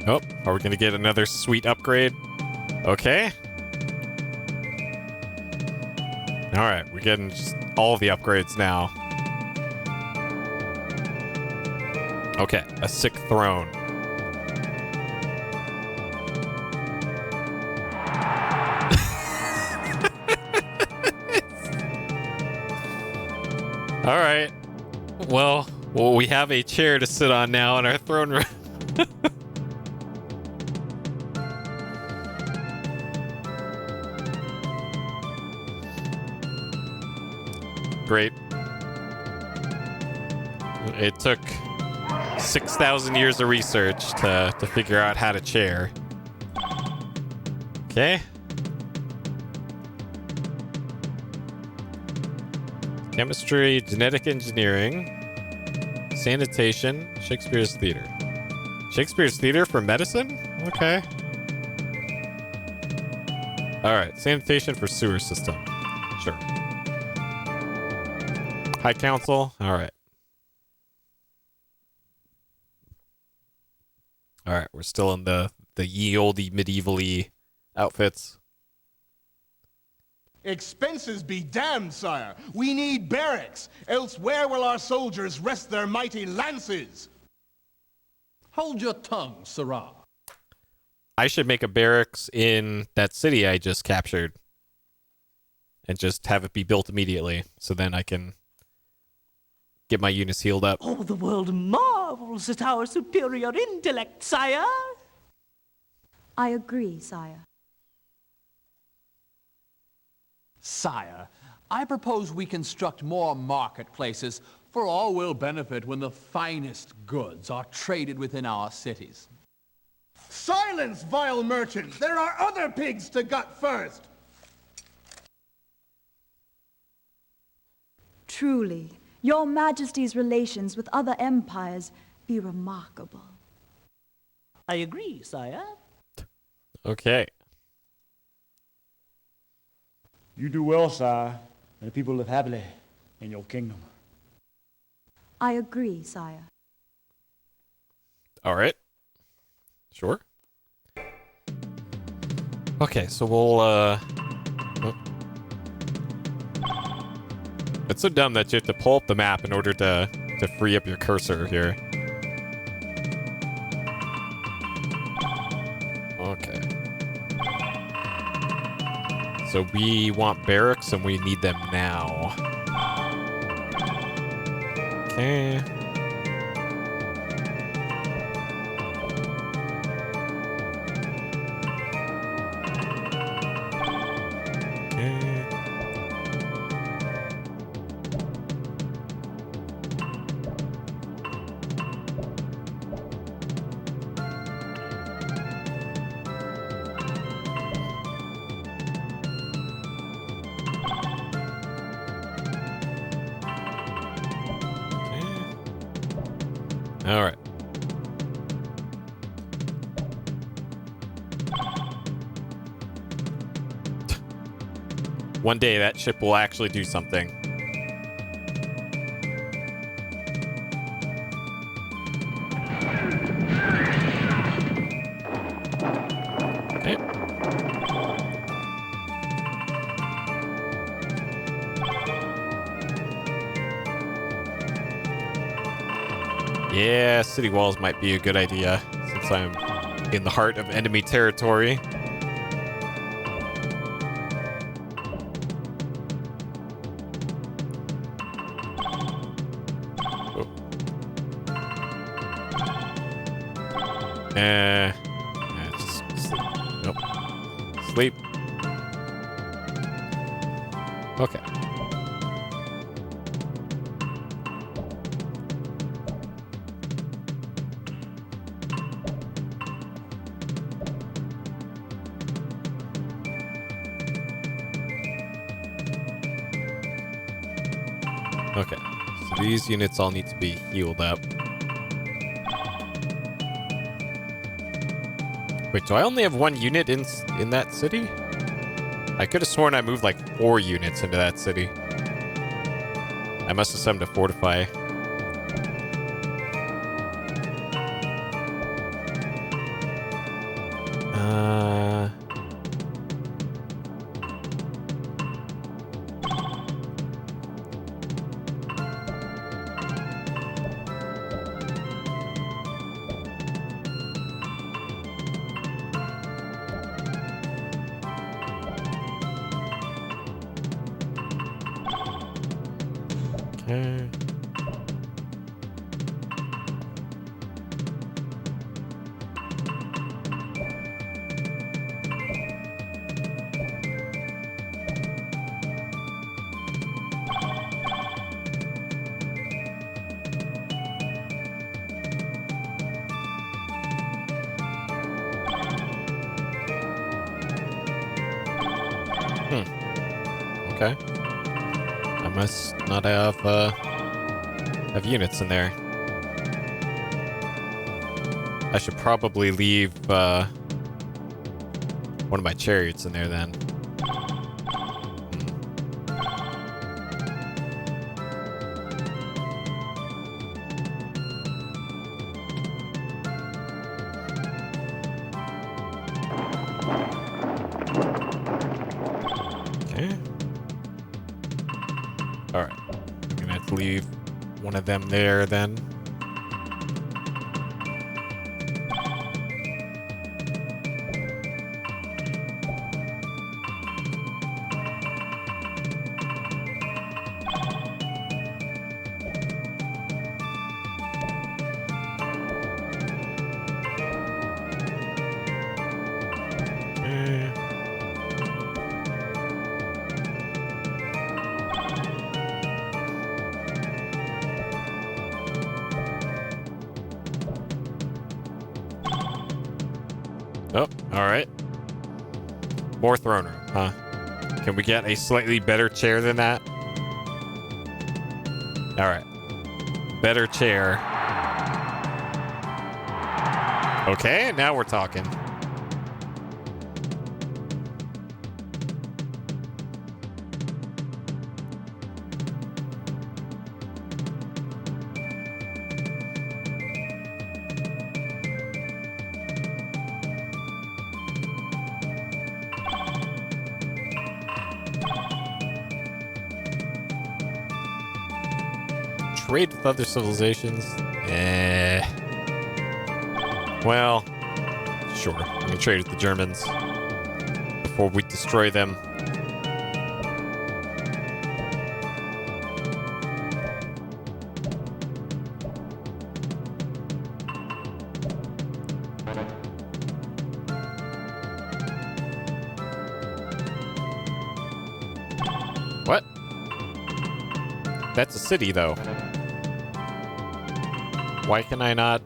Oh, are we gonna get another sweet upgrade? Okay. Alright, we're getting just all the upgrades now. Okay, a sick throne. Alright. Well, we have a chair to sit on now in our throne room. Great. It took 6,000 years of research to figure out how to chair. Okay. Chemistry, genetic engineering, sanitation, Shakespeare's theater. Shakespeare's theater for medicine? Okay. Alright, sanitation for sewer system. Sure. High Council. Alright. Alright, we're still in the ye olde medieval-y outfits. Expenses be damned, sire. We need barracks. Else where will our soldiers rest their mighty lances? Hold your tongue, Sirrah. I should make a barracks in that city I just captured. And just have it be built immediately. So then I can get my units healed up. Oh, the world marvels at our superior intellect, sire. I agree, sire. Sire, I propose we construct more marketplaces, for all will benefit when the finest goods are traded within our cities. Silence, vile merchants! There are other pigs to gut first! Truly, your Majesty's relations with other empires be remarkable. I agree, sire. Okay. You do well, sire, and the people live happily in your kingdom. I agree, sire. Alright. Sure. Okay, so we'll, oh. It's so dumb that you have to pull up the map in order to free up your cursor here. Okay. So we want barracks and we need them now. Okay. Okay. All right. One day that ship will actually do something. Okay. Yeah, city walls might be a good idea since I'm in the heart of enemy territory. Oh. Just sleep. Nope. Sleep. Okay. Okay, so these units all need to be healed up. Wait, do I only have one unit in that city? I could have sworn I moved like 4 units into that city. I must have summoned a fortify. Okay. Okay. I must not have units in there. I should probably leave one of my chariots in there then. Okay. Alright. I'm gonna have to leave one of them there then. Okay. Oh, alright. More throne room, huh? Can we get a slightly better chair than that? Alright. Better chair. Okay, now we're talking. Trade with other civilizations? Well, sure. I'm gonna trade with the Germans before we destroy them. What? That's a city, though. Why can I not?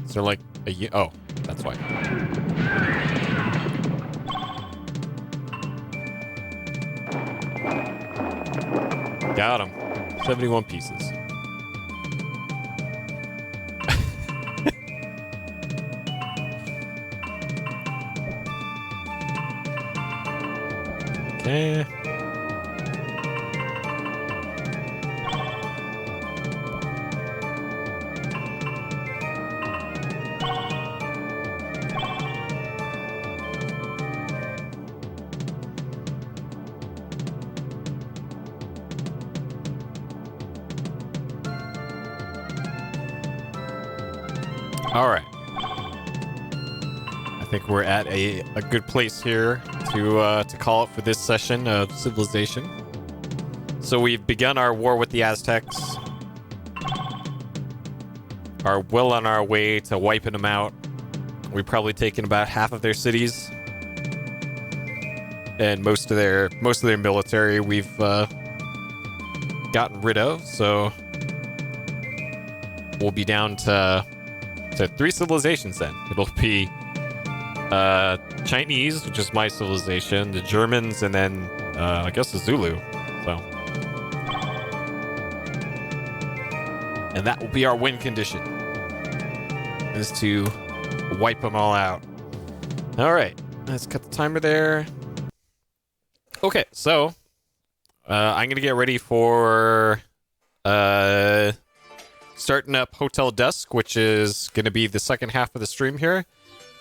Is there like a... Oh, that's why. Got him. 71 pieces. Okay. All right. I think we're at a good place here to call it for this session of Civilization. So we've begun our war with the Aztecs. Are well on our way to wiping them out. We've probably taken about half of their cities, and most of their military we've gotten rid of. So we'll be down to 3 civilizations then. It'll be Chinese, which is my civilization, the Germans, and then I guess the Zulu. So, and that will be our win condition, is to wipe them all out. All right, let's cut the timer there. Okay, so I'm gonna get ready for starting up Hotel Dusk, which is going to be the second half of the stream here.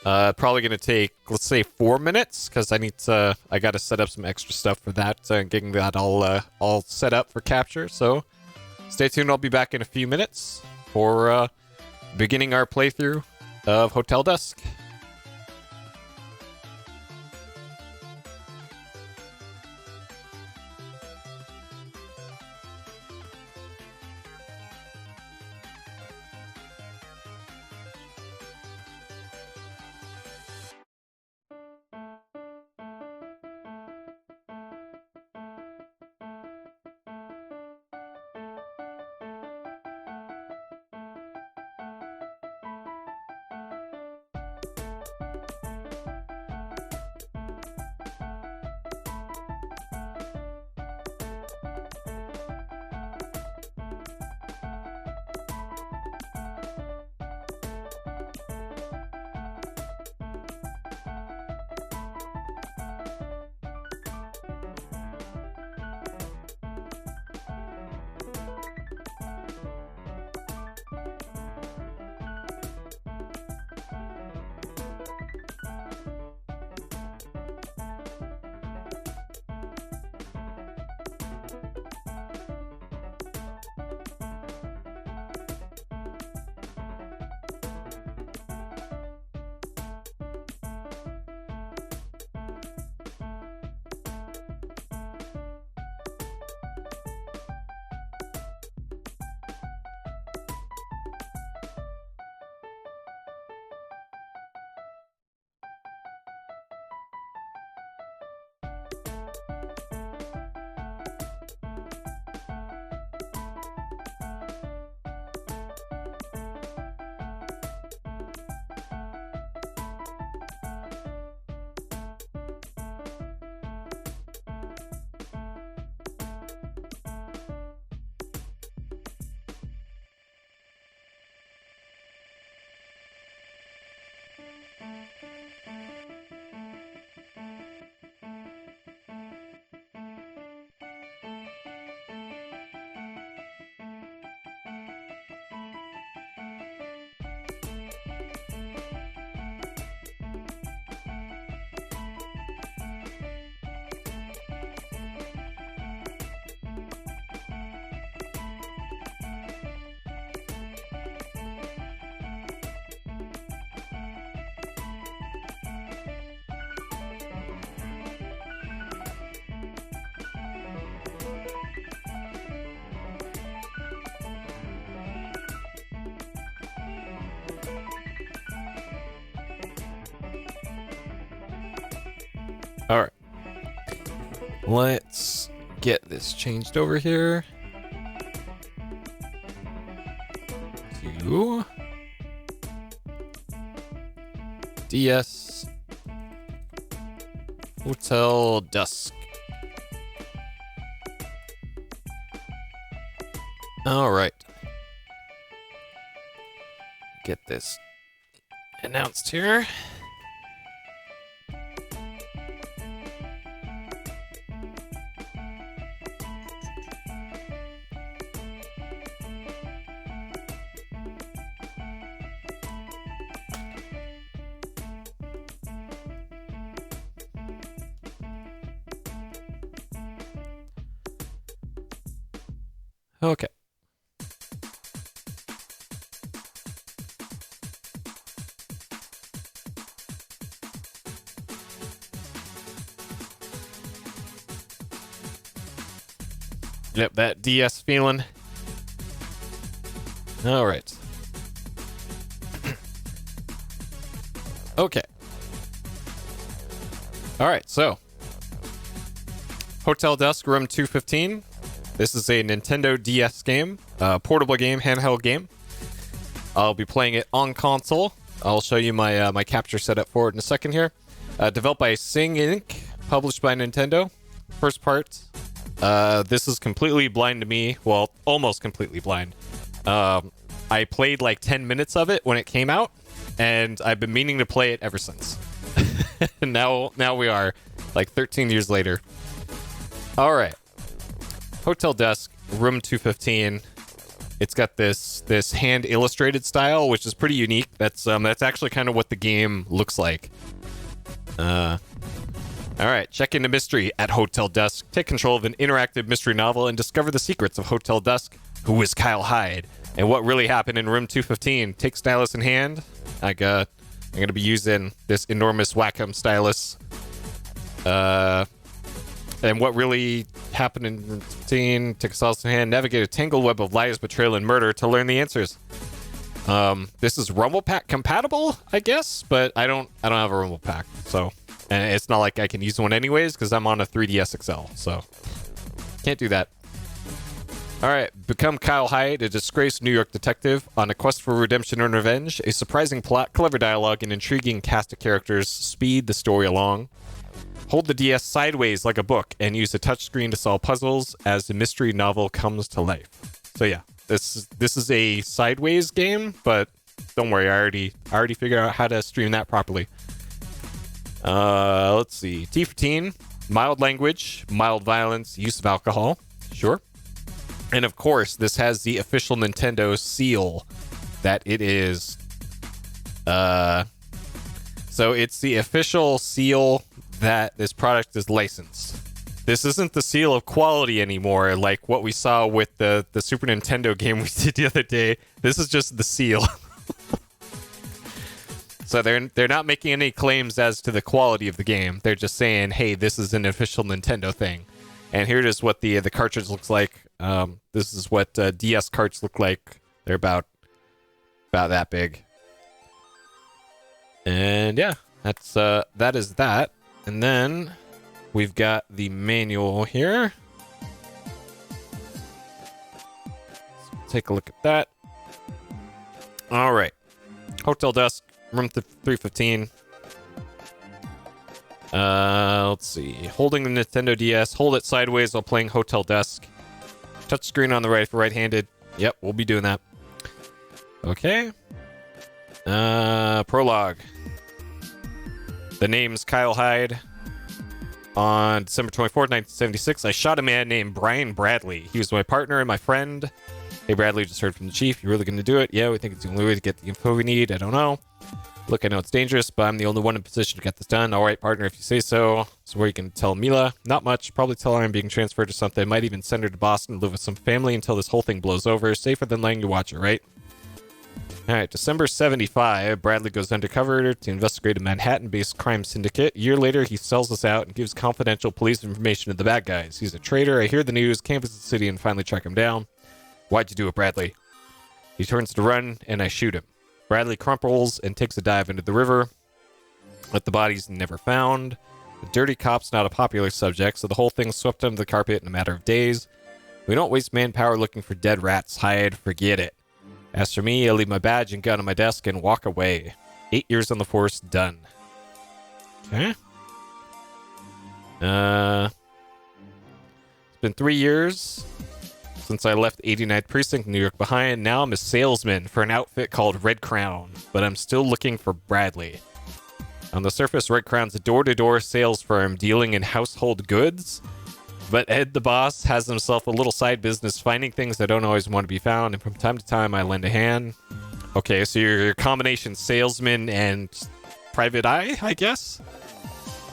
Probably going to take, let's say, 4 minutes, because I got to set up some extra stuff for that, and getting that all set up for capture. So stay tuned. I'll be back in a few minutes for beginning our playthrough of Hotel Dusk. All right. Let's get this changed over here. To DS Hotel Dusk. All right. Get this announced here. Okay. Yep, that DS feeling. All right. Okay. All right, so Hotel Dusk, Room 215. This is a Nintendo DS game, portable game, handheld game. I'll be playing it on console. I'll show you my my capture setup for it in a second here. Developed by Sing Inc., published by Nintendo. First part. This is completely blind to me. Well, almost completely blind. I played like 10 minutes of it when it came out, and I've been meaning to play it ever since. And now we are like 13 years later. All right. Hotel Dusk, Room 215. It's got this hand illustrated style, which is pretty unique. That's actually kind of what the game looks like. All right, check into mystery at Hotel Dusk. Take control of an interactive mystery novel and discover the secrets of Hotel Dusk. Who is Kyle Hyde? And what really happened in Room 215? Take stylus in hand. I'm gonna be using this enormous Wacom stylus. And what really happened in Room 15? Take a stylus in hand. Navigate a tangled web of lies, betrayal, and murder to learn the answers. This is Rumble Pack compatible, I guess, but I don't have a Rumble Pack, so. And it's not like I can use one anyways, because I'm on a 3DS XL, so can't do that. All right, become Kyle Hyde, a disgraced New York detective on a quest for redemption and revenge. A surprising plot, clever dialogue, and intriguing cast of characters speed the story along. Hold the DS sideways like a book and use the touchscreen to solve puzzles as the mystery novel comes to life. So yeah, this is a sideways game, but don't worry, I already figured out how to stream that properly. Let's see. T for teen, mild language, mild violence, use of alcohol. Sure. And of course, this has the official Nintendo seal that it is. So it's the official seal that this product is licensed. This isn't the seal of quality anymore, like what we saw with the Super Nintendo game we did the other day. This is just the seal. So they're not making any claims as to the quality of the game. They're just saying, hey, this is an official Nintendo thing. And here is what the cartridge looks like. This is what DS carts look like. They're about that big. And yeah, that is that. And then we've got the manual here. Let's take a look at that. All right. Hotel Dusk, Room 315. Let's see. Holding the Nintendo DS. Hold it sideways while playing Hotel Dusk. Touchscreen on the right for right-handed. Yep, we'll be doing that. Okay. Prologue. The name's Kyle Hyde. On December 24th, 1976, I shot a man named Brian Bradley. He was my partner and my friend. Hey, Bradley, just heard from the chief. You really going to do it? Yeah, we think it's the only way to get the info we need. I don't know. Look, I know it's dangerous, but I'm the only one in position to get this done. All right, partner, if you say so. So where you can tell Mila? Not much. Probably tell her I'm being transferred or something. Might even send her to Boston to live with some family until this whole thing blows over. Safer than letting you watch it, right? All right, December 75, Bradley goes undercover to investigate a Manhattan-based crime syndicate. A year later, he sells us out and gives confidential police information to the bad guys. He's a traitor. I hear the news, canvass the city, and finally track him down. Why'd you do it, Bradley? He turns to run, and I shoot him. Bradley crumples and takes a dive into the river, but the body's never found. The dirty cop's not a popular subject, so the whole thing's swept under the carpet in a matter of days. We don't waste manpower looking for dead rats. Hide, forget it. As for me, I leave my badge and gun on my desk and walk away. 8 years on the force, done. Okay. It's been 3 years since I left 89th Precinct, New York behind. Now I'm a salesman for an outfit called Red Crown, but I'm still looking for Bradley. On the surface, Red Crown's a door-to-door sales firm dealing in household goods, but Ed the boss has himself a little side business finding things that don't always want to be found, and from time to time I lend a hand. Okay, so you're a combination salesman and private eye, I guess?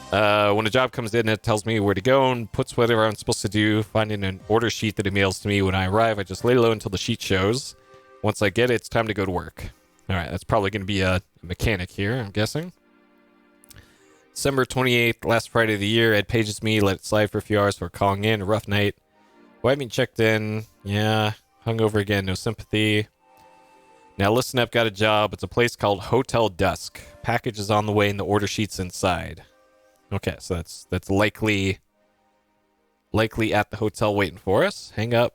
When a job comes in, it tells me where to go and puts whatever I'm supposed to do, finding an order sheet that it mails to me when I arrive. I just lay low until the sheet shows. Once I get it, it's time to go to work. All right, that's probably going to be a mechanic here, I'm guessing. December 28th, last Friday of the year, Ed pages me, let it slide for a few hours for calling in. A rough night. Well, I haven't checked in. Yeah, hungover again, no sympathy. Now listen up, got a job. It's a place called Hotel Dusk. Package is on the way and the order sheet's inside. Okay, so that's likely at the hotel waiting for us. Hang up,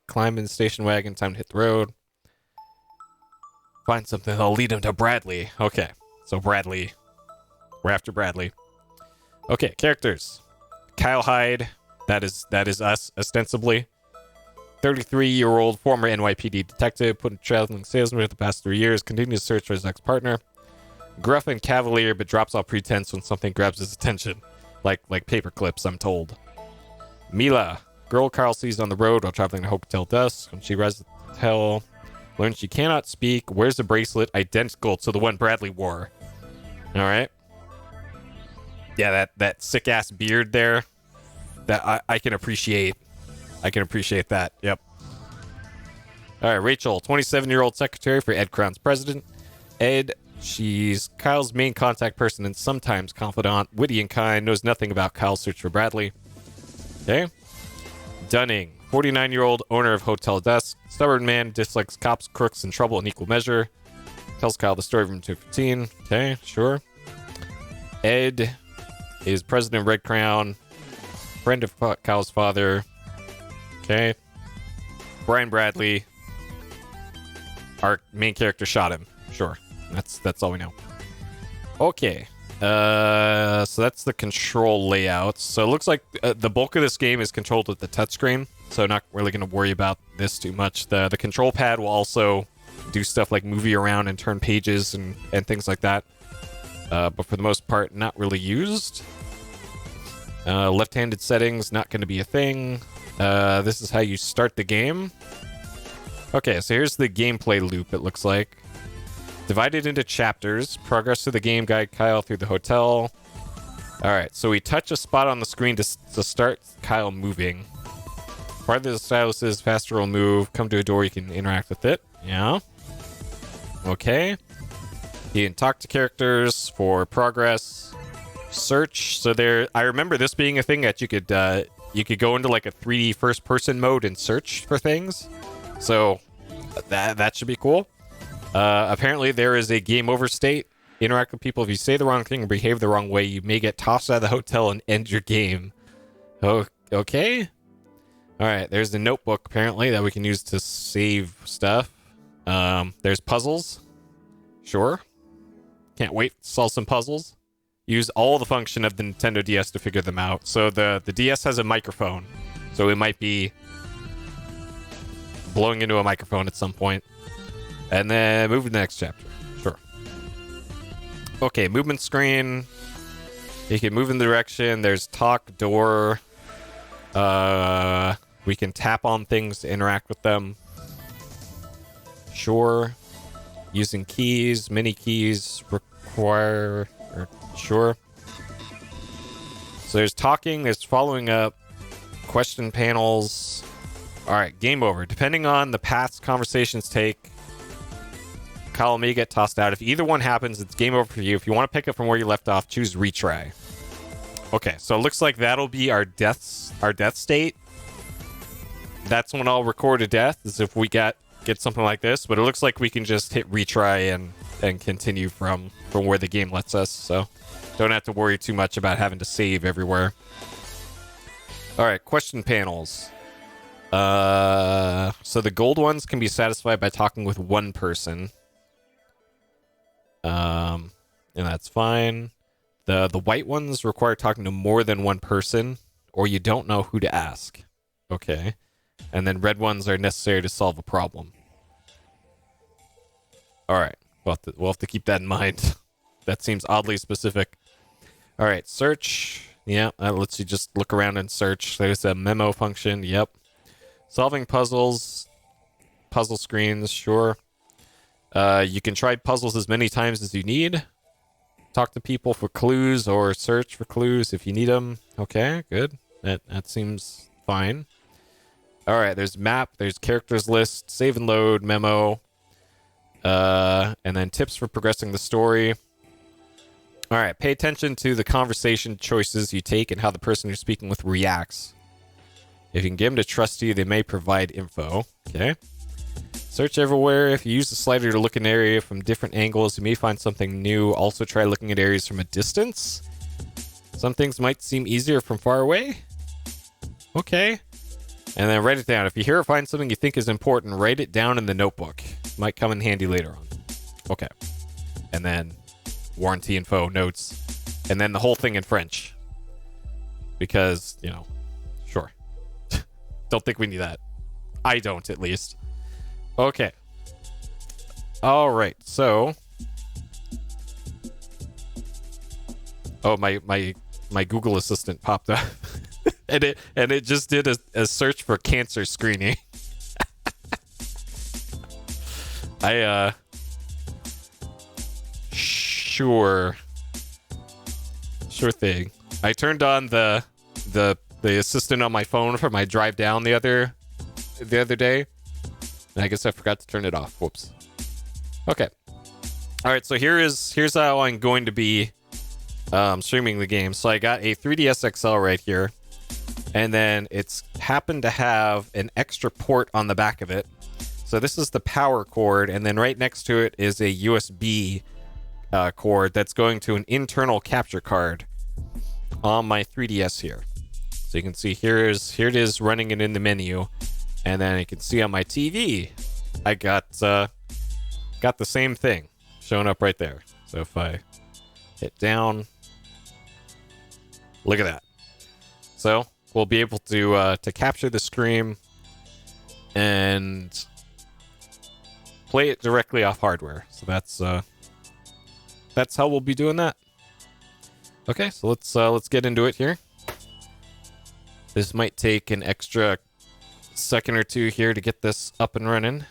climb in the station wagon, time to hit the road. Find something that'll lead him to Bradley. Okay, so Bradley. We're after Bradley. Okay, characters. Kyle Hyde. That is us, ostensibly. 33-year-old former NYPD detective, put in traveling salesman for the past 3 years, continues to search for his ex-partner. Gruff and cavalier, but drops all pretense when something grabs his attention. Like paper clips, I'm told. Mila. Girl Carl sees on the road while traveling to Hotel Dusk. When she arrives at the hotel, learns she cannot speak, wears a bracelet identical to the one Bradley wore. Alright. Yeah, that sick-ass beard there. That I can appreciate. I can appreciate that. Yep. All right, Rachel, 27-year-old secretary for Ed Crown's president. Ed, she's Kyle's main contact person and sometimes confidant. Witty and kind, knows nothing about Kyle's search for Bradley. Okay. Dunning, 49-year-old owner of Hotel Dusk. Stubborn man, dislikes cops, crooks, and trouble in equal measure. Tells Kyle the story from 215. Okay, sure. Ed is president of Red Crown. Friend of Kyle's father. Okay. Brian Bradley. Our main character shot him. Sure. That's all we know. Okay. So that's the control layout. So it looks like the bulk of this game is controlled with the touchscreen. So not really going to worry about this too much. The control pad will also do stuff like move you around and turn pages and things like that. But for the most part, not really used. Left-handed settings, not going to be a thing. This is how you start the game. Okay, so here's the gameplay loop, it looks like. Divided into chapters. Progress through the game, guide Kyle through the hotel. Alright, so we touch a spot on the screen to start Kyle moving. Farther the stylus is, faster will move. Come to a door, you can interact with it. Yeah. Okay. You can talk to characters for progress. Search. So I remember this being a thing that you could go into like a 3D first person mode and search for things. So that should be cool. Apparently there is a game over state. Interact with people. If you say the wrong thing or behave the wrong way, you may get tossed out of the hotel and end your game. Oh, okay. All right. There's the notebook apparently that we can use to save stuff. There's puzzles. Sure. Can't wait to solve some puzzles. Use all the function of the Nintendo DS to figure them out. So the DS has a microphone. So it might be blowing into a microphone at some point. And then move to the next chapter. Sure. Okay, movement screen. You can move in the direction. There's talk, door. We can tap on things to interact with them. Sure. Using keys, mini keys require... Sure. So there's talking, there's following up, question panels. Alright, game over. Depending on the paths conversations take, Kyle may get tossed out. If either one happens, it's game over for you. If you want to pick up from where you left off, choose retry. Okay, so it looks like that'll be our death state. That's when I'll record a death, is if we get something like this. But it looks like we can just hit retry and continue from where the game lets us. So don't have to worry too much about having to save everywhere. All right, question panels. So the gold ones can be satisfied by talking with one person. And that's fine. The white ones require talking to more than one person, or you don't know who to ask. Okay. And then red ones are necessary to solve a problem. All right. We'll have to keep that in mind. That seems oddly specific. All right. Search. Yeah, that lets you just look around and search. There's a memo function. Yep. Solving puzzles. Puzzle screens. Sure. You can try puzzles as many times as you need. Talk to people for clues or search for clues if you need them. Okay, good. That seems fine. All right, there's map, there's characters list, save and load, memo, and then tips for progressing the story. All right, pay attention to the conversation choices you take and how the person you're speaking with reacts. If you can get them to trust you, they may provide info. Okay. Search everywhere. If you use the slider to look at an area from different angles, you may find something new. Also try looking at areas from a distance. Some things might seem easier from far away. Okay. And then write it down. If you hear or find something you think is important, write it down in the notebook. Might come in handy later on. Okay. And then warranty info, notes, and then the whole thing in French. Because, you know, sure. Don't think we need that. I don't, at least. Okay. All right. So, oh, my Google Assistant popped up, and it just did a search for cancer screening. Sure thing. I turned on the assistant on my phone for my drive down the other day. And I guess I forgot to turn it off. Whoops. Okay. All right, so here's how I'm going to be streaming the game. So I got a 3DS XL right here, and then it's happened to have an extra port on the back of it. So this is the power cord, and then right next to it is a USB cord that's going to an internal capture card on my 3DS here. So you can see here it is running it in the menu. And then you can see on my TV, I got the same thing showing up right there. So if I hit down, look at that. So we'll be able to capture the stream and play it directly off hardware. So that's how we'll be doing that. Okay, so let's get into it here. This might take an extra second or two here to get this up and running.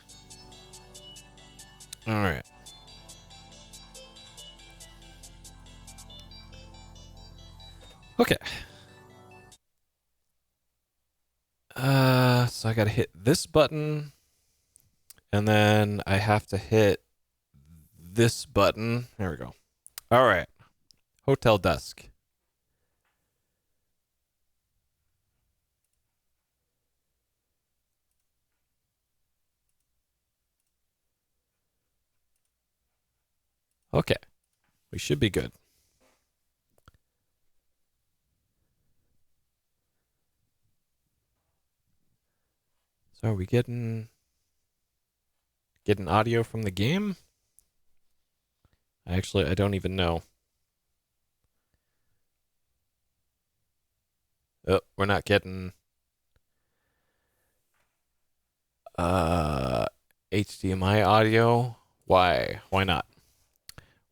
All right. Okay. So I gotta hit this button, and then I have to hit this button. There we go. All right. Hotel Dusk. Okay. We should be good. So are we getting audio from the game? I don't even know. Oh, we're not getting HDMI audio. Why? Why not?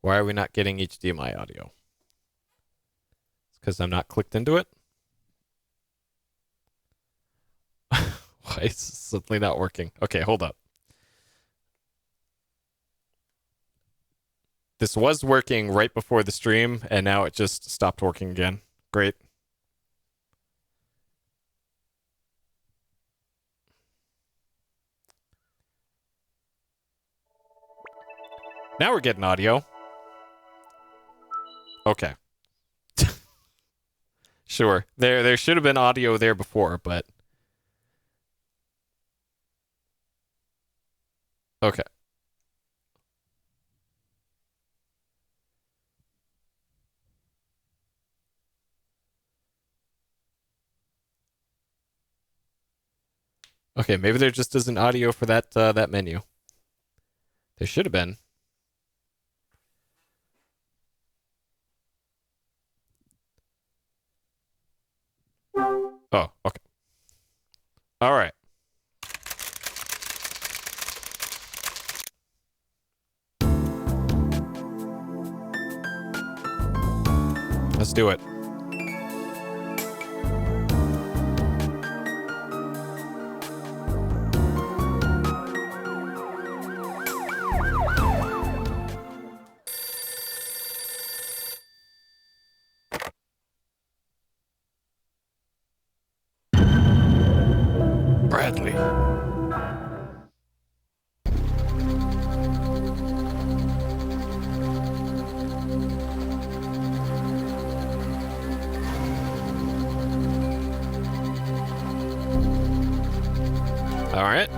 Why are we not getting HDMI audio? It's because I'm not clicked into it? Why is it suddenly not working? Okay, hold up. This was working right before the stream, and now it just stopped working again. Great. Now we're getting audio. Okay. Sure. There should have been audio there before, but okay. Okay, maybe there just isn't audio for that menu. There should have been. Oh, okay. All right. Let's do it. Bradley. All right.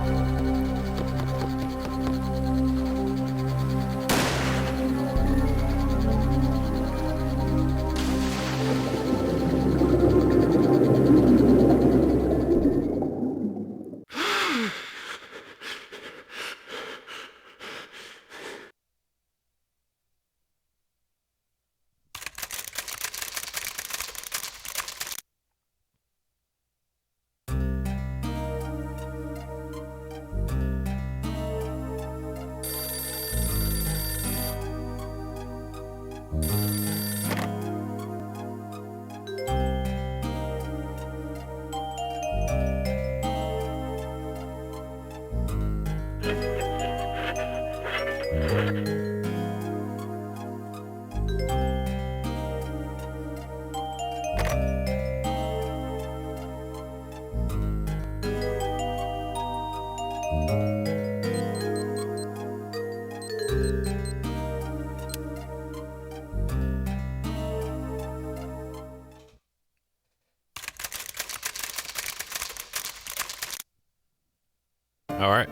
All right.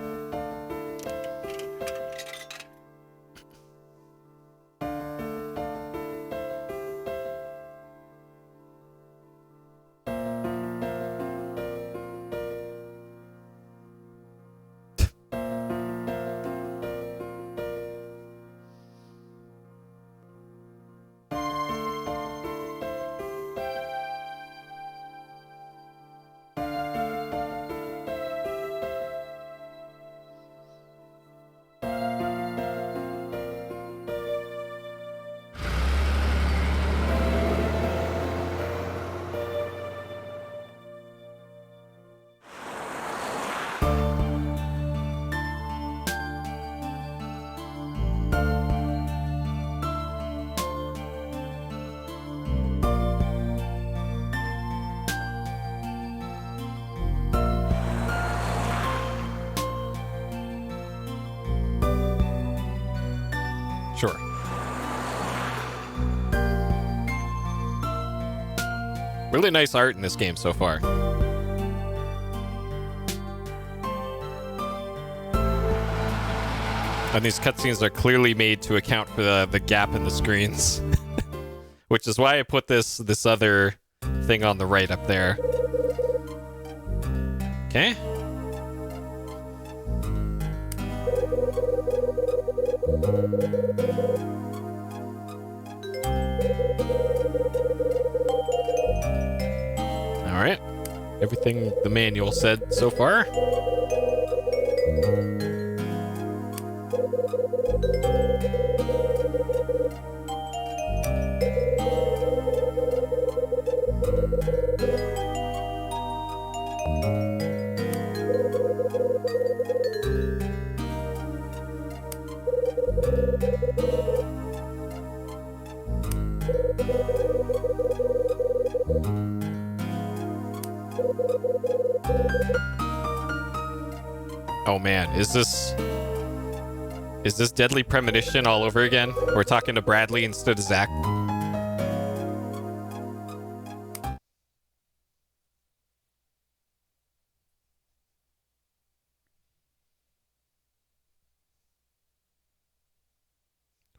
Sure. Really nice art in this game so far. And these cutscenes are clearly made to account for the gap in the screens. Which is why I put this other thing on the right up there. Okay. All right. Everything the manual said so far. Oh man, is this Deadly Premonition all over again? We're talking to Bradley instead of Zach.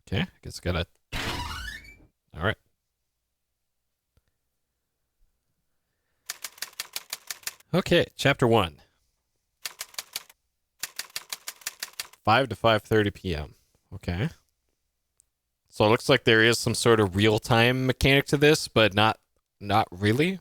Okay, I guess gotta. All right. Okay, chapter 1. 5 to 5:30 p.m. Okay. So it looks like there is some sort of real-time mechanic to this, but not really.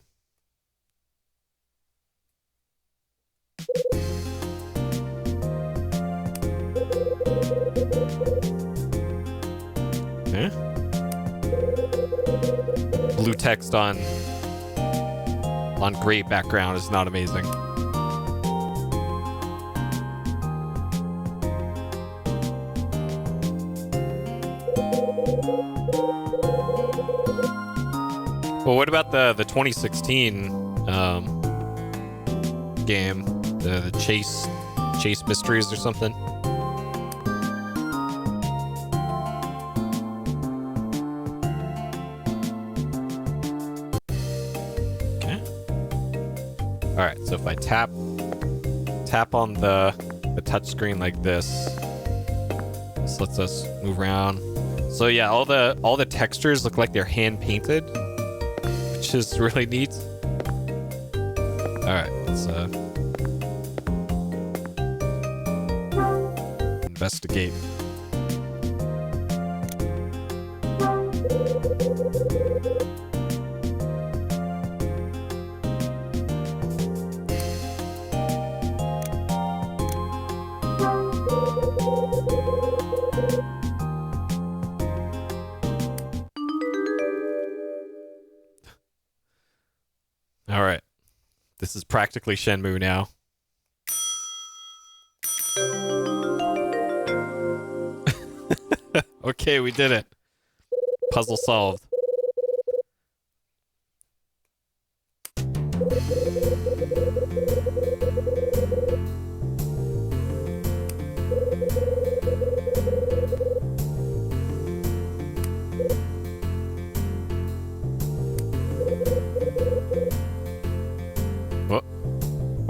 Okay. Blue text on gray background is not amazing. Well, what about the 2016 game, the Chase Mysteries or something? Okay. All right. So if I tap on the touchscreen like this lets us move around. So yeah, all the textures look like they're hand painted, which is really neat. All right, let's investigate. All right. This is practically Shenmue now. Okay, we did it. Puzzle solved.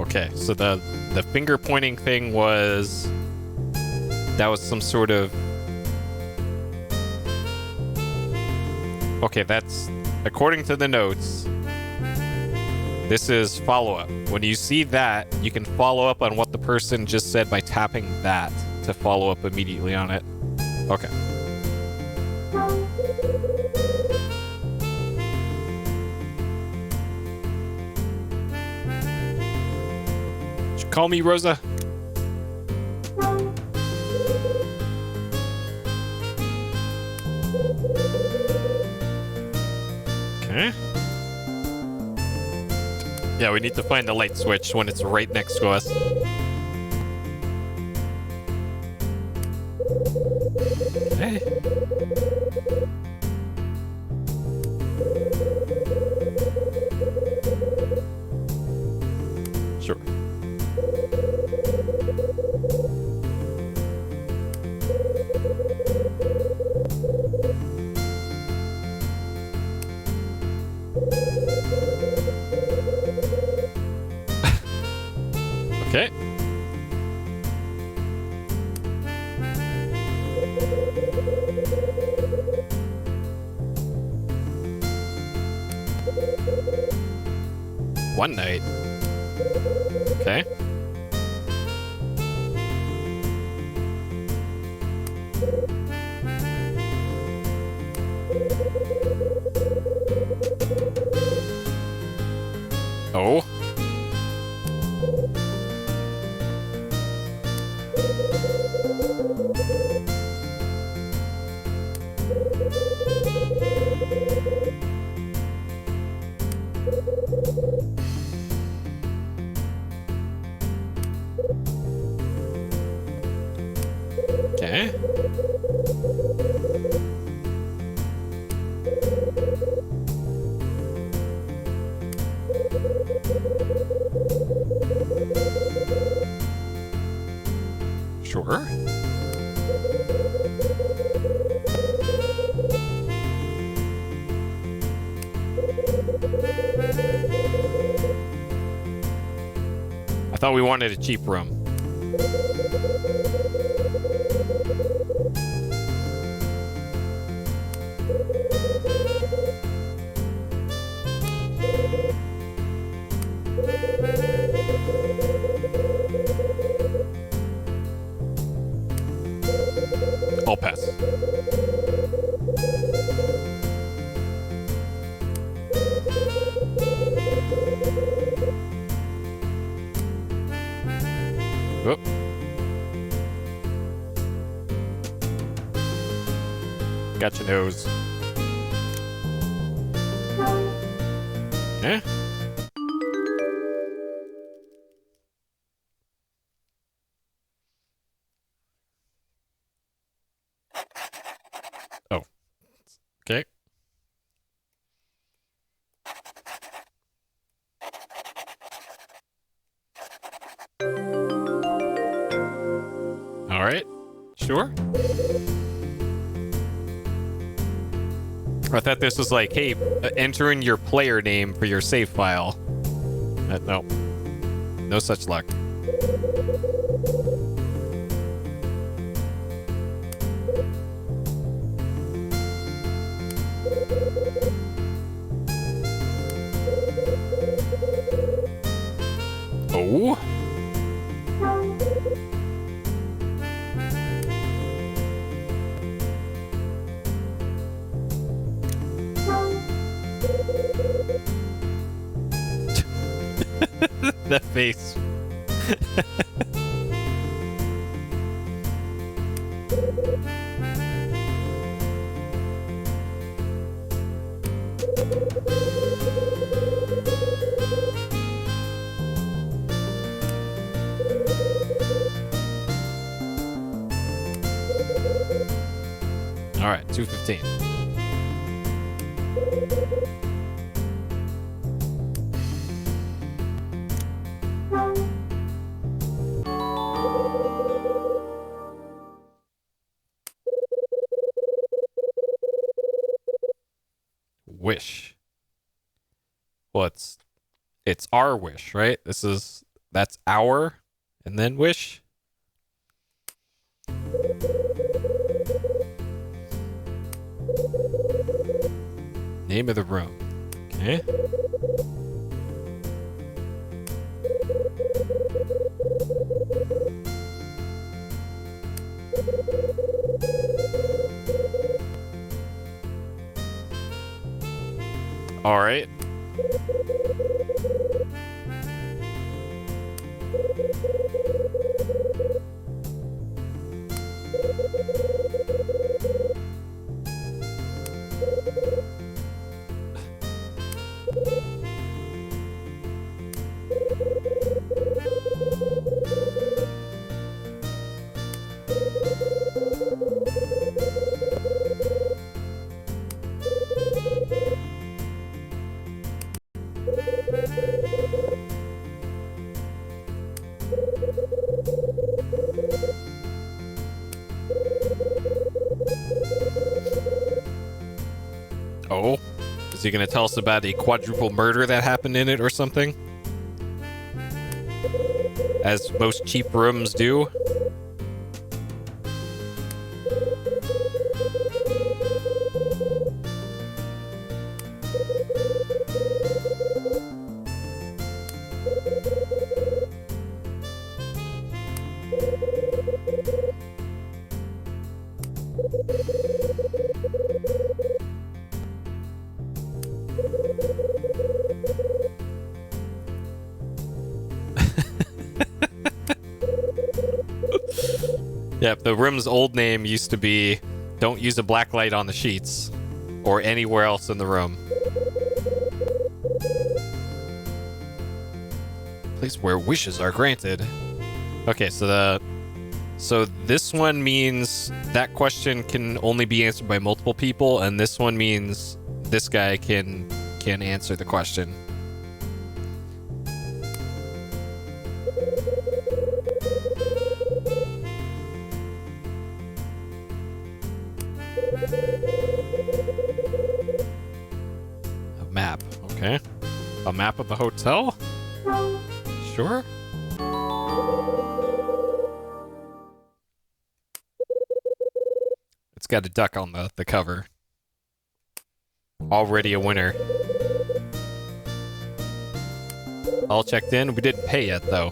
Okay, so the finger pointing thing was some sort of... Okay, that's according to the notes. This is follow-up. When you see that, you can follow up on what the person just said by tapping that to follow up immediately on it. Okay. Call me Rosa. Okay. Yeah, we need to find the light switch when it's right next to us. Okay. Sure. Okay. One night. Okay. Oh. Okay. Sure. I thought we wanted a cheap room. catch a nose. Okay. Oh. Okay. All right. Sure. I thought this was like, hey, enter in your player name for your save file. No. No such luck. Oh. That face. All right, 215. Wish. Well, it's our wish, right? That's our, and then wish. Name of the room. Okay. All right. Oh, is he going to tell us about a quadruple murder that happened in it or something? As most cheap rooms do. Yep, the room's old name used to be "Don't use a black light on the sheets or anywhere else in the room." Place where wishes are granted. Okay, so this one means that question can only be answered by multiple people, and this one means this guy can answer the question. A map, okay. A map of the hotel? Sure. It's got a duck on the cover. Already a winner. All checked in. We didn't pay yet, though.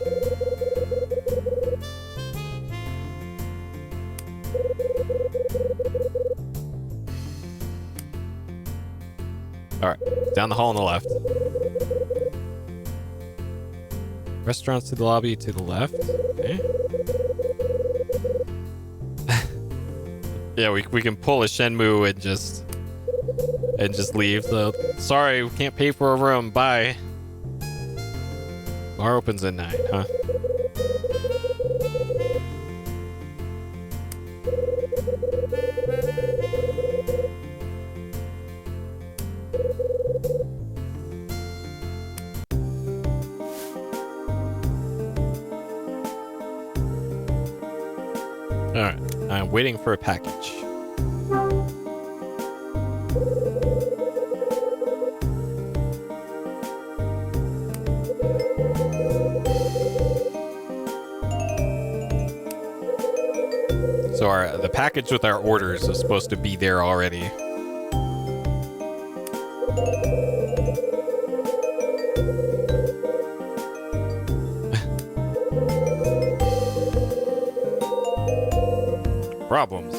Alright, down the hall on the left. Restaurants to the lobby to the left. Okay. Yeah, we can pull a Shenmue and just leave. So sorry, we can't pay for a room. Bye. Bar opens at 9, huh? Alright, I'm waiting for a package. So the package with our orders is supposed to be there already. Problems.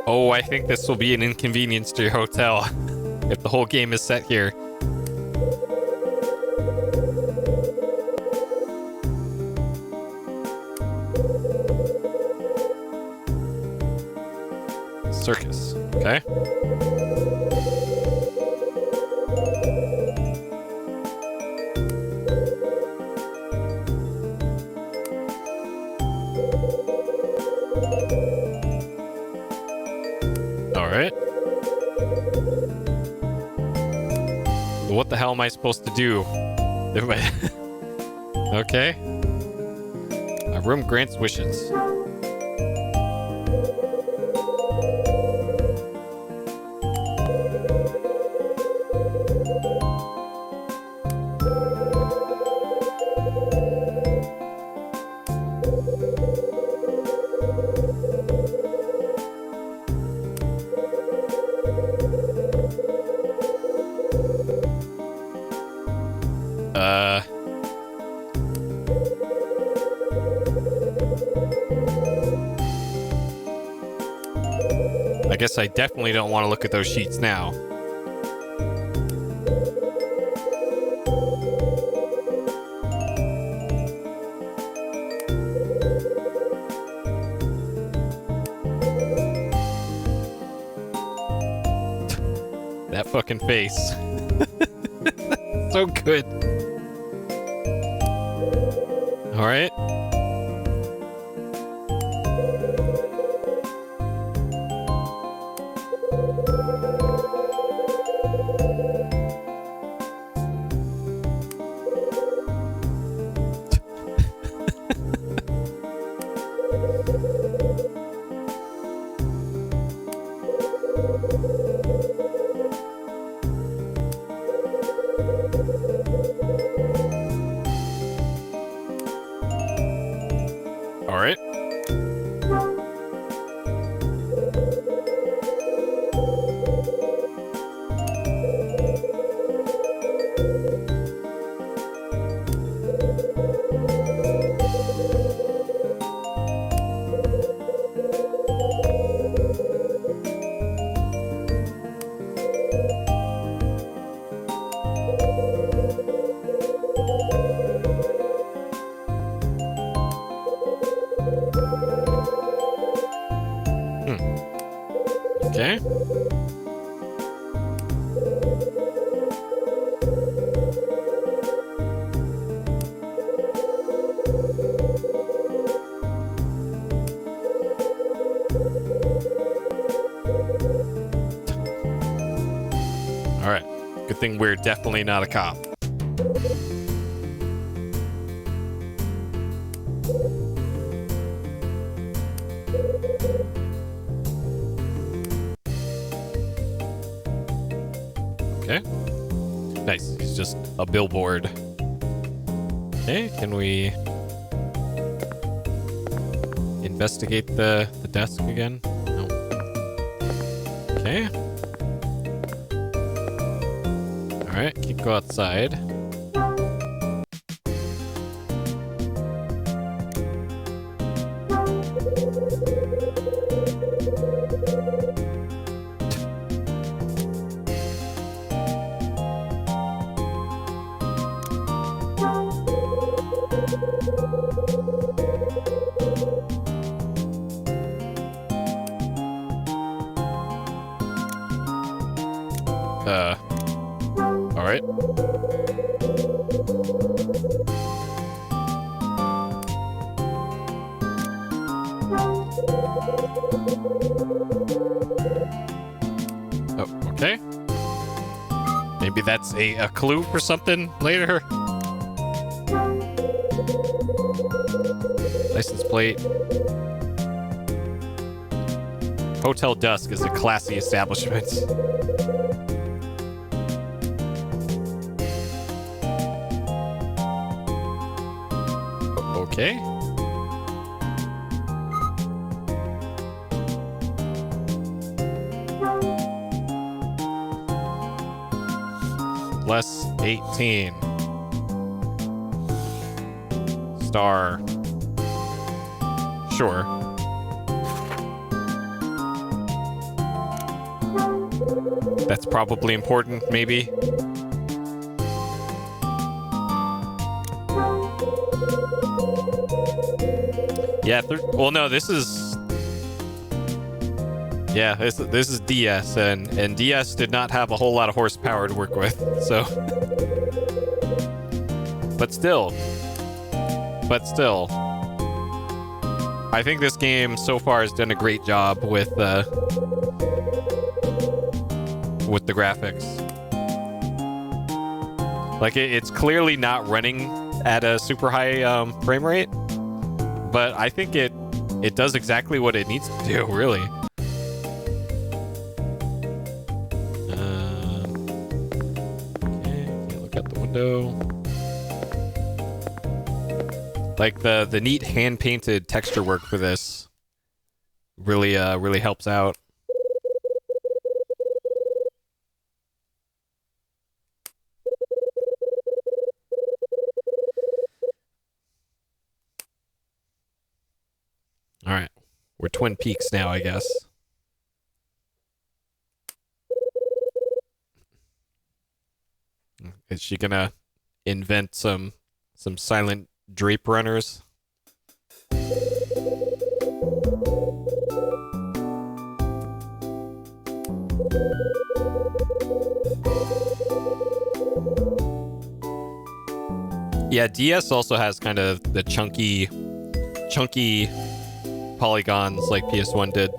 Oh, I think this will be an inconvenience to your hotel if the whole game is set here. Circus, okay. All right. What the hell am I supposed to do? Okay. A room grants wishes. I guess I definitely don't want to look at those sheets now. That fucking face. So good. All right. All right. Okay. All right. Good thing we're definitely not a cop. Okay. Nice. It's just a billboard. Okay, can we investigate the desk again? No. Okay. Alright, keep go outside. right. Oh, okay. Maybe that's a clue for something later. License plate. Hotel Dusk is a classy establishment. Okay. Plus 18. Star. Sure. That's probably important, maybe. Yeah, well, no, this is... Yeah, this is DS, and DS did not have a whole lot of horsepower to work with, so... But still, I think this game so far has done a great job with the graphics. Like, it's clearly not running at a super high frame rate, but I think it does exactly what it needs to do, really. Okay, can't look out the window. Like the neat hand-painted texture work for this really helps out. All right, we're Twin Peaks now, I guess. Is she gonna invent some silent drape runners? Yeah, DS also has kind of the chunky polygons like PS1 did.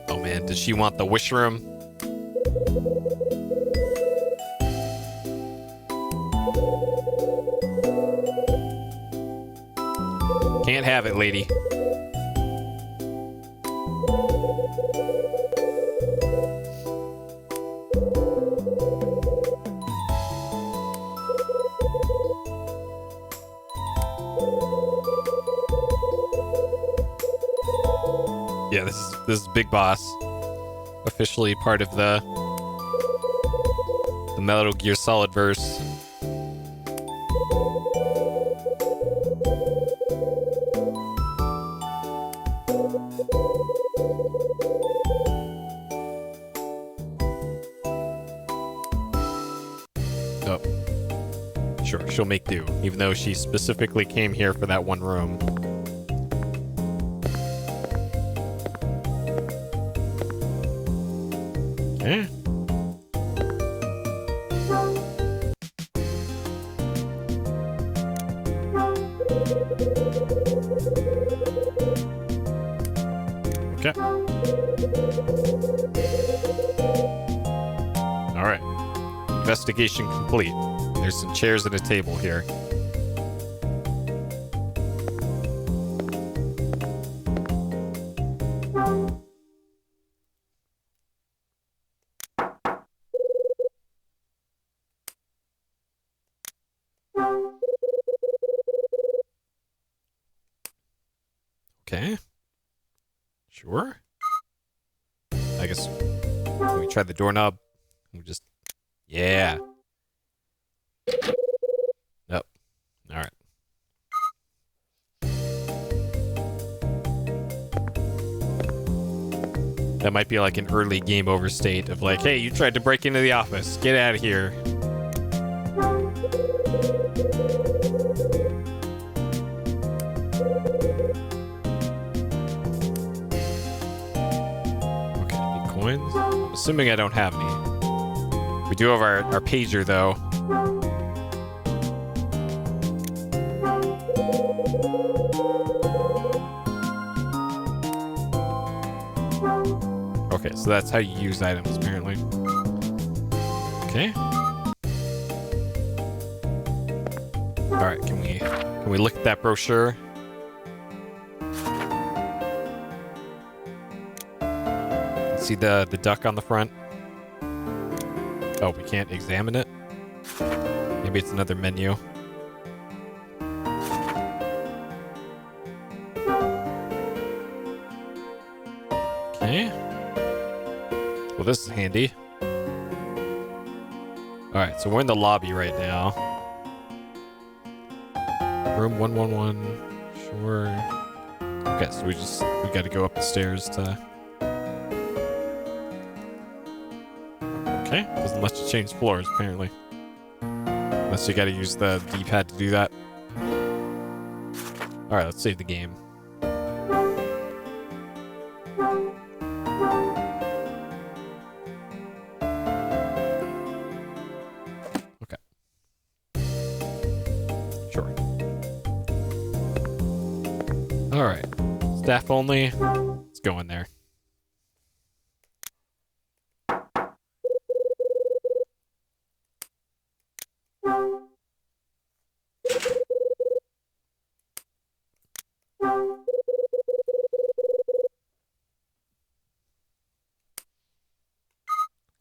Oh man, does she want the wish room? Can't have it, lady. Yeah, this is Big Boss. Officially part of the Metal Gear Solid verse. Oh. Sure, she'll make do, even though she specifically came here for that one room. Okay. Okay. All right. Investigation complete. There's some chairs and a table here. Okay. Sure. I guess we try the doorknob. We just, yeah. Nope. All right. That might be like an early game over state of like, hey, you tried to break into the office. Get out of here. coins. I'm assuming I don't have any. We do have our pager, though. Okay, so that's how you use items, apparently. Okay. All right, can we look at that brochure? See the duck on the front? Oh, we can't examine it? Maybe it's another menu. Okay. Well, this is handy. Alright, so we're in the lobby right now. Room 111. Sure. Okay, so we gotta go up the stairs to... Okay, doesn't let you change floors, apparently. Unless you gotta use the D-pad to do that. Alright, let's save the game. Okay. Sure. Alright. Staff only. Let's go in there.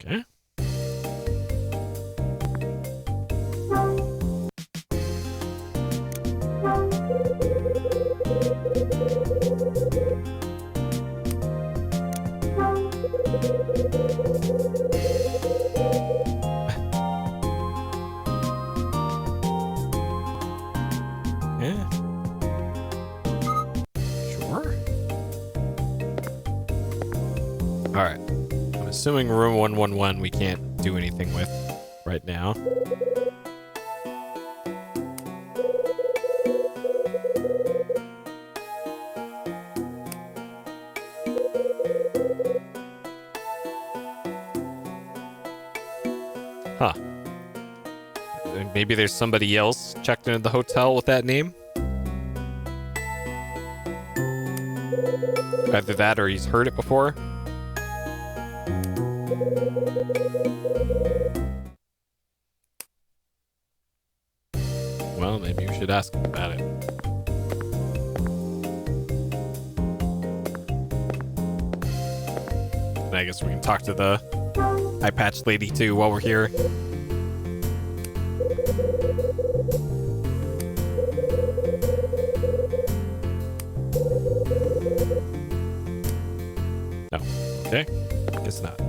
Okay. Yeah. Sure. All right. I'm assuming room 111 we can't do anything with right now. Huh. Maybe there's somebody else checked into the hotel with that name? Either that or he's heard it before. Well, maybe we should ask him about it. And I guess we can talk to the eye patch lady too while we're here. No. Okay. Guess not.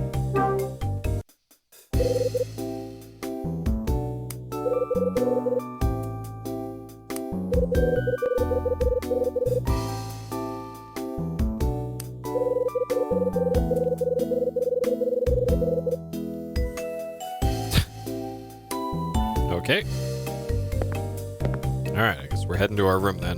Okay. Alright, I guess we're heading to our room then.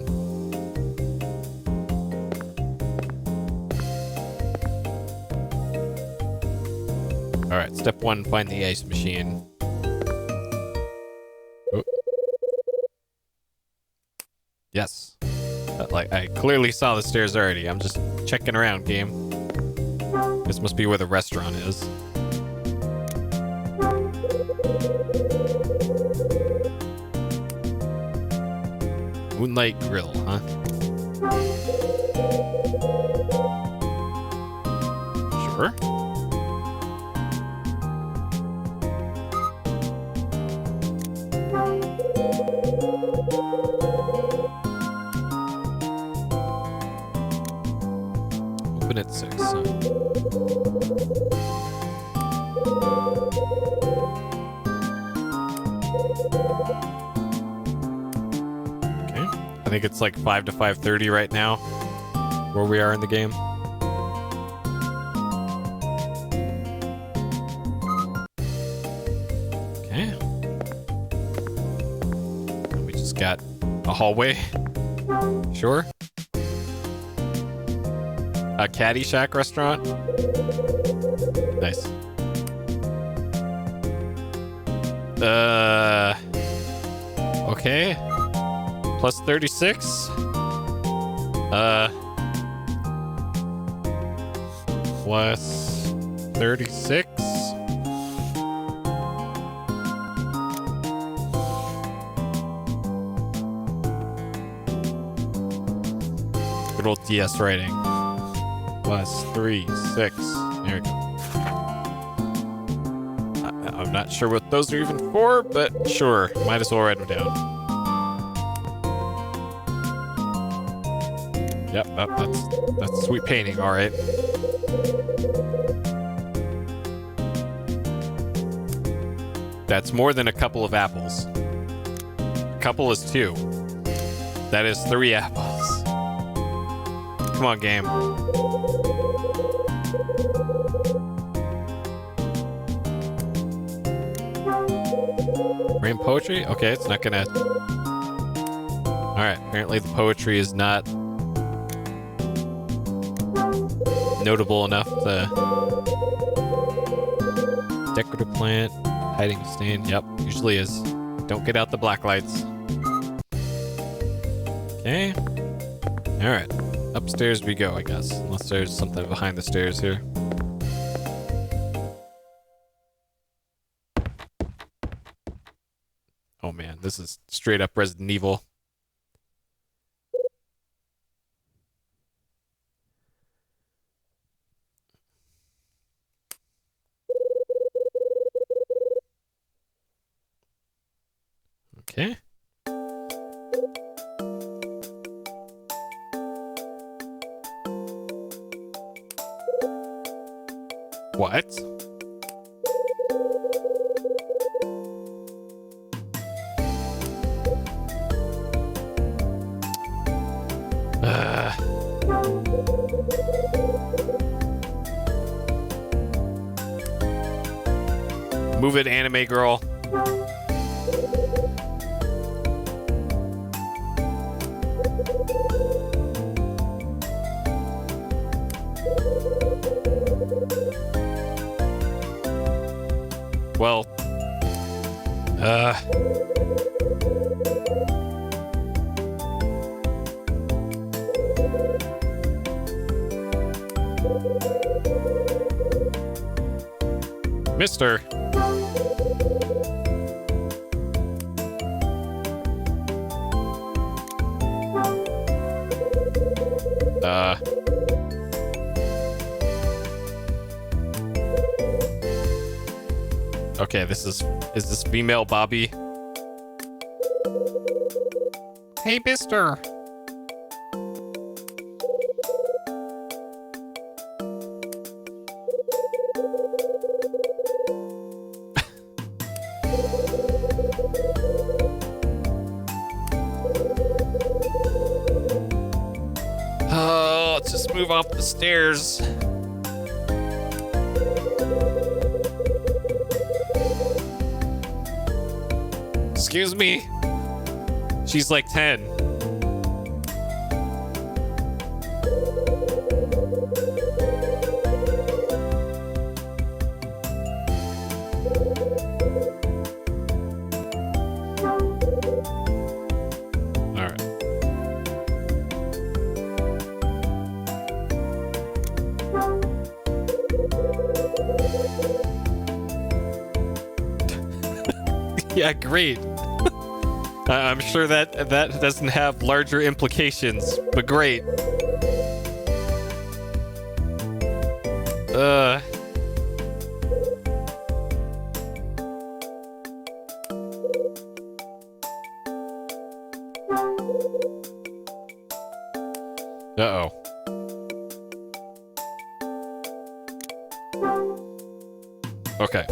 Alright, step 1, find the ice machine. Oh. Yes. I clearly saw the stairs already. I'm just checking around, game. This must be where the restaurant is. Moonlight Grill, huh? Sure. Open at 6. I think it's like 5 to 5:30 right now, where we are in the game. Okay. And we just got a hallway. Sure. A Caddyshack restaurant. Nice. Okay. Plus 36. Plus 36. Good old DS writing. Plus 3, 6. There we go. I'm not sure what those are even for, but sure. Might as well write them down. Yep, that's sweet painting, all right. That's more than a couple of apples. A couple is 2. That is 3 apples. Come on, game. Rain poetry? Okay, it's not gonna... Alright, apparently the poetry is not notable enough to... Decorative plant, hiding stain. Yep, usually is. Don't get out the black lights. Okay. Alright, upstairs we go, I guess. Unless there's something behind the stairs here. Oh man, this is straight up Resident Evil. Okay. What? Move it, anime girl. Well, Mister. Okay, is this female Bobby? Hey, mister. Oh, let's just move off the stairs. Excuse me? She's like 10. Alright. Yeah, great. I'm sure that doesn't have larger implications, but great. Uh-oh. Okay.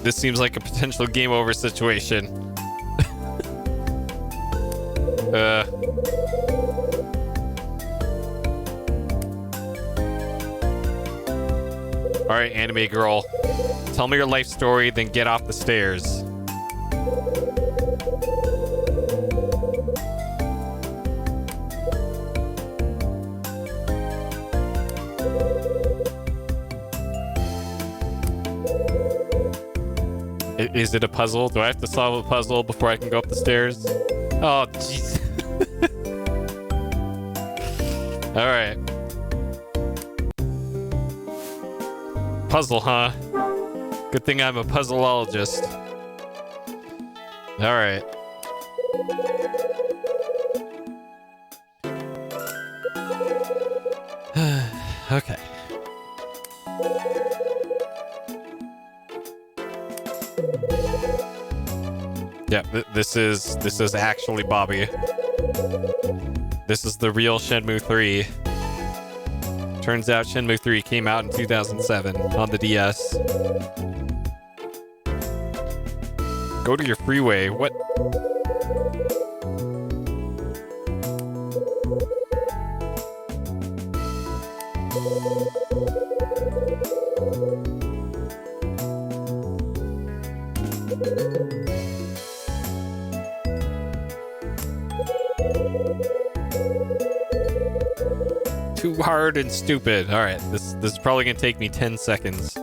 This seems like a potential game over situation. Alright, anime girl. Tell me your life story, then get off the stairs. Is it a puzzle? Do I have to solve a puzzle before I can go up the stairs? Oh, jeez. All right. Puzzle, huh? Good thing I'm a puzzleologist. All right. Okay. Yeah, this is actually Bobby. This is the real Shenmue 3. Turns out Shenmue 3 came out in 2007 on the DS. Go to your freeway. What? Too hard and stupid. All right, this is probably gonna take me 10 seconds.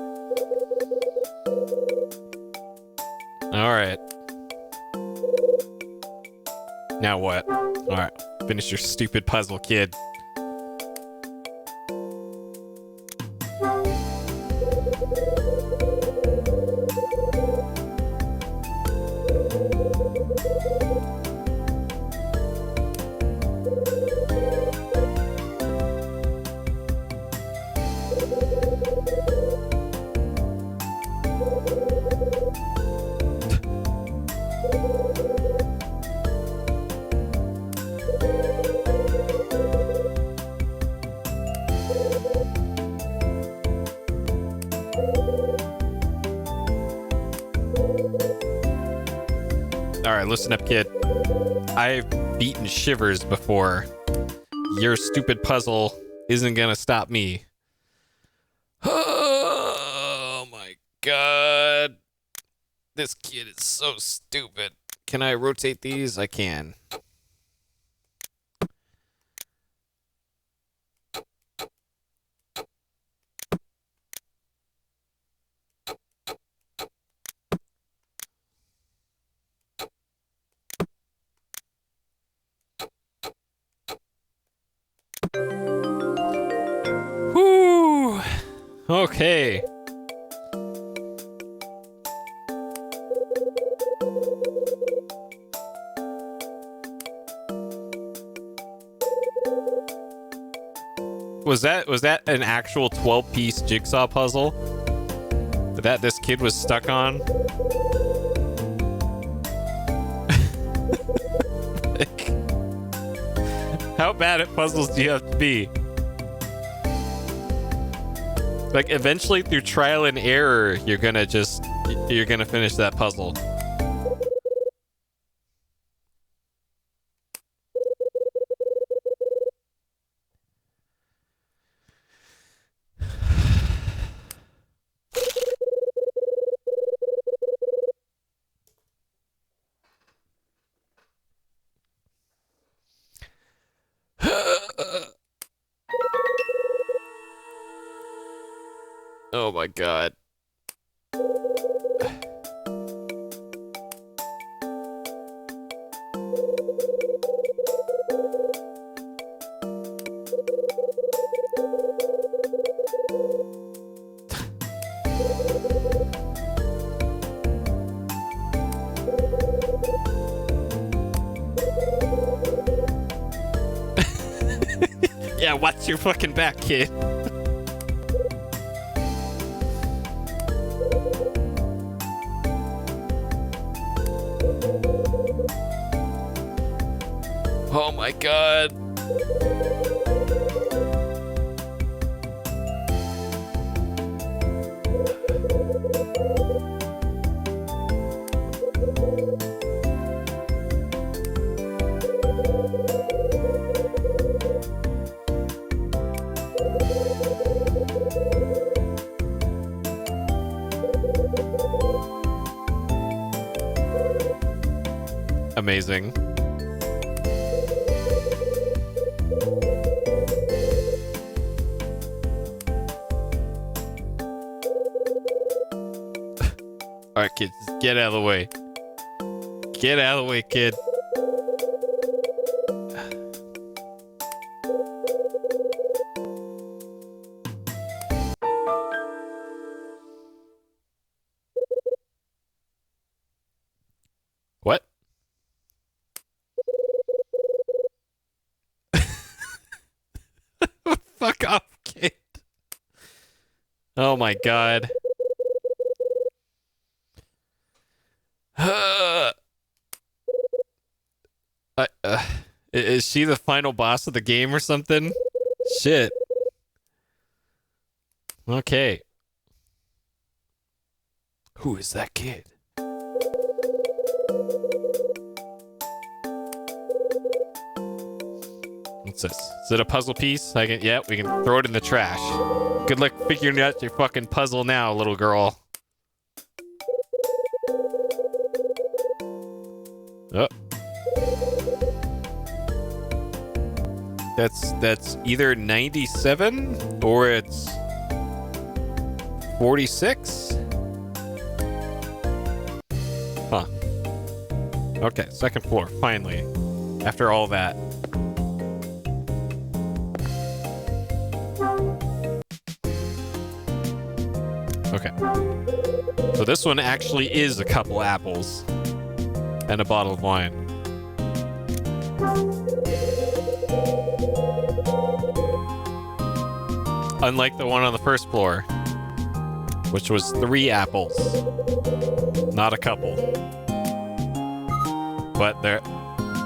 All right. Now what? All right, finish your stupid puzzle, kid. Alright, listen up, kid. I've beaten Shivers before. Your stupid puzzle isn't gonna stop me. Oh my god. This kid is so stupid. Can I rotate these? I can. Whew. Okay. Was that an actual 12-piece jigsaw puzzle that this kid was stuck on? Like, how bad at puzzles do you have to be? Like, eventually through trial and error, you're gonna finish that puzzle. Oh my god. Yeah, watch your fucking back, kid. Oh my god. Amazing. All Alright, kids, just get out of the way. Get out of the way, kid. What? Fuck off, kid. Oh my god. Is she the final boss of the game or something? Shit. Okay. Who is that kid? What's this? Is it a puzzle piece? I can. Yeah, we can throw it in the trash. Good luck figuring out your fucking puzzle now, little girl. Oh. That's either 97 or it's 46. Huh. Okay, second floor, finally. After all that. Okay. So this one actually is a couple apples and a bottle of wine. Unlike the one on the first floor, which was 3 apples. Not a couple. But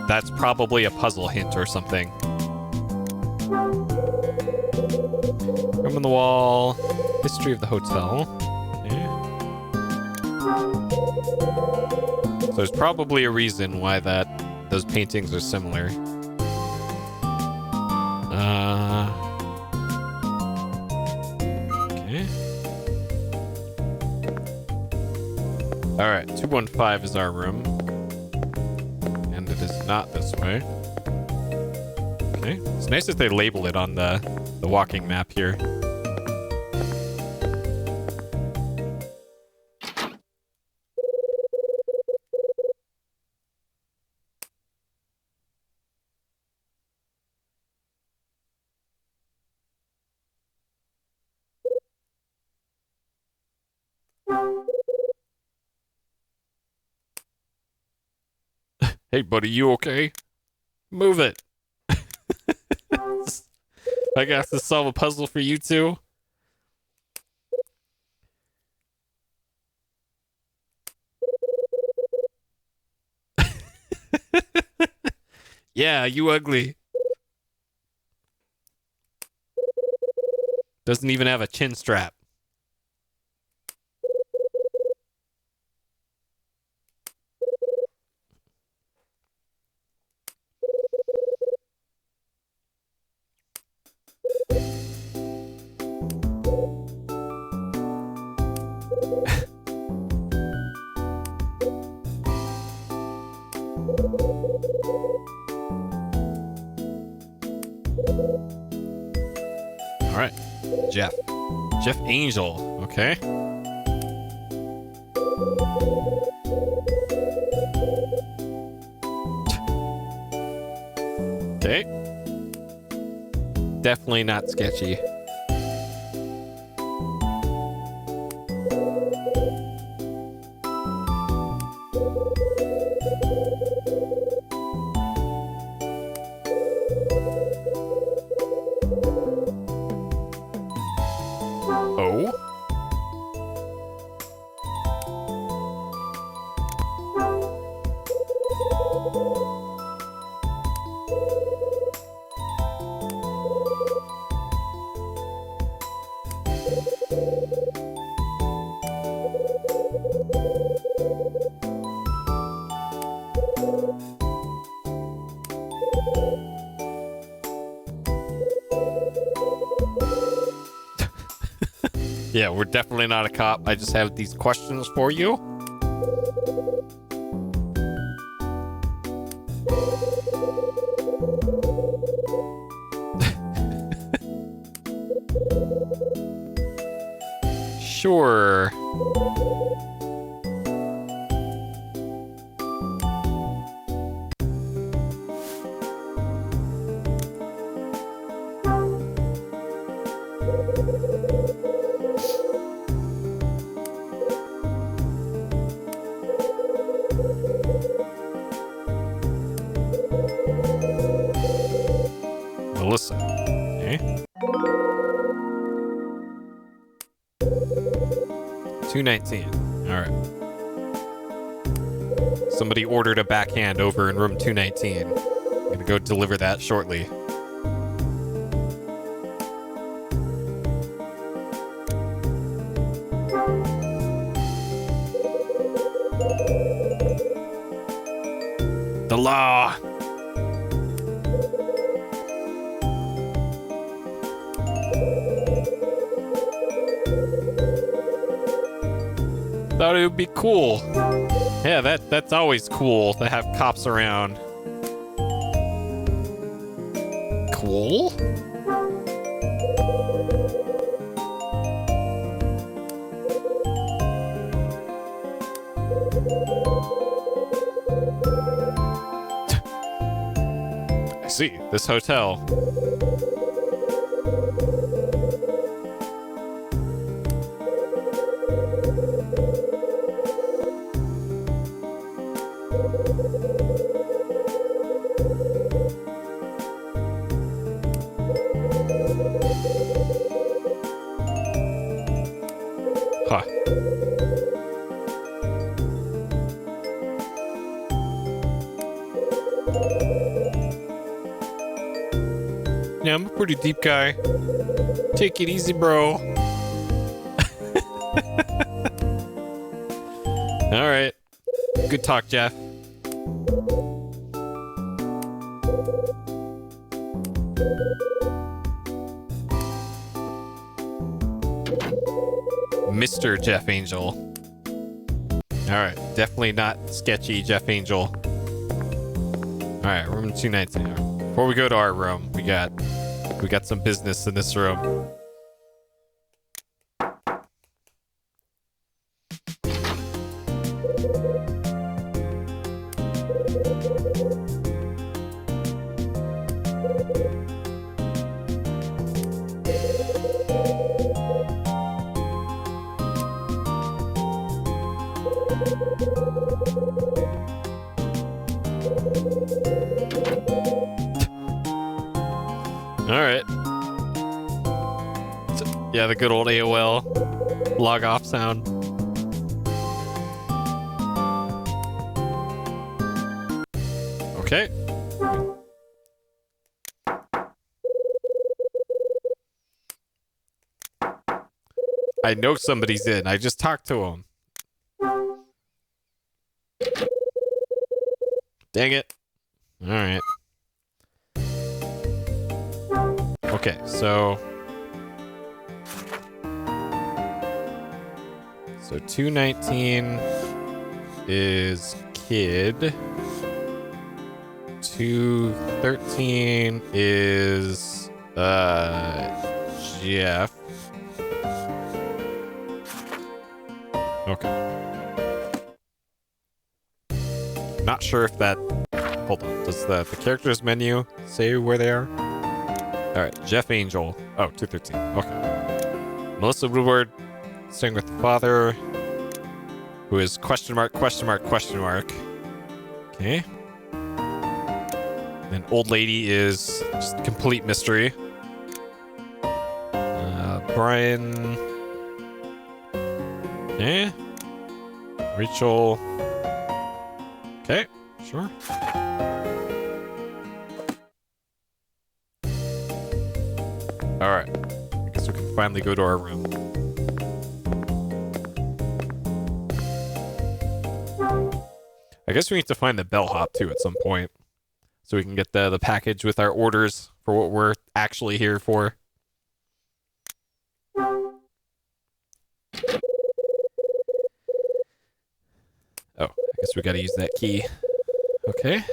that's probably a puzzle hint or something. Room on the wall. History of the hotel. Okay. So there's probably a reason why those paintings are similar. Okay. All right, 215 is our room, and it is not this way. Okay, it's nice that they label it on the walking map here. Hey, buddy, you okay? Move it. I got to solve a puzzle for you too. Yeah, you ugly. Doesn't even have a chin strap. All right, Jeff Angel. Okay. Okay. Definitely not sketchy. Oh. Yeah, we're definitely not a cop. I just have these questions for you. Sure. Melissa. Okay. 219. All right. Somebody ordered a backhand over in room 219. I'm gonna go deliver that shortly. The law. Thought it would be cool. Yeah, that's always cool to have cops around. Cool? I see. This hotel. Huh. Yeah, I'm a pretty deep guy. Take it easy, bro. All right. Good talk, Jeff. Mr. Jeff Angel. All right, definitely not sketchy Jeff Angel. All right, room 219. Before we go to our room, we got some business in this room. All right. Yeah, the good old AOL log off sound. Okay. I know somebody's in. I just talked to him. Dang it. All right. Okay, so 219 is Kid. 213 is Jeff. Okay. Not sure if that. Hold on. Does the characters menu say where they are? All right, Jeff Angel. Oh, 213. Okay. Melissa Woodward, staying with the father, who is question mark, question mark, question mark. Okay. And old lady is just complete mystery. Brian. Okay. Rachel. Okay, sure. All right. I guess we can finally go to our room. I guess we need to find the bellhop too at some point, so we can get the package with our orders for what we're actually here for. Oh, I guess we gotta use that key. Okay.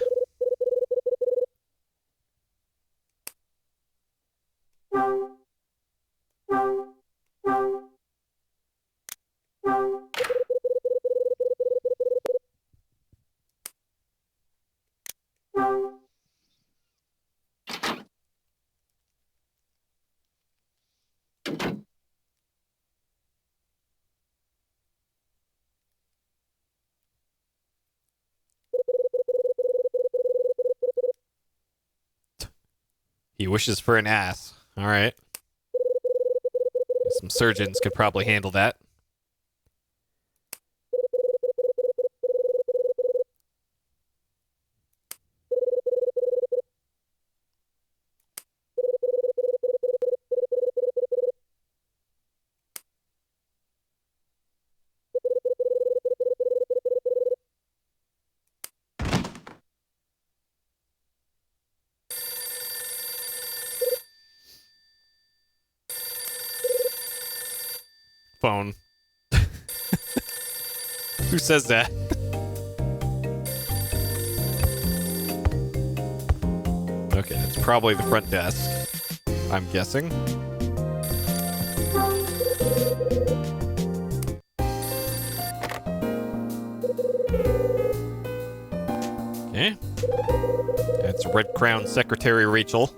He wishes for an ass. All right. Some surgeons could probably handle that. Phone. Who says that? Okay, it's probably the front desk, I'm guessing. Okay. That's Red Crown Secretary Rachel.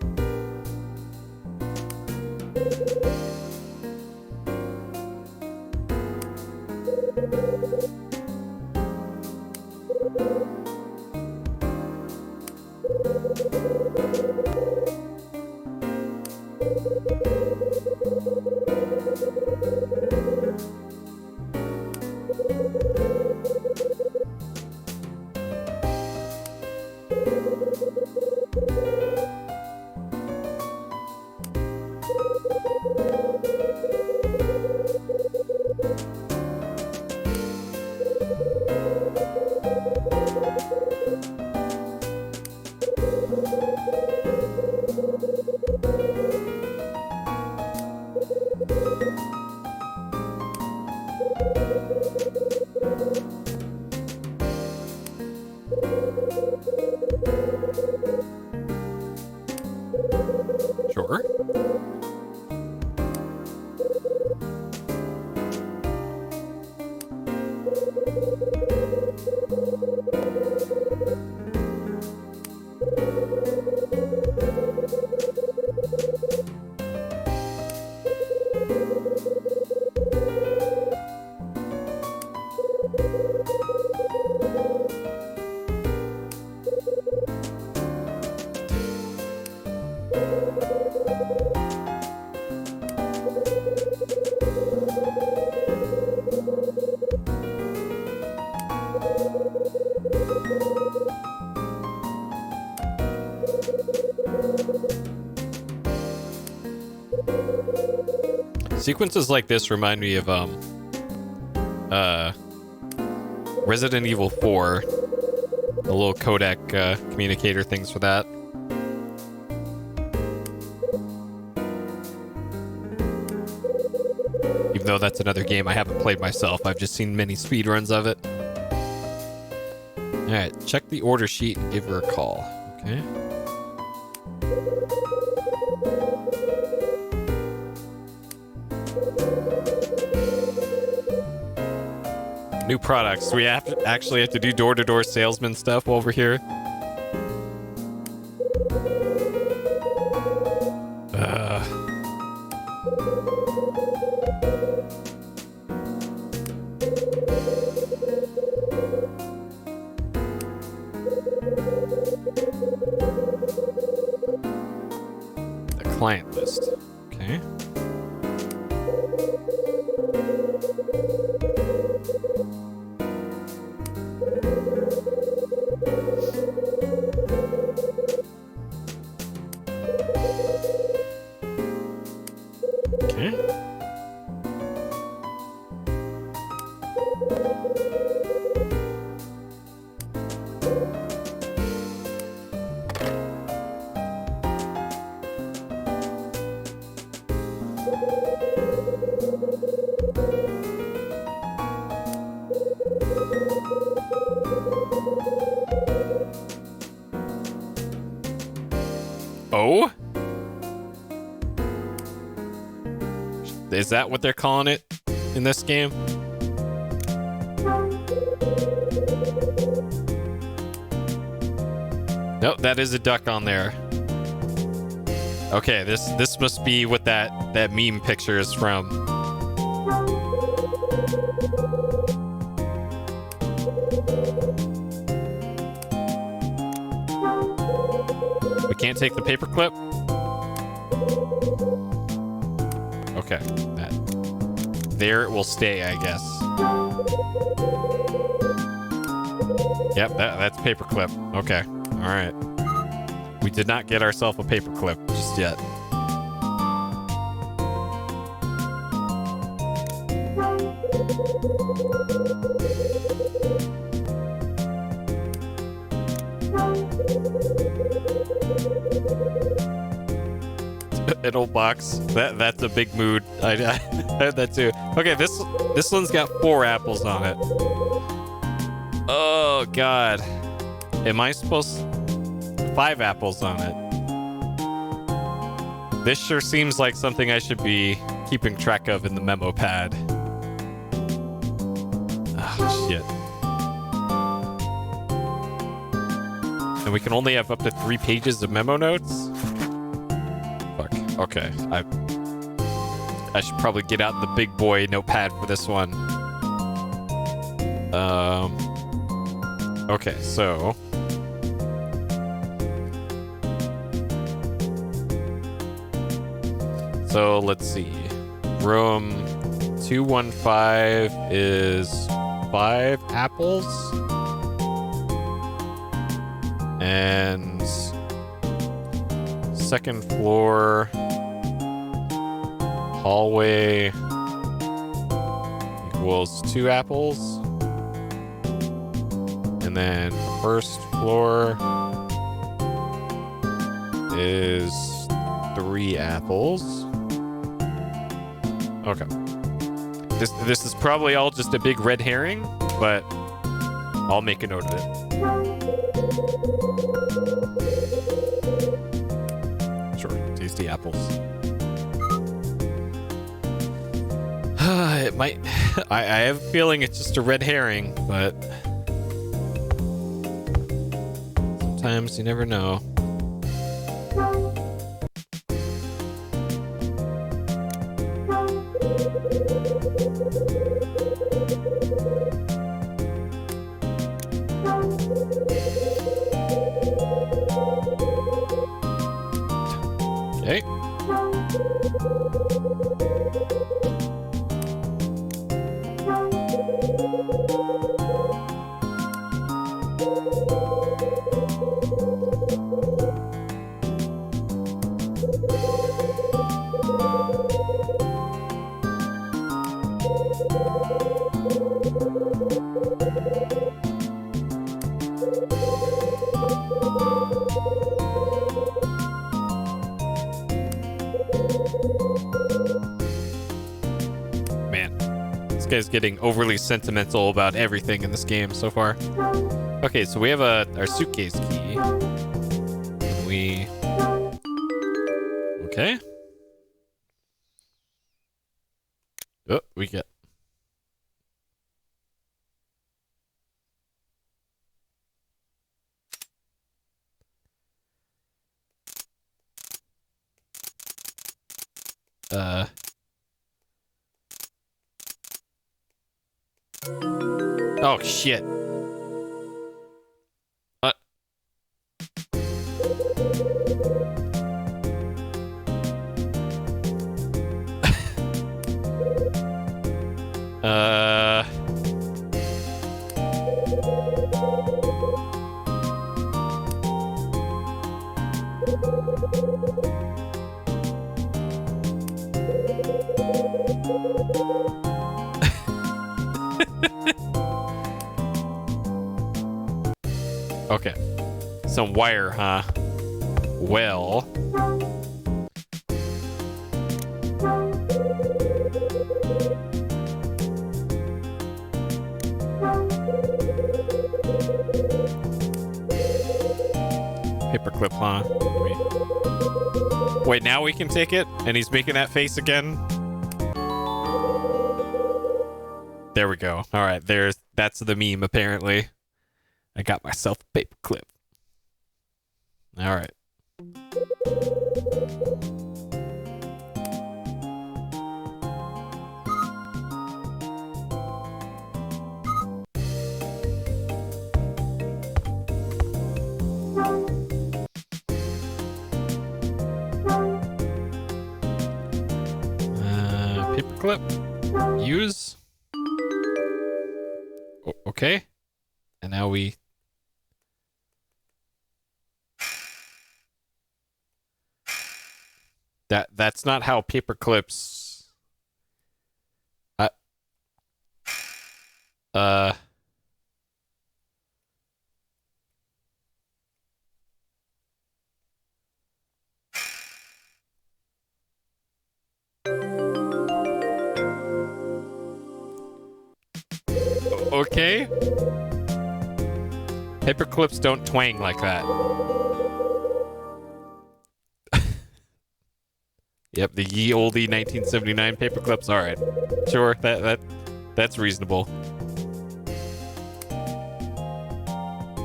Sure. Sequences like this remind me of Resident Evil 4. The little codec communicator things for that. Even though that's another game I haven't played myself, I've just seen many speedruns of it. Alright, check the order sheet and give her a call. Okay. New products. We actually have to do door-to-door salesman stuff over here. The client list. Okay. Oh? Is that what they're calling it in this game? Nope, that is a duck on there. Okay, this must be what that meme picture is from. We can't take the paperclip? Okay. There it will stay, I guess. Yep, that's paperclip. Okay. All right. We did not get ourselves a paperclip just yet. An old box. That's a big mood. I heard that too. Okay, this one's got 4 apples on it. Oh God. Am I supposed 5 apples on it? This sure seems like something I should be keeping track of in the memo pad. Oh shit. And we can only have up to 3 pages of memo notes? Fuck. Okay. I should probably get out the big boy notepad for this one. Okay, so let's see. Room 215 is 5 apples. And second floor hallway equals 2 apples. And then first floor is 3 apples. Okay. This is probably all just a big red herring, but I'll make a note of it. Sure, tasty apples. It might... I have a feeling it's just a red herring, but... sometimes you never know. Okay. This guy's getting overly sentimental about everything in this game so far. Okay, so we have our suitcase key. Okay. Oh, we get... Oh, shit. Okay. Some wire, huh? Well... Paperclip, huh? Wait, now we can take it? And he's making that face again? There we go. Alright, that's the meme, apparently. I got myself a paperclip. Alright. Paperclip. Use. Okay. And now we... That's not how paperclips... Okay. Paperclips don't twang like that. Yep, the ye olde 1979 paperclips. All right, sure, that's reasonable.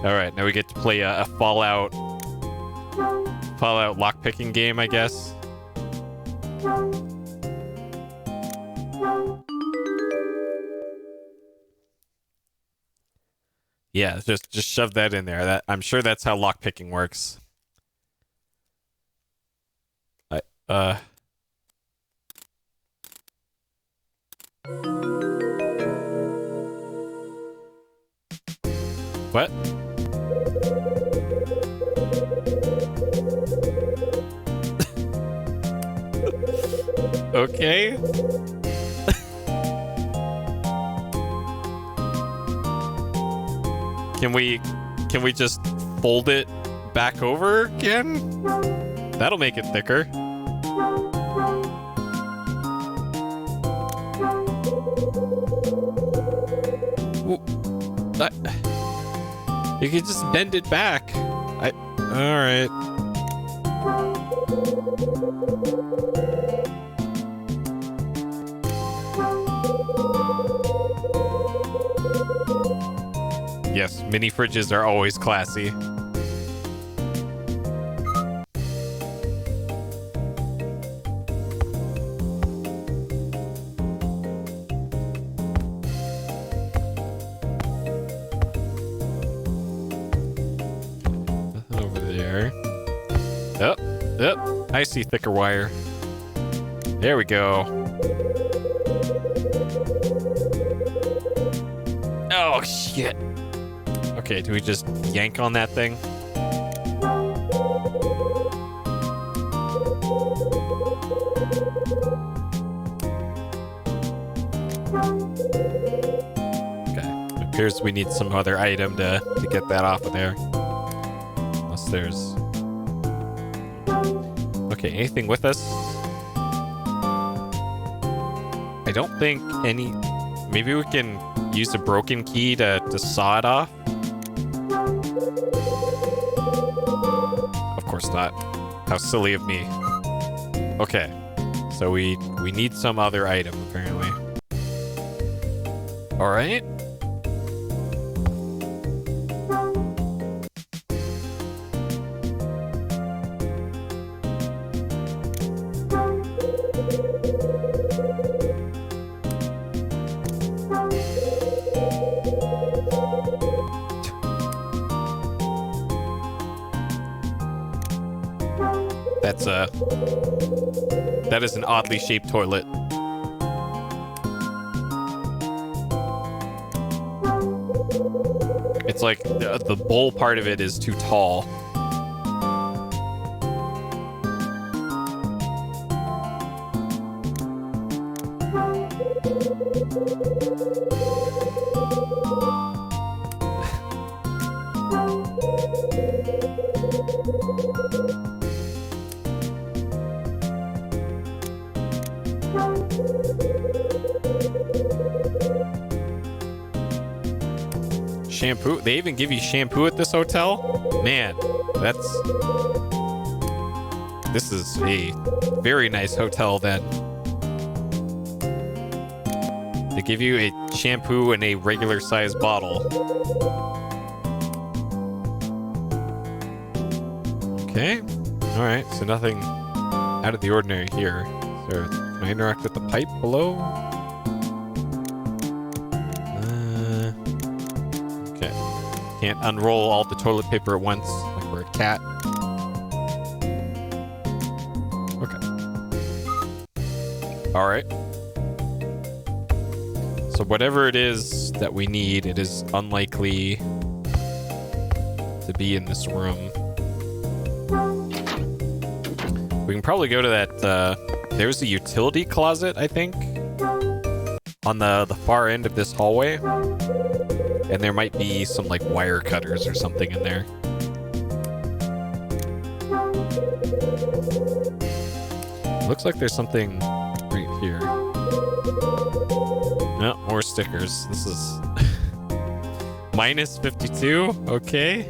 All right, now we get to play a Fallout lockpicking game, I guess. Yeah, just shove that in there. I'm sure that's how lockpicking works. What? Okay. Can we just fold it back over again? That'll make it thicker. You can just bend it back. All right. Yes, mini fridges are always classy. Nothing over there. Oh, I see thicker wire. There we go. Oh, shit. Okay, do we just yank on that thing? Okay, it appears we need some other item to get that off of there. Unless there's... Okay, anything with us? I don't think any... Maybe we can use a broken key to saw it off? Of course not. How silly of me. Okay. So we need some other item, apparently. Alright. That is an oddly shaped toilet. It's like the bowl part of it is too tall. Shampoo? They even give you shampoo at this hotel? Man, this is a very nice hotel then. They give you a shampoo in a regular size bottle. Okay. Alright, so nothing out of the ordinary here. So can I interact with the pipe below? Can't unroll all the toilet paper at once, like we're a cat. Okay. All right. So whatever it is that we need, it is unlikely to be in this room. We can probably go to that, there's a utility closet, I think, on the far end of this hallway. And there might be some, like, wire cutters or something in there. Looks like there's something right here. No, more stickers. This is minus 52. Okay.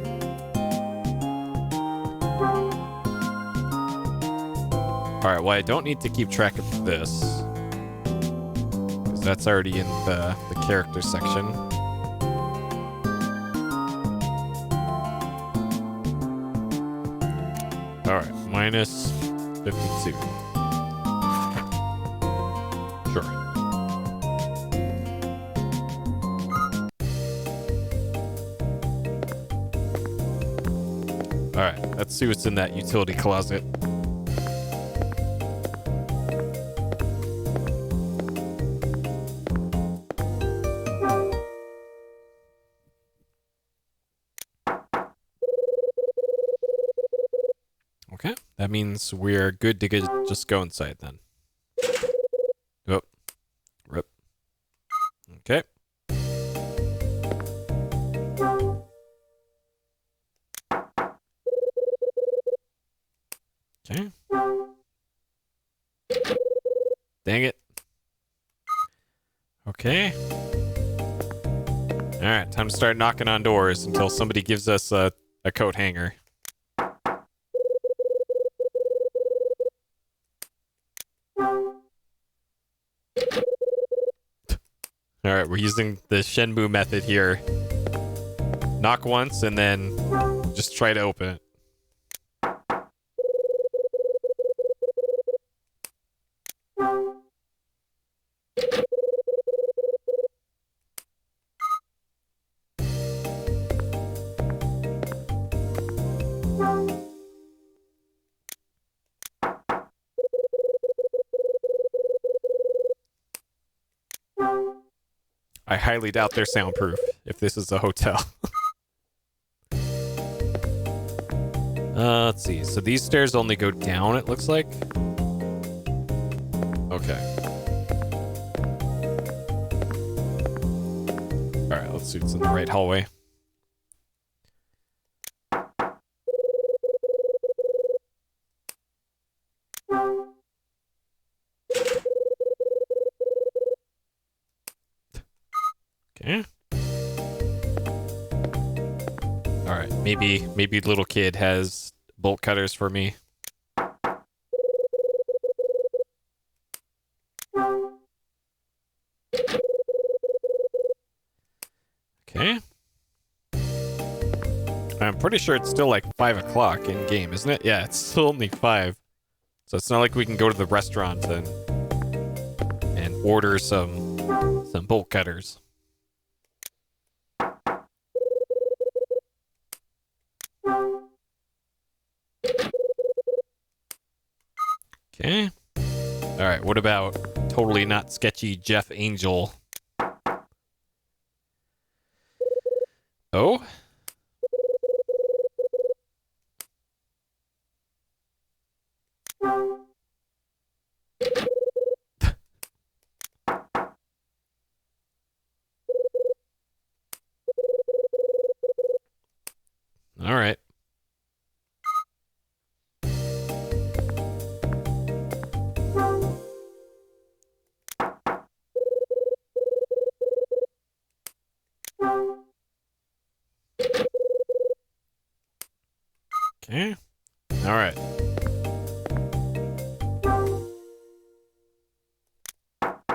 All right. Well, I don't need to keep track of this because that's already in the character section. All right. Minus 52. Sure. Alright, let's see what's in that utility closet. Okay, that means we're good to just go inside then. Oh, rip. Okay. Okay. Dang it. Okay. Alright, time to start knocking on doors until somebody gives us a coat hanger. Alright, we're using the Shenmue method here. Knock once and then just try to open it. I highly doubt they're soundproof if this is a hotel. Let's see. So these stairs only go down, it looks like. Okay. Alright, let's see what's in the right hallway. Okay. Alright, maybe little kid has bolt cutters for me. Okay. I'm pretty sure it's still like 5 o'clock in game, isn't it? Yeah, it's still only 5. So it's not like we can go to the restaurant and order some bolt cutters. Okay. Alright, what about totally not sketchy Jeff Angel? Oh? Alright. Okay. All right.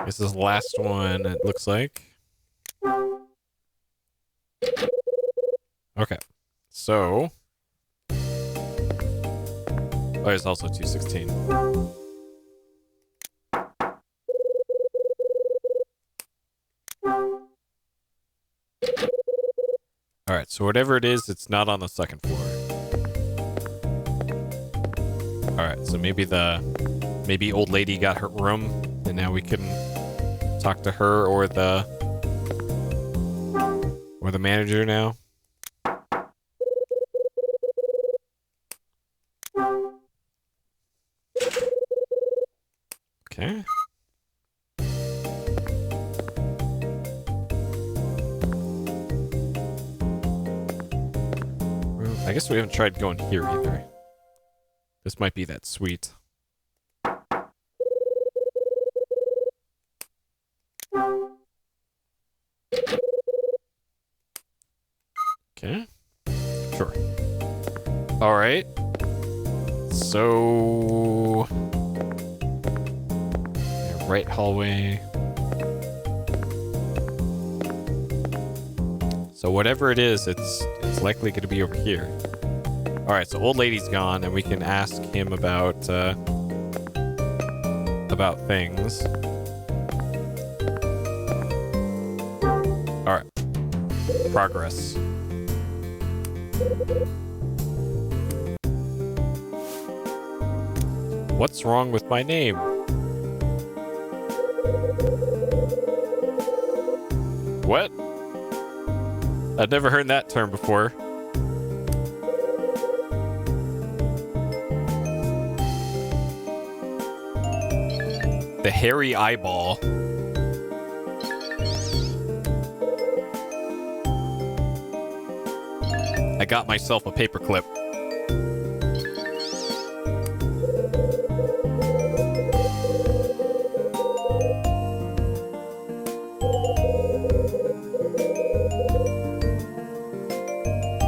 This is the last one, it looks like. Okay. So. Oh, there's also 216. All right. So whatever it is, it's not on the second floor. Alright, so maybe old lady got her room, and now we can talk to her or the We're the manager now. Okay. I guess we haven't tried going here either. This might be that suite. Okay. Sure. All right. So, right hallway. So whatever it is, it's likely going to be over here. All right. So old lady's gone, and we can ask him about things. All right. Progress. What's wrong with my name? What? I've never heard that term before. The hairy eyeball. I got myself a paperclip.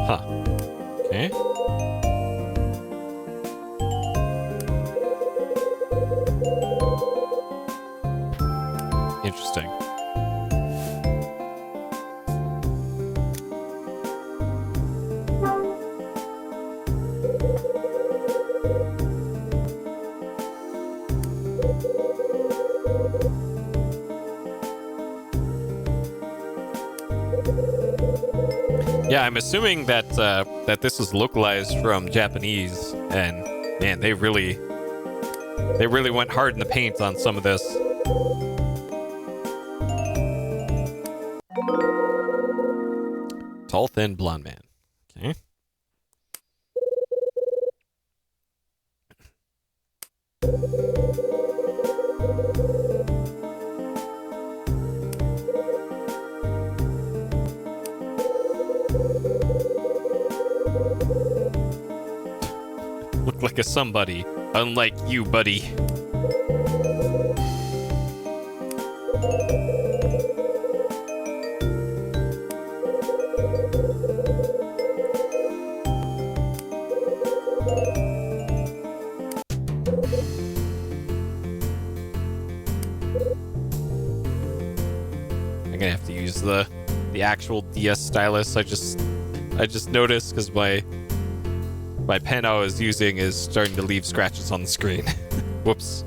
Huh. Okay. Interesting. Yeah, I'm assuming that that this is localized from Japanese, and man, they really went hard in the paint on some of this. Tall, thin, blonde man. Okay. Look like a somebody, unlike you, buddy. I'm gonna have to use the actual DS stylus. I just noticed because my pen I was using is starting to leave scratches on the screen. Whoops.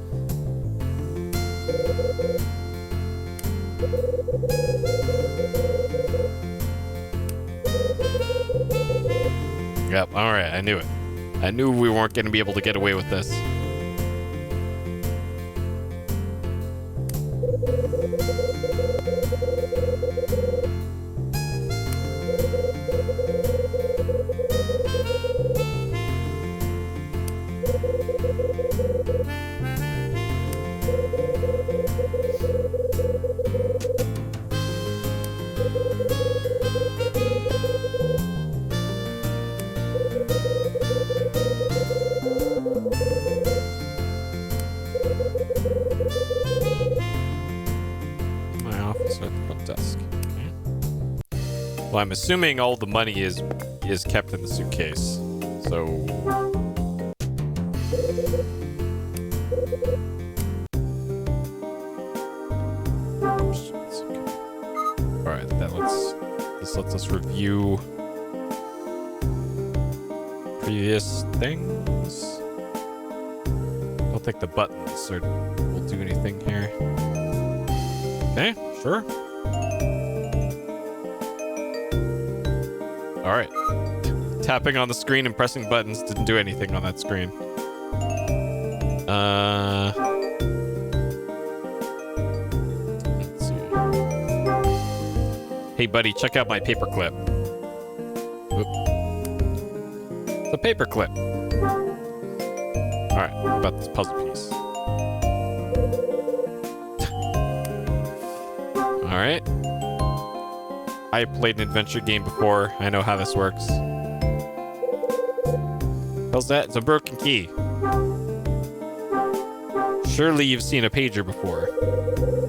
Yep, alright, I knew it. I knew we weren't going to be able to get away with this. My office at the front desk. Okay. Well, I'm assuming all the money is kept in the suitcase. So alright, this lets us review previous things. I don't think the buttons will do anything here. Okay, sure. Alright. Tapping on the screen and pressing buttons didn't do anything on that screen. Let's see. Hey, buddy, check out my paperclip. Oop. It's a paperclip. All right, what about this puzzle piece? All right. I played an adventure game before. I know how this works. How's that? It's a broken key. Surely you've seen a pager before.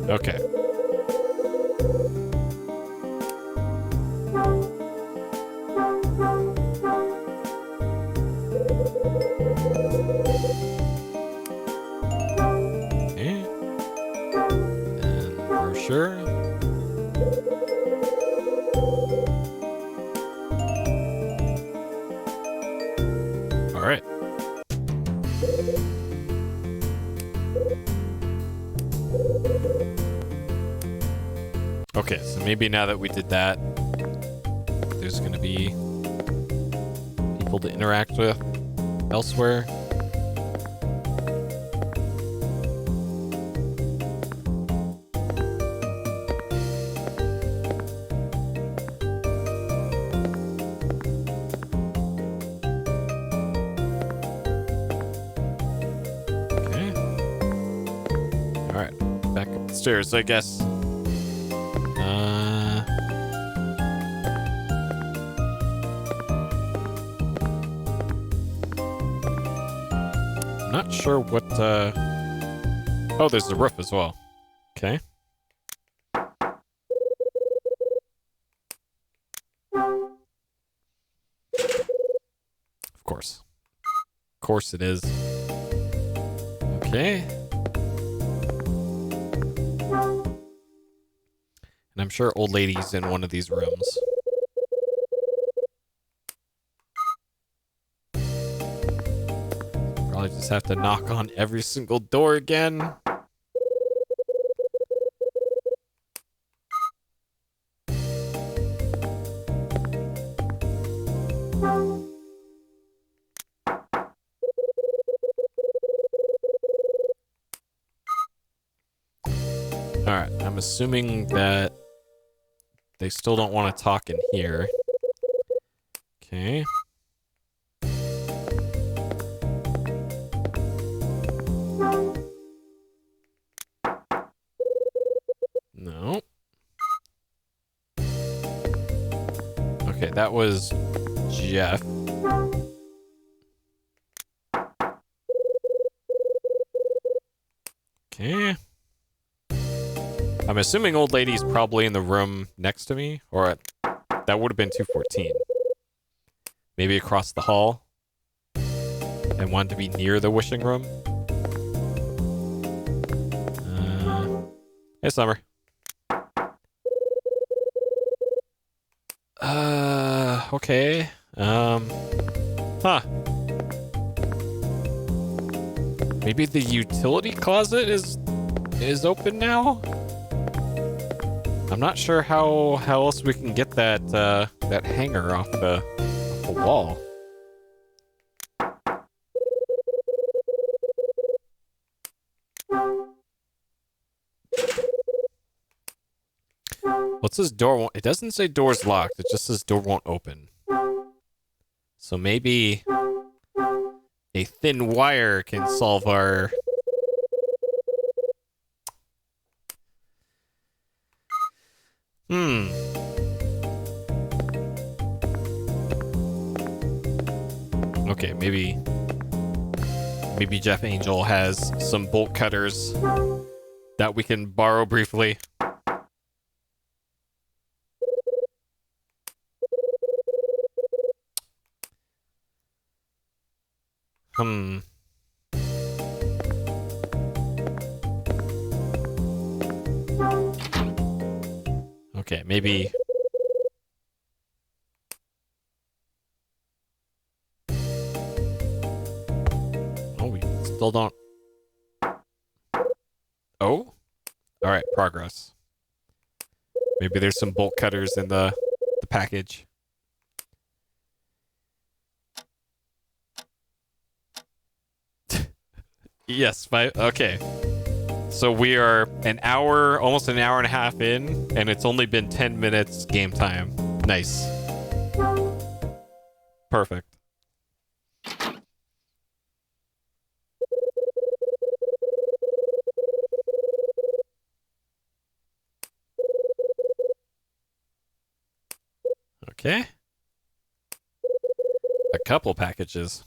Okay. Okay. And brochure. All right. Okay, so maybe now that we did that, there's gonna be people to interact with elsewhere. Okay. All right, back up the stairs, I guess. Not sure what, oh, there's the roof as well. Okay. Of course. Of course it is. Okay. And I'm sure old lady's in one of these rooms. Probably just have to knock on every single door again. Alright, I'm assuming that they still don't want to talk in here. Okay. No. Okay, that was Jeff. Okay. I'm assuming old lady's probably in the room next to me, or that would have been 214. Maybe across the hall. And wanted to be near the wishing room. Hey, Summer. Okay. Huh. Maybe the utility closet is open now? I'm not sure how else we can get that that hanger off the wall. What's this door? It doesn't say door's locked. It just says door won't open. So maybe a thin wire can solve our... Okay, maybe Jeff Angel has some bolt cutters that we can borrow briefly. Okay, maybe... Oh, we still don't... Oh? Alright, progress. Maybe there's some bolt cutters in the package. Yes, okay. So we are an hour, almost an hour and a half in, and it's only been 10 minutes game time. Nice. Perfect. Okay. A couple packages.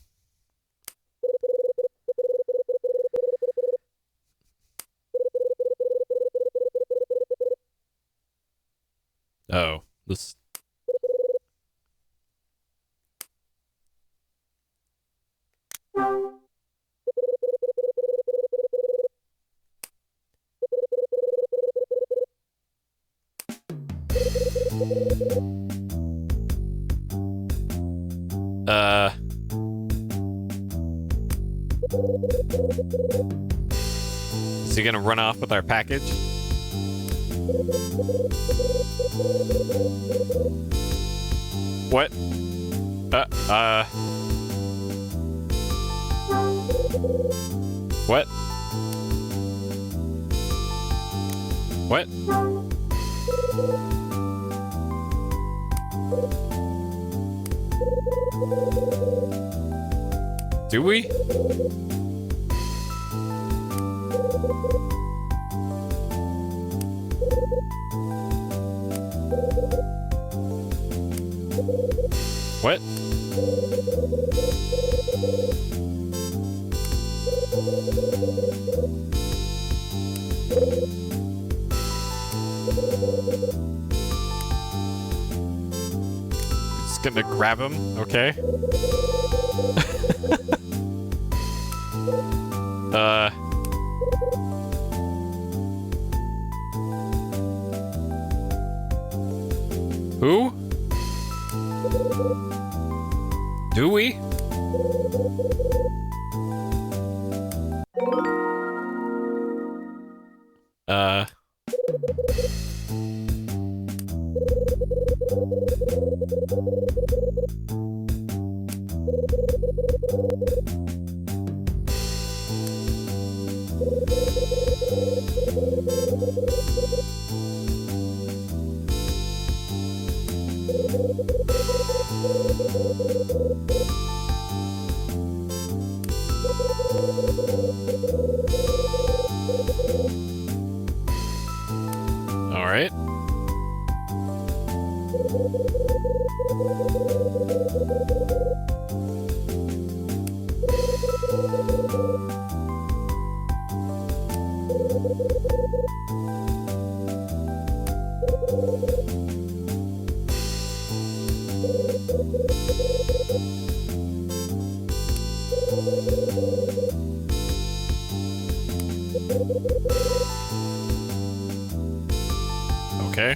Oh, this. Is he gonna run off with our package? What? What? What? Do we? What? Just gonna grab him, okay? Who? Do we? All right. Okay.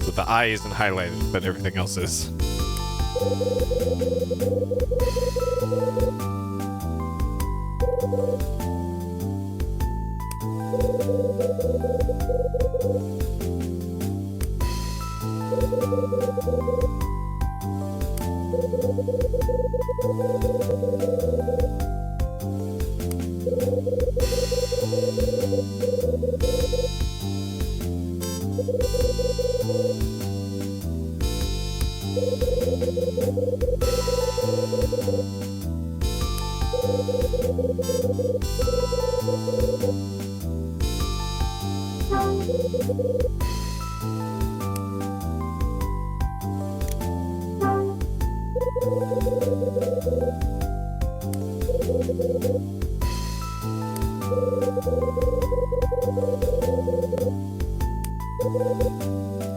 So the eye isn't highlighted, but everything else is.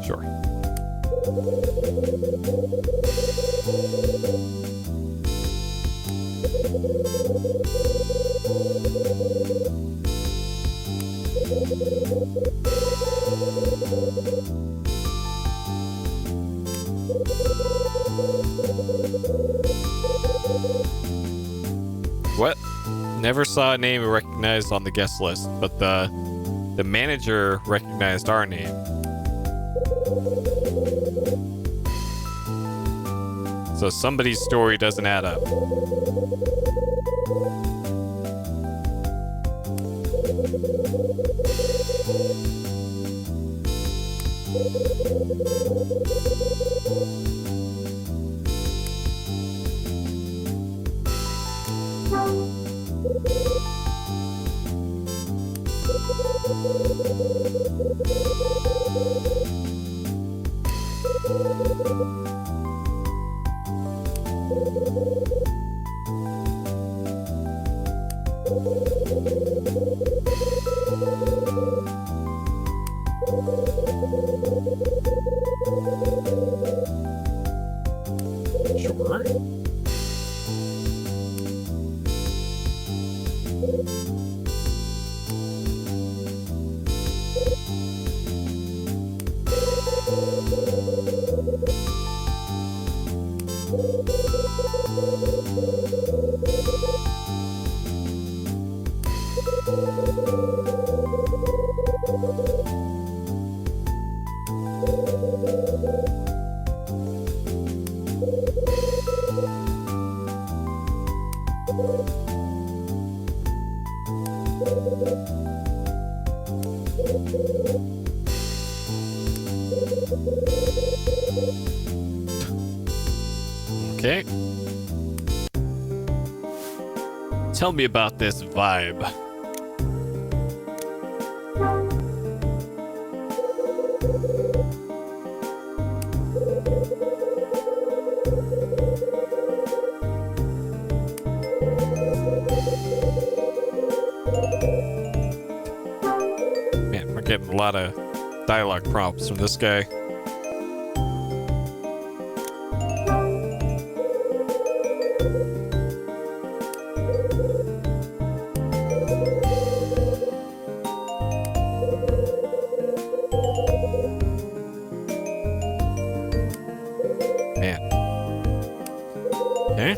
Sure. What? Never saw a name recognized on the guest list, but the manager recognized our name. So somebody's story doesn't add up. Sure. Okay. Tell me about this vibe. Man, we're getting a lot of dialogue prompts from this guy. Man. Okay.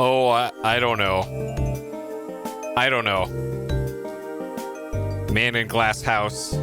Oh, I don't know. I don't know. Man in Glass House.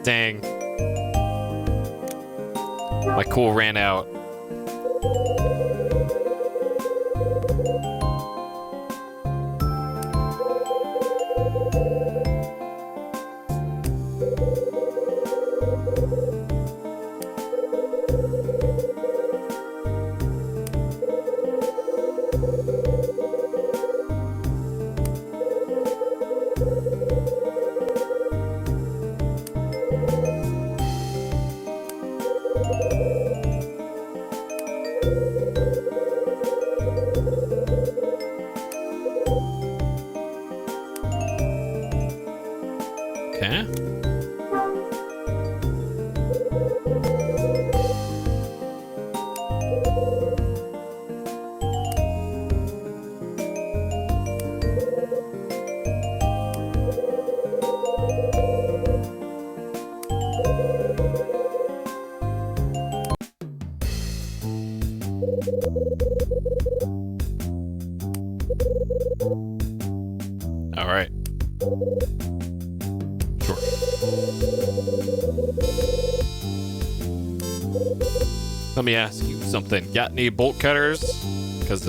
Dang. My cool ran out. Okay. All right. Sure. Let me ask you something. Got any bolt cutters? Because,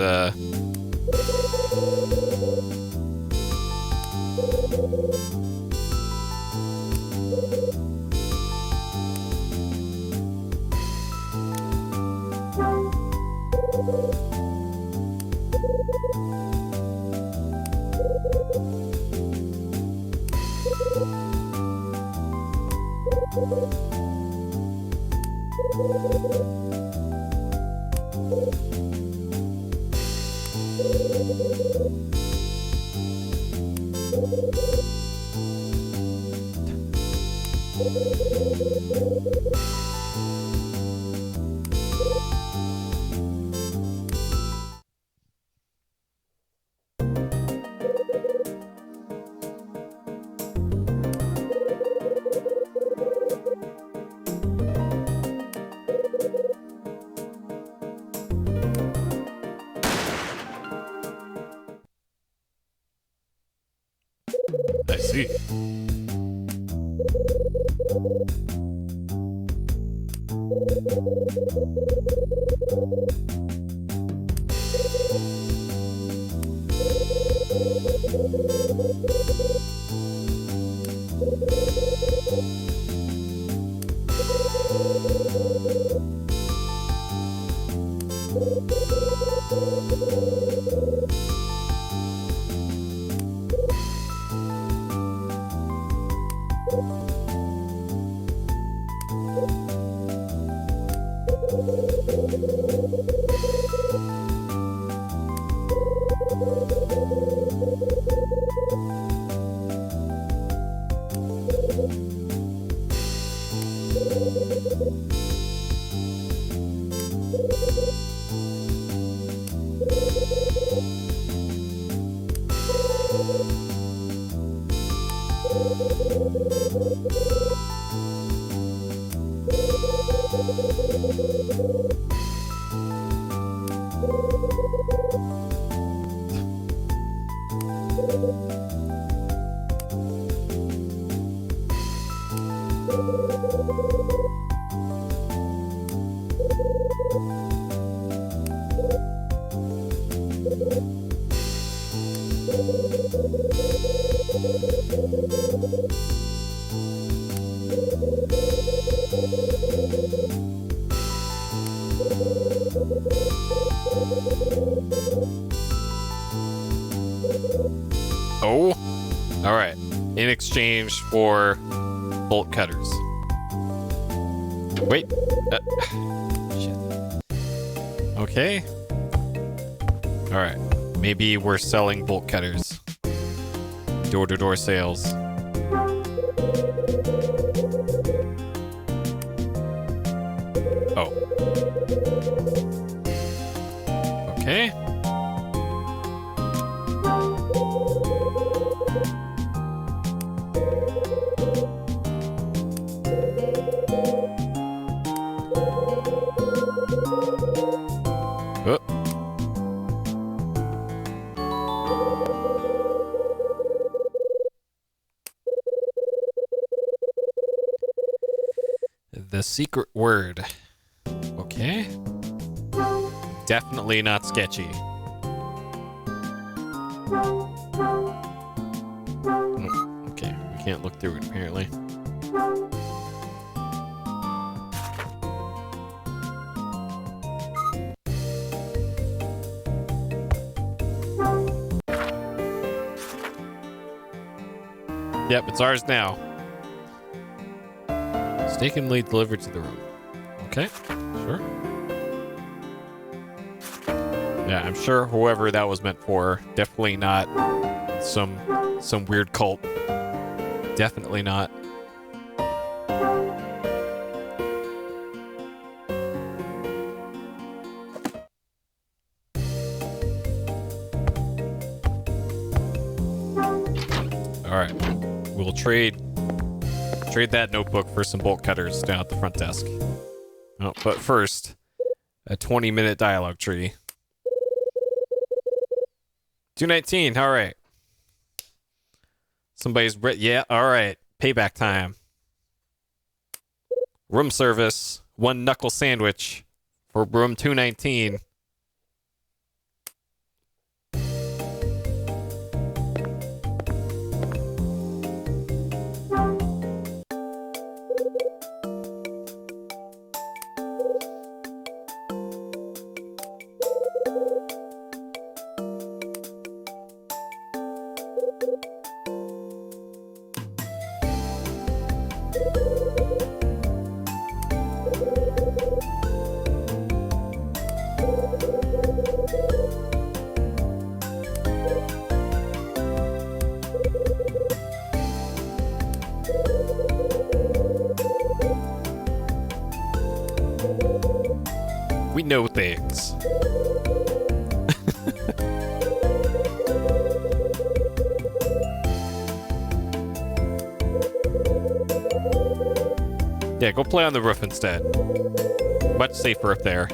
I see. Oh, all right. In exchange for bolt cutters. Wait. Shit. Okay. All right. Maybe we're selling bolt cutters. Door-to-door sales. Oh. Okay. The secret word. Okay. Definitely not sketchy. Okay, we can't look through it apparently. Yep, it's ours now. Mistakenly delivered to the room. Okay, sure. Yeah, I'm sure whoever that was meant for, definitely not some weird cult. Definitely not. All right, we'll trade that notebook for some bolt cutters down at the front desk. Oh, but first, a 20-minute dialogue tree. 219, all right. Yeah, all right. Payback time. Room service, 1 knuckle sandwich for room 219. know things. Yeah, go play on the roof instead. Much safer up there.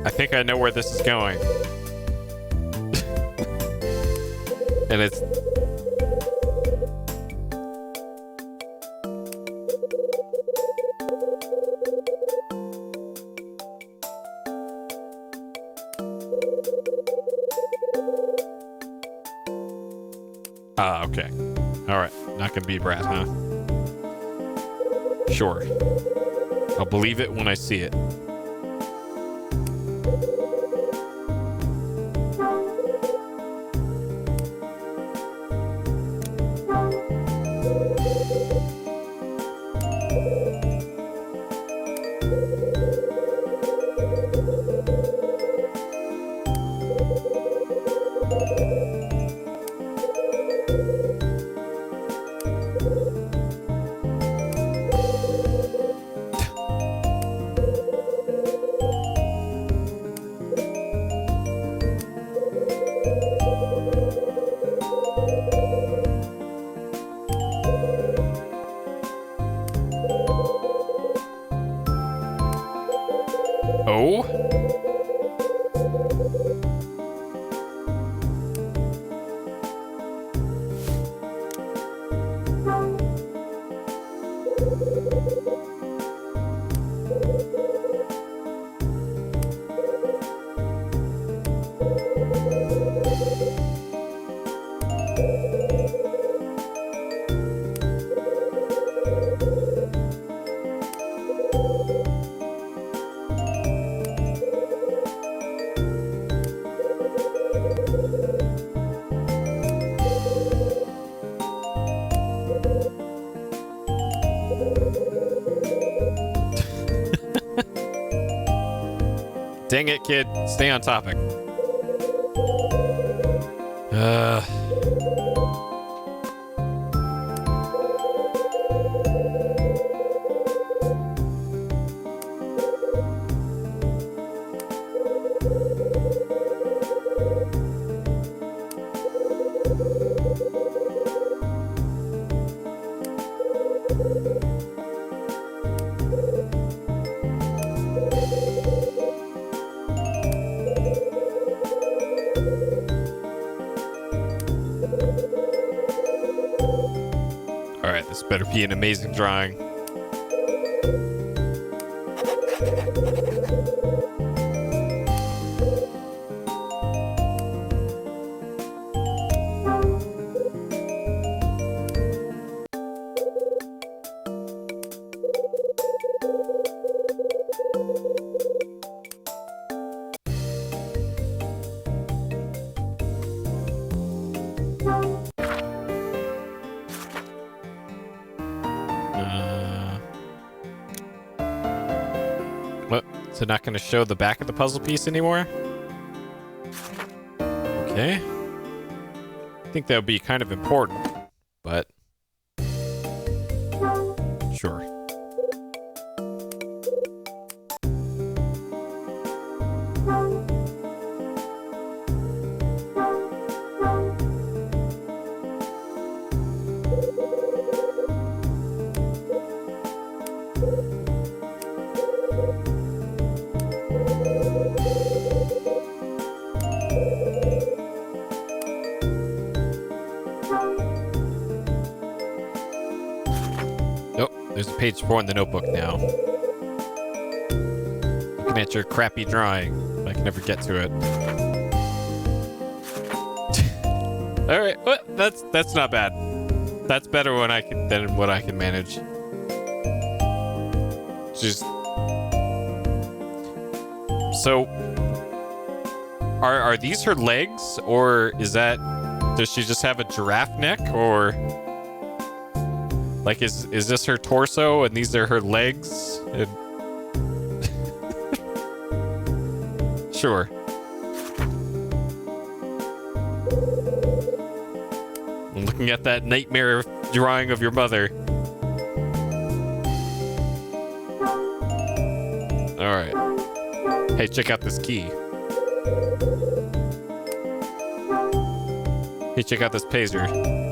I think I know where this is going. And it's... Ah, okay. Alright, not gonna be Brad, huh? Sure. I'll believe it when I see it. Oh? Dang it, kid. Stay on topic. Alright, this better be an amazing drawing. What? So not going to show the back of the puzzle piece anymore? Okay. I think that would be kind of important, but sure. There's a page 4 in the notebook now. Looking at your crappy drawing. I can never get to it. Alright, what? That's not bad. That's better than what I can manage. Just... So... Are these her legs? Or is that... Does she just have a giraffe neck? Or... Like, is this her torso and these are her legs? And Sure. I'm looking at that nightmare drawing of your mother. Alright. Hey, check out this key. Hey, check out this pager.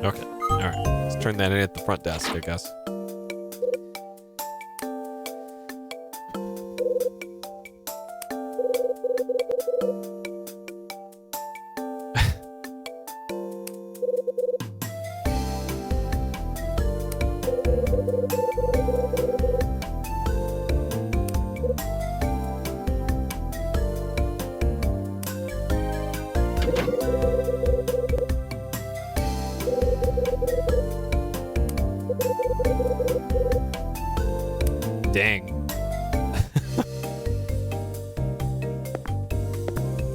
Okay, alright. Let's turn that in at the front desk, I guess. Dang.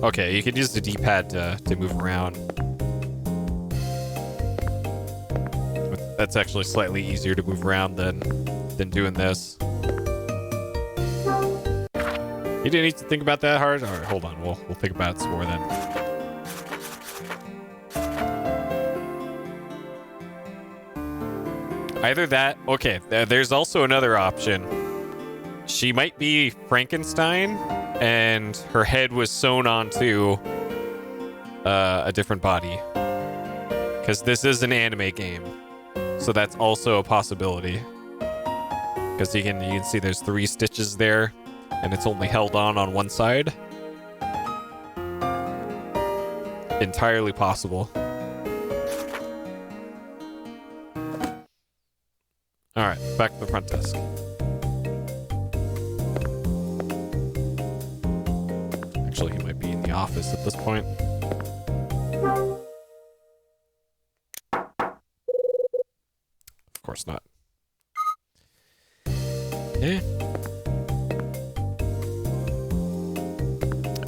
Okay, you can use the D-pad to move around. But that's actually slightly easier to move around than doing this. You didn't need to think about that hard? Alright, hold on. We'll think about it some more then. Either that... Okay, there's also another option. She might be Frankenstein, and her head was sewn onto a different body. Because this is an anime game. So that's also a possibility. Because you can see there's 3 stitches there, and it's only held on one side. Entirely possible. Alright, back to the front desk. Actually, he might be in the office at this point. Of course not. Yeah.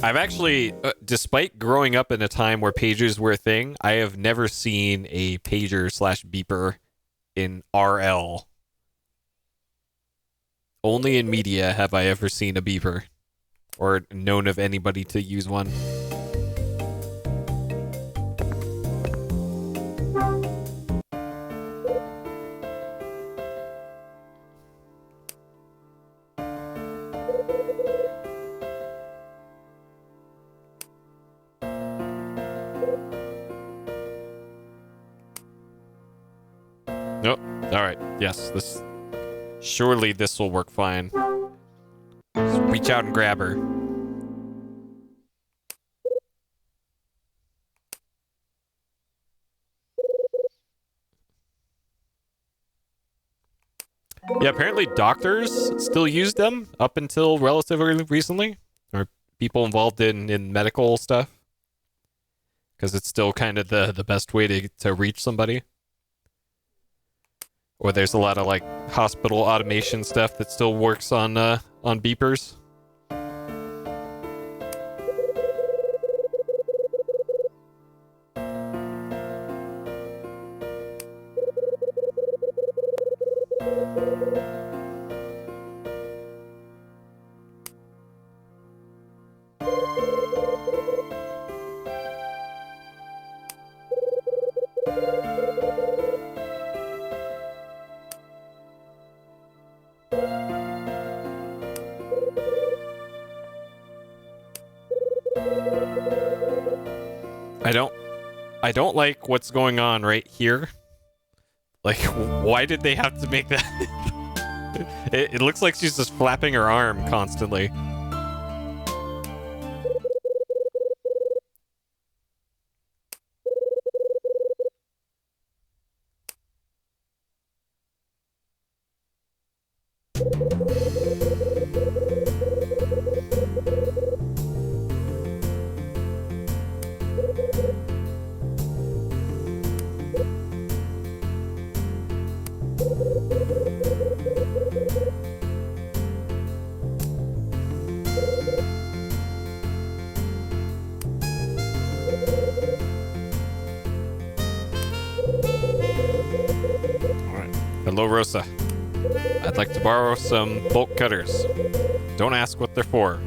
I've actually, despite growing up in a time where pagers were a thing, I have never seen a pager / beeper in RL. Only in media have I ever seen a beeper, or known of anybody to use one. Nope. Alright, yes, this... Surely this will work fine. Just reach out and grab her. Yeah, apparently doctors still use them up until relatively recently. Or people involved in medical stuff. Because it's still kind of the best way to reach somebody. Or there's a lot of like hospital automation stuff that still works on beepers. I don't like what's going on right here. Like, why did they have to make that? It looks like she's just flapping her arm constantly. Hello, Rosa. I'd like to borrow some bolt cutters. Don't ask what they're for.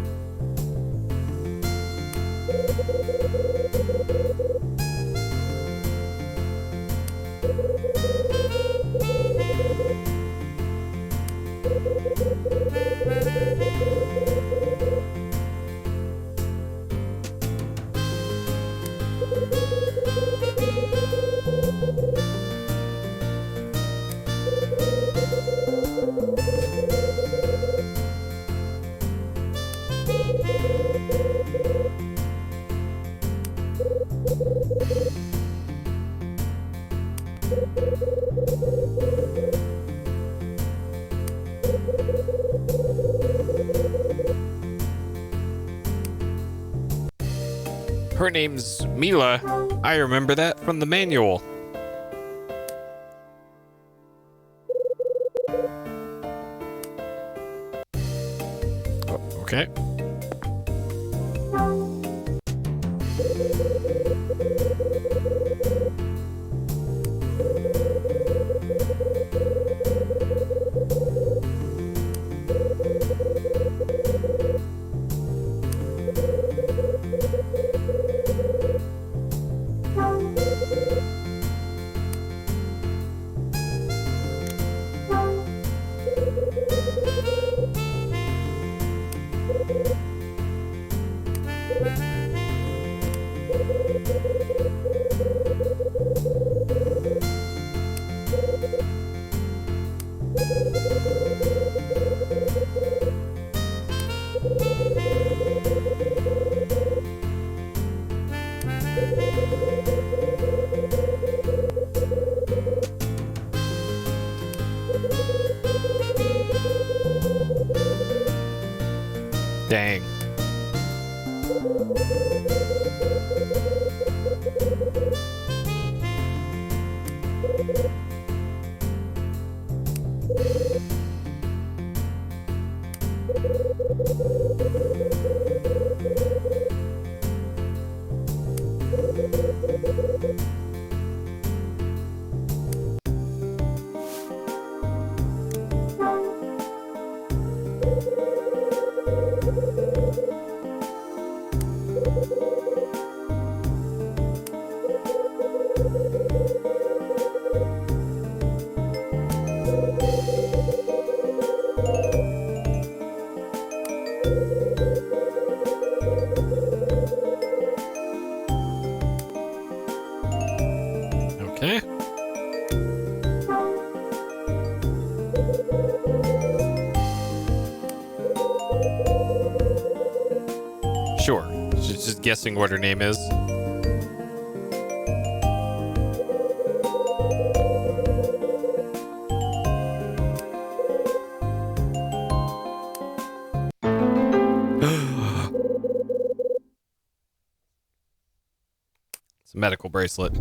Her name's Mila. I remember that from the manual. Oh, okay. Dang. Okay. Sure. She's just guessing what her name is. It's a medical bracelet.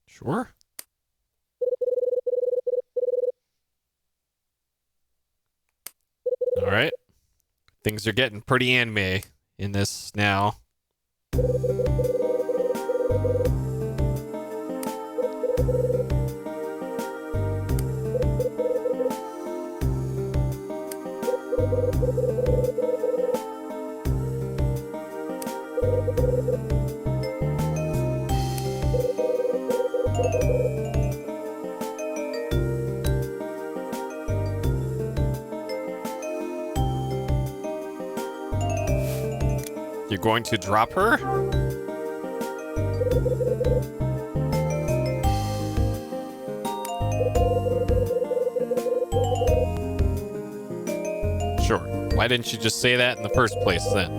Sure. All right. Things are getting pretty anime in this now. You're going to drop her? Sure. Why didn't you just say that in the first place then?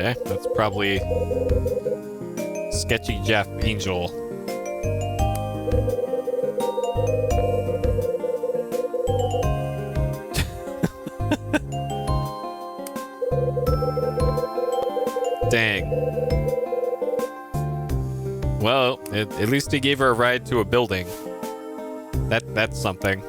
Okay, that's probably Sketchy Jeff Angel. Dang. Well, at least he gave her a ride to a building. That's something.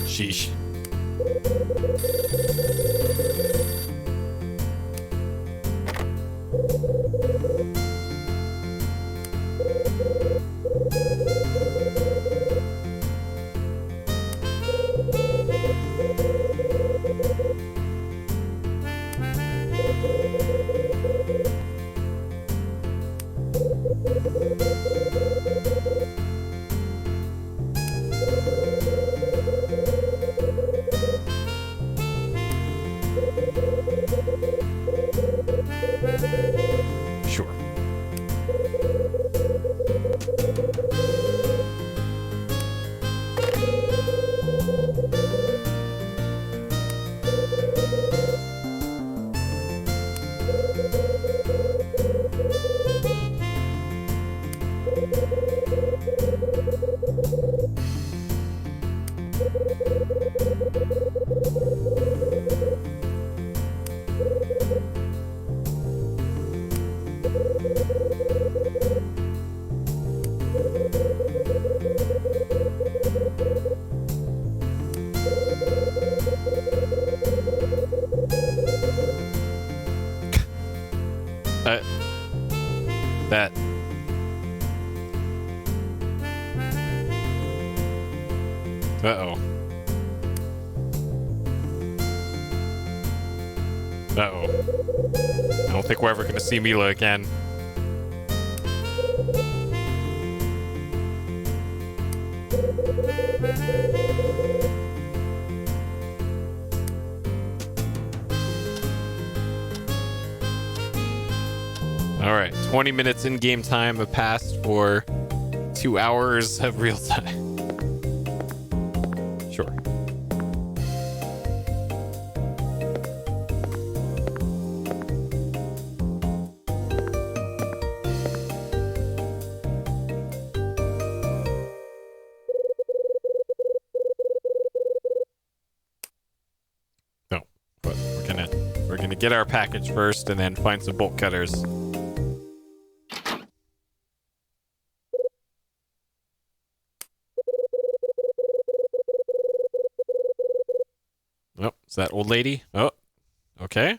Sheesh. Sure. That. Uh-oh. Uh-oh. I don't think we're ever gonna see Mila again. Alright, 20 minutes in game time have passed for 2 hours of real time. Sure. No, but we're gonna get our package first and then find some bolt cutters. Oh, is that old lady? Oh, okay.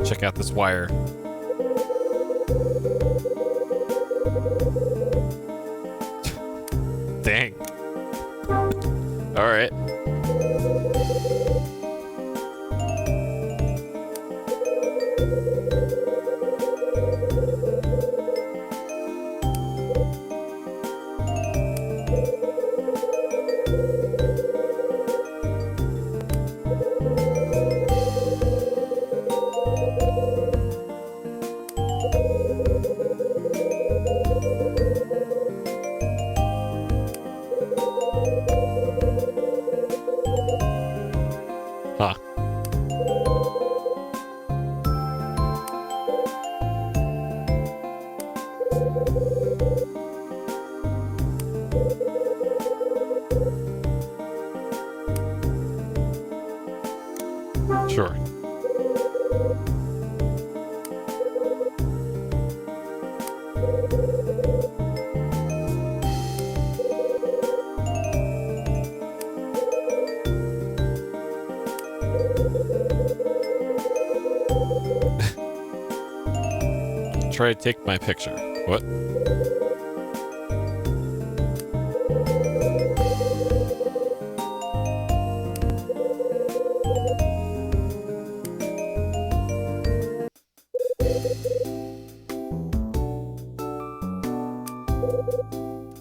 Check out this wire. Dang. All right. Huh. Sure. Try to take my picture. What?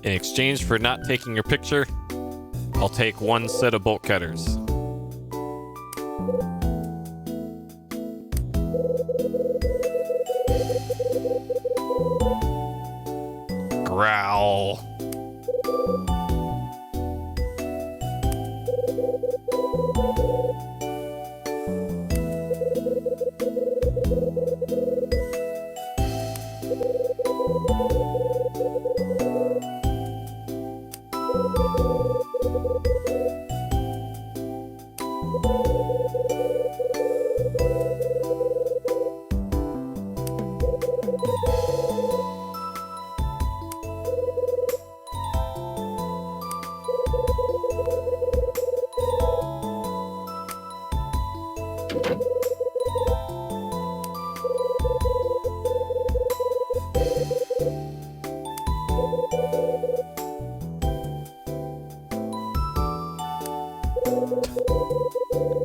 In exchange for not taking your picture, I'll take one set of bolt cutters. Growl.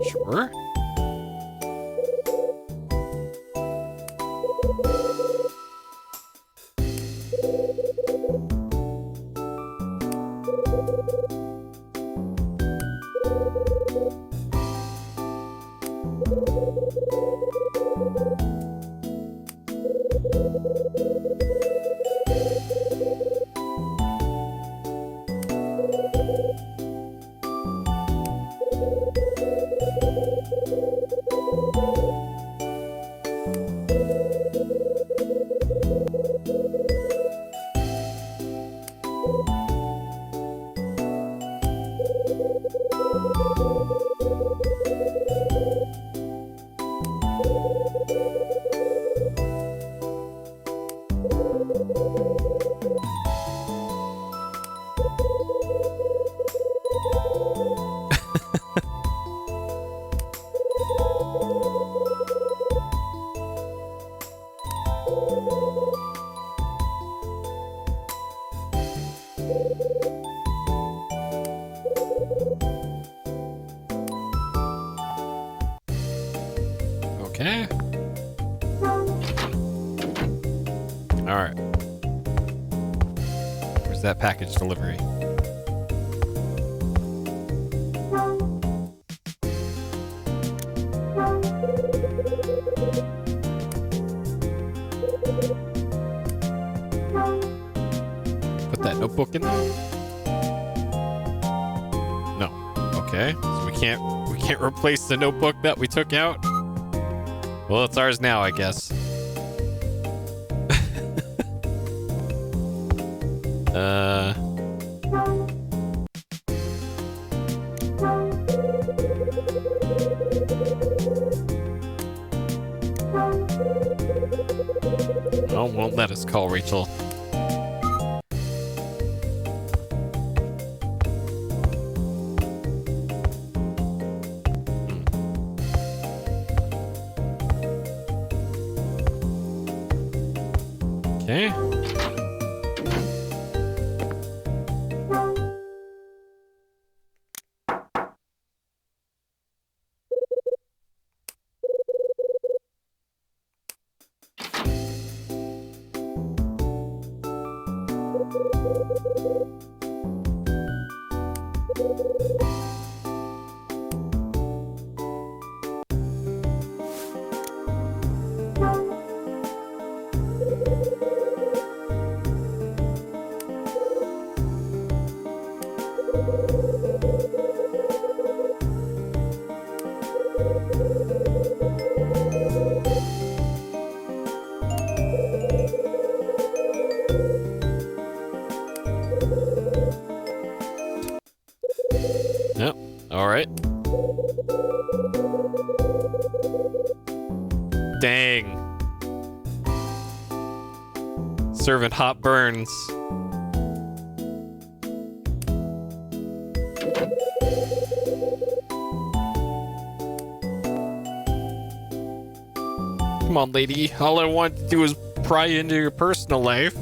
Sure. Okay. All right. Where's that package delivery? Put that notebook in there? No. Okay. So we can't replace the notebook that we took out? Well, it's ours now, I guess. Oh, won't let us call Rachel. Okay. Yep. All right. Dang. Serving hot burns. Come on, lady. All I want to do is pry into your personal life.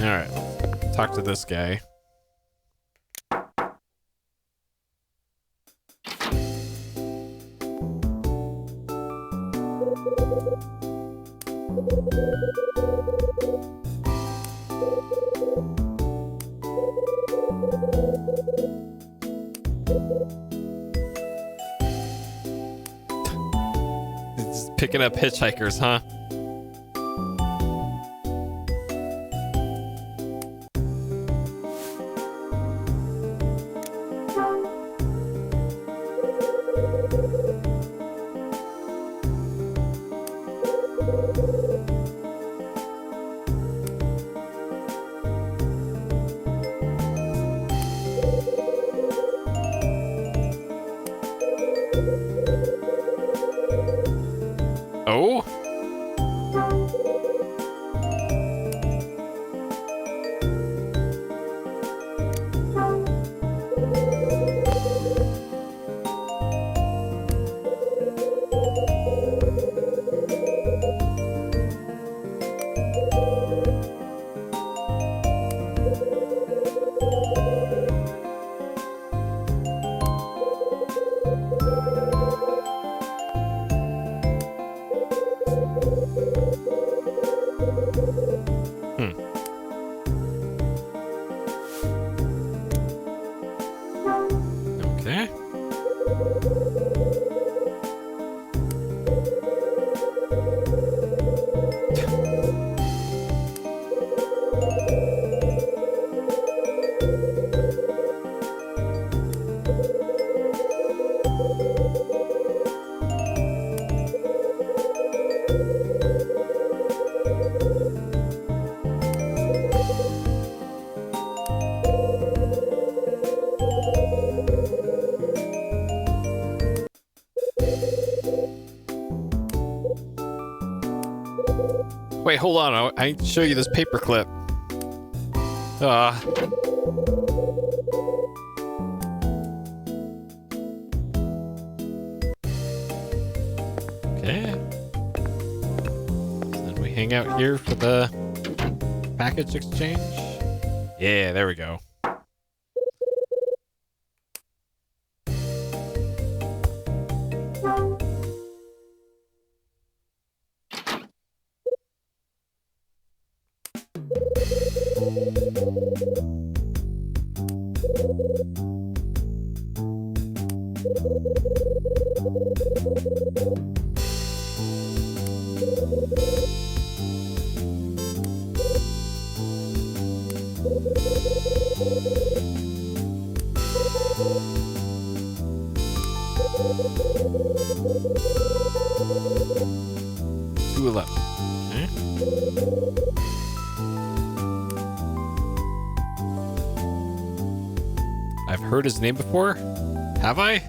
All right. Talk to this guy. It's picking up hitchhikers, huh? Oh? Okay. Wait, hold on. I need to show you this paperclip. Okay. So then we hang out here for the package exchange. Yeah, there we go. I've heard his name before. Have I?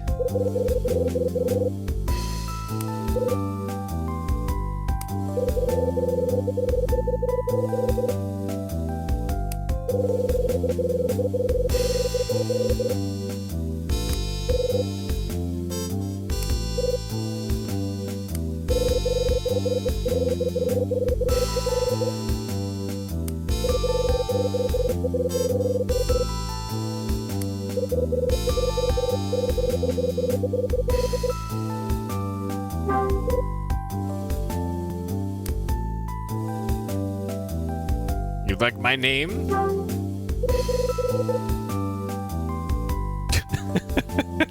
Like my name?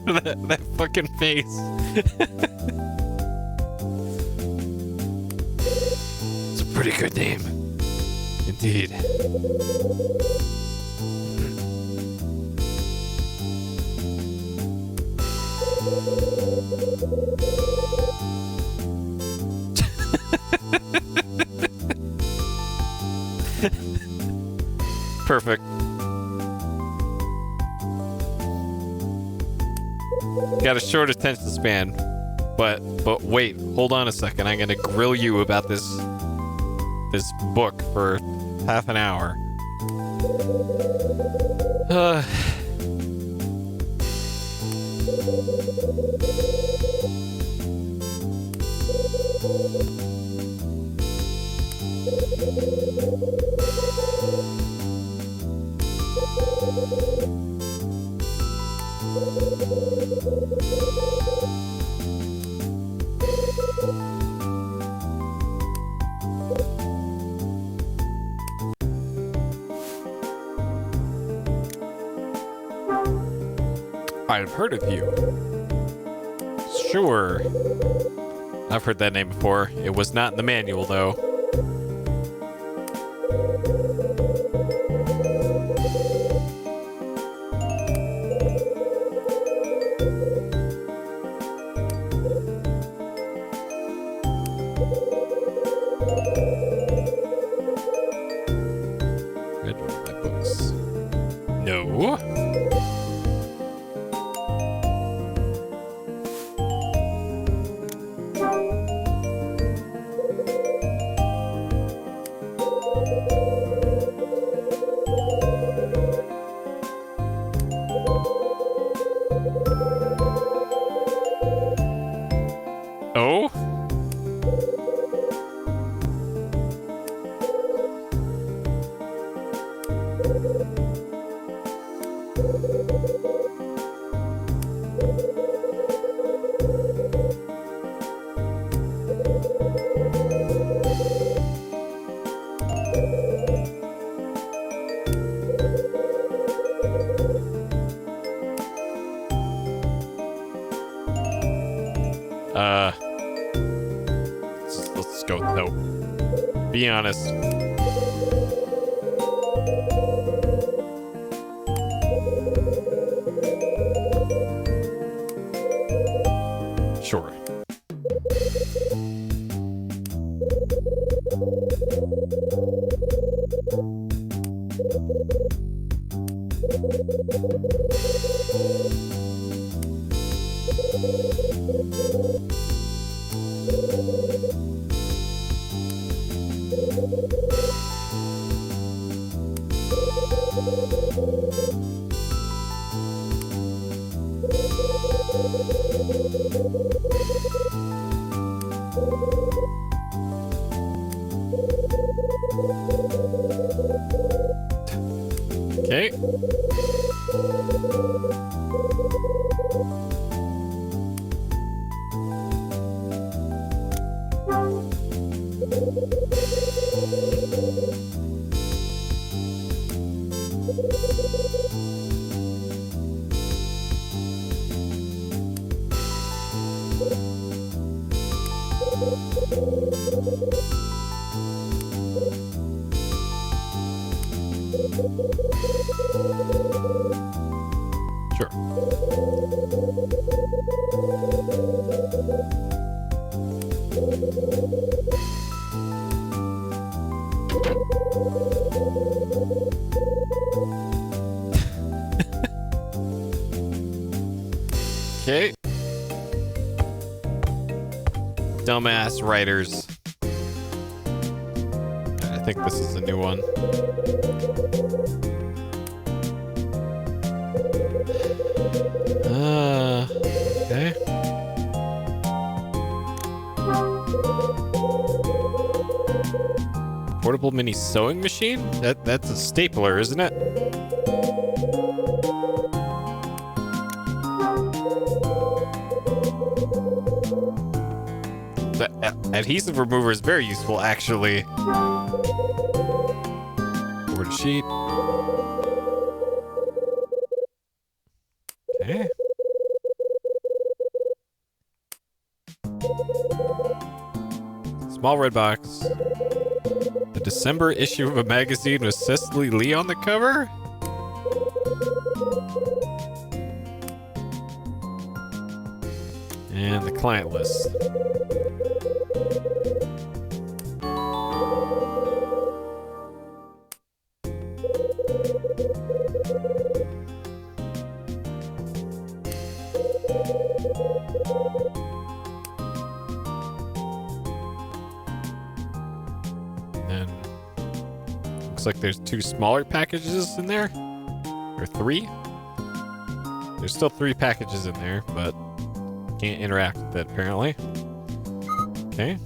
that fucking face. It's a pretty good name. Indeed. Perfect. Got a short attention span, but wait, hold on a second. I'm gonna grill you about this book for half an hour. I've heard of you. Sure. I've heard that name before. It was not in the manual, though. Read one of my books. No. Oh? Let's go. No. Be honest. Sure. Okay. Sure. Okay. Dumbass writers. I think this is a new one. Okay. Portable mini sewing machine? That's a stapler, isn't it? The adhesive remover is very useful, actually. a sheet. Okay. Small red box. The December issue of a magazine with Cecily Lee on the cover? And the client list. And looks like there's 2 smaller packages in there. Or 3. There's still 3 packages in there, but can't interact with it apparently. Okay.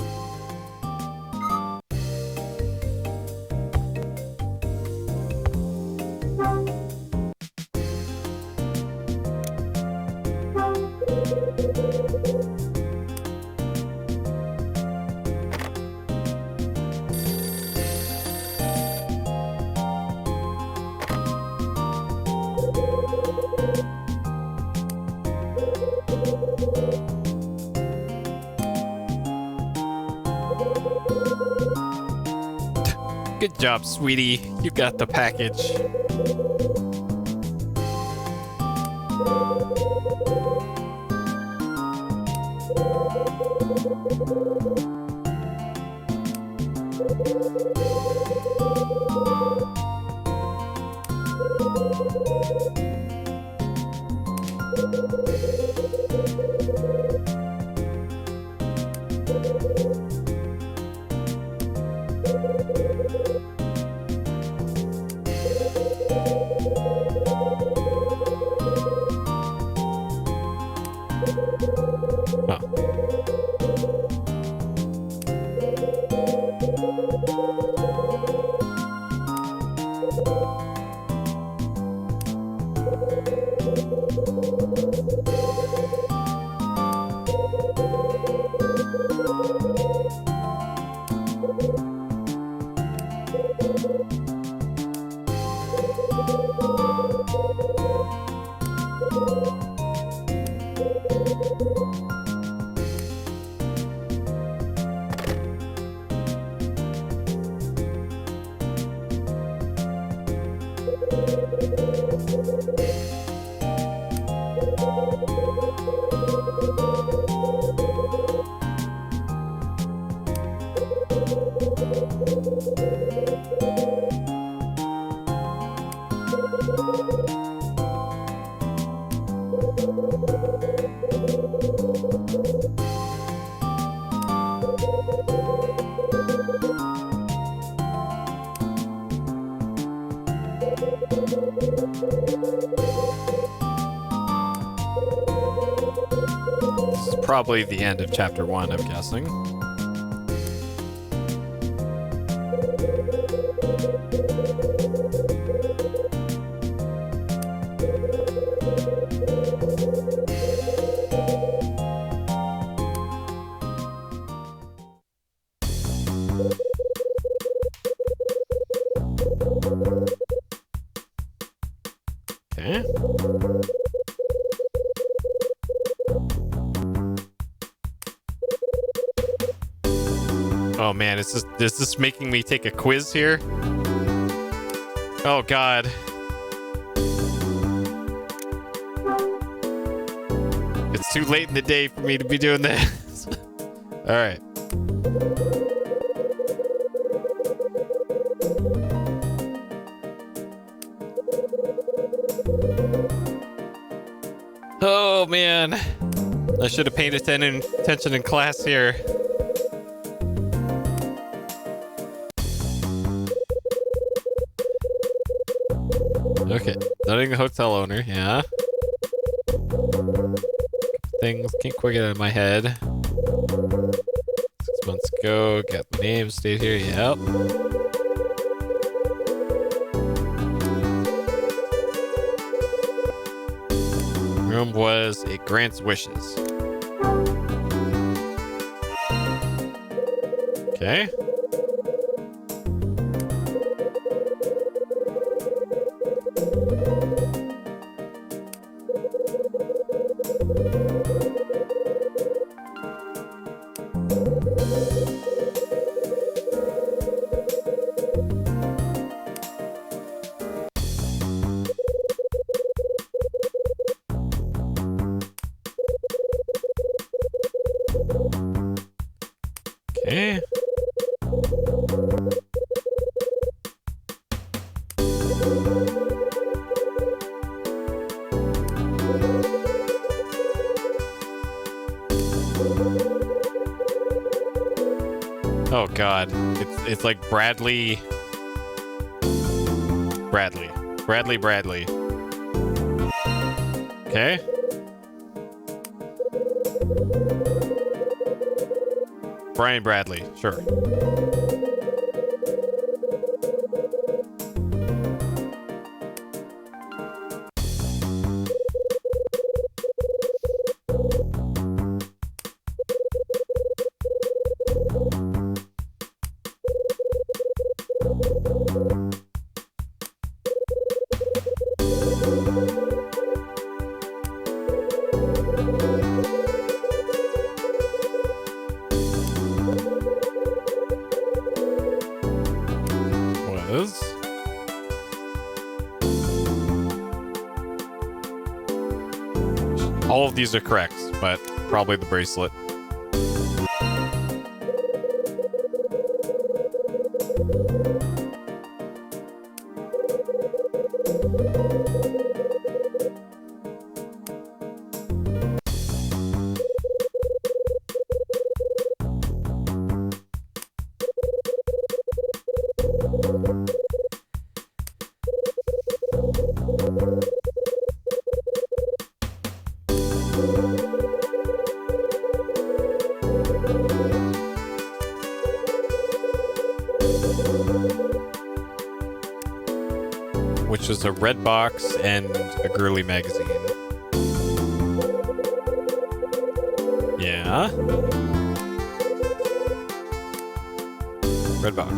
Good job, sweetie. You got the package. Probably the end of chapter 1, I'm guessing. Okay. Oh man, is this making me take a quiz here? Oh god. It's too late in the day for me to be doing this. All right. Oh man. I should have paid attention in class here. Okay, nutting the hotel owner, yeah. Things can't quite get out of my head. 6 months ago, got the name, stayed here, yep. Room was it grants wishes. Okay. Oh god, it's like Bradley. Okay. Brian Bradley, sure. All of these are correct, but probably the bracelet. Which is a red box and a girly magazine. Yeah. Red box.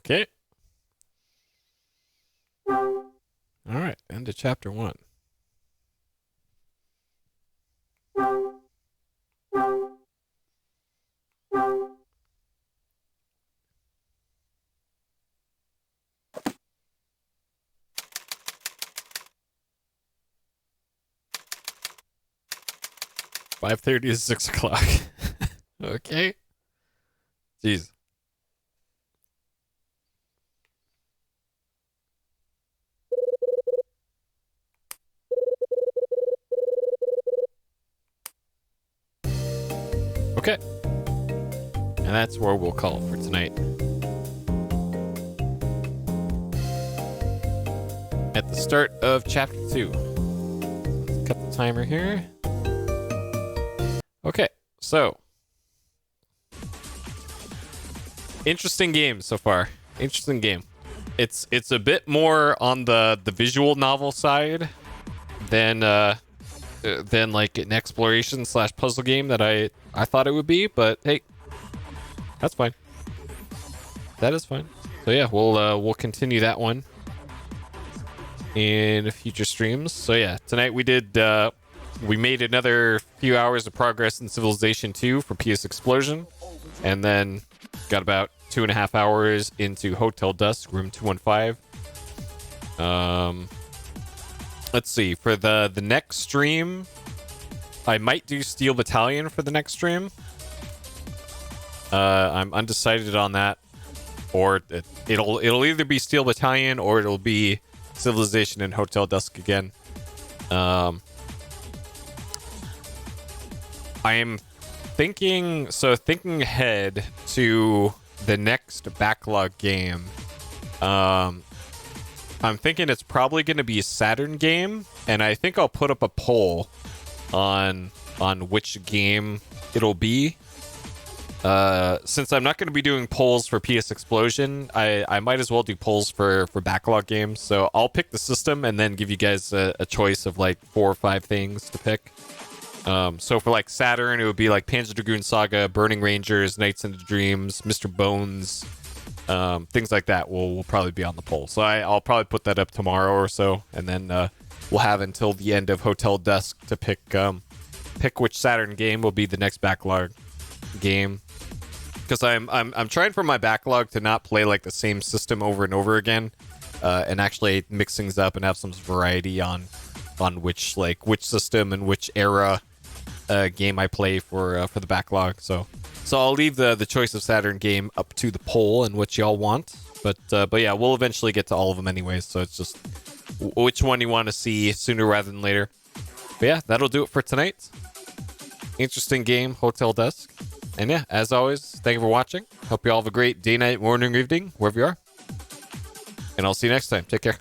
Okay. All right, end of chapter 1. "5:30 to 6 o'clock." Okay. Jeez. Okay. And that's where we'll call it for tonight. At the start of chapter 2. Let's cut the timer here. Okay, so. Interesting game so far. Interesting game. It's a bit more on the visual novel side than like an exploration / puzzle game that I thought it would be, but hey, that's fine. That is fine. So yeah, we'll continue that one in future streams. So yeah, tonight we made another few hours of progress in Civilization 2 for PS Explosion, and then got about 2.5 hours into Hotel Dusk, Room 215. Let's see, for the next stream, I might do Steel Battalion for the next stream. I'm undecided on that, or it'll either be Steel Battalion or it'll be Civilization and Hotel Dusk again. I am thinking ahead to the next backlog game. I'm thinking it's probably going to be a Saturn game, and I think I'll put up a poll on which game it'll be. Since I'm not going to be doing polls for PS Explosion, I might as well do polls for backlog games. So I'll pick the system and then give you guys a choice of like 4 or 5 things to pick. So for like Saturn, it would be like Panzer Dragoon Saga, Burning Rangers, Nights into Dreams, Mr. Bones, things like that will probably be on the poll. So I'll probably put that up tomorrow or so, and then we'll have until the end of Hotel Dusk to pick which Saturn game will be the next backlog game. Because I'm trying for my backlog to not play like the same system over and over again, and actually mix things up and have some variety on which system and which era game I play for the backlog. So I'll leave the choice of Saturn game up to the poll and what y'all want. But yeah, we'll eventually get to all of them anyways. So it's just which one you want to see sooner rather than later. But yeah, that'll do it for tonight. Interesting game, Hotel Dusk. And yeah, as always, thank you for watching. Hope you all have a great day, night, morning, evening, wherever you are. And I'll see you next time. Take care.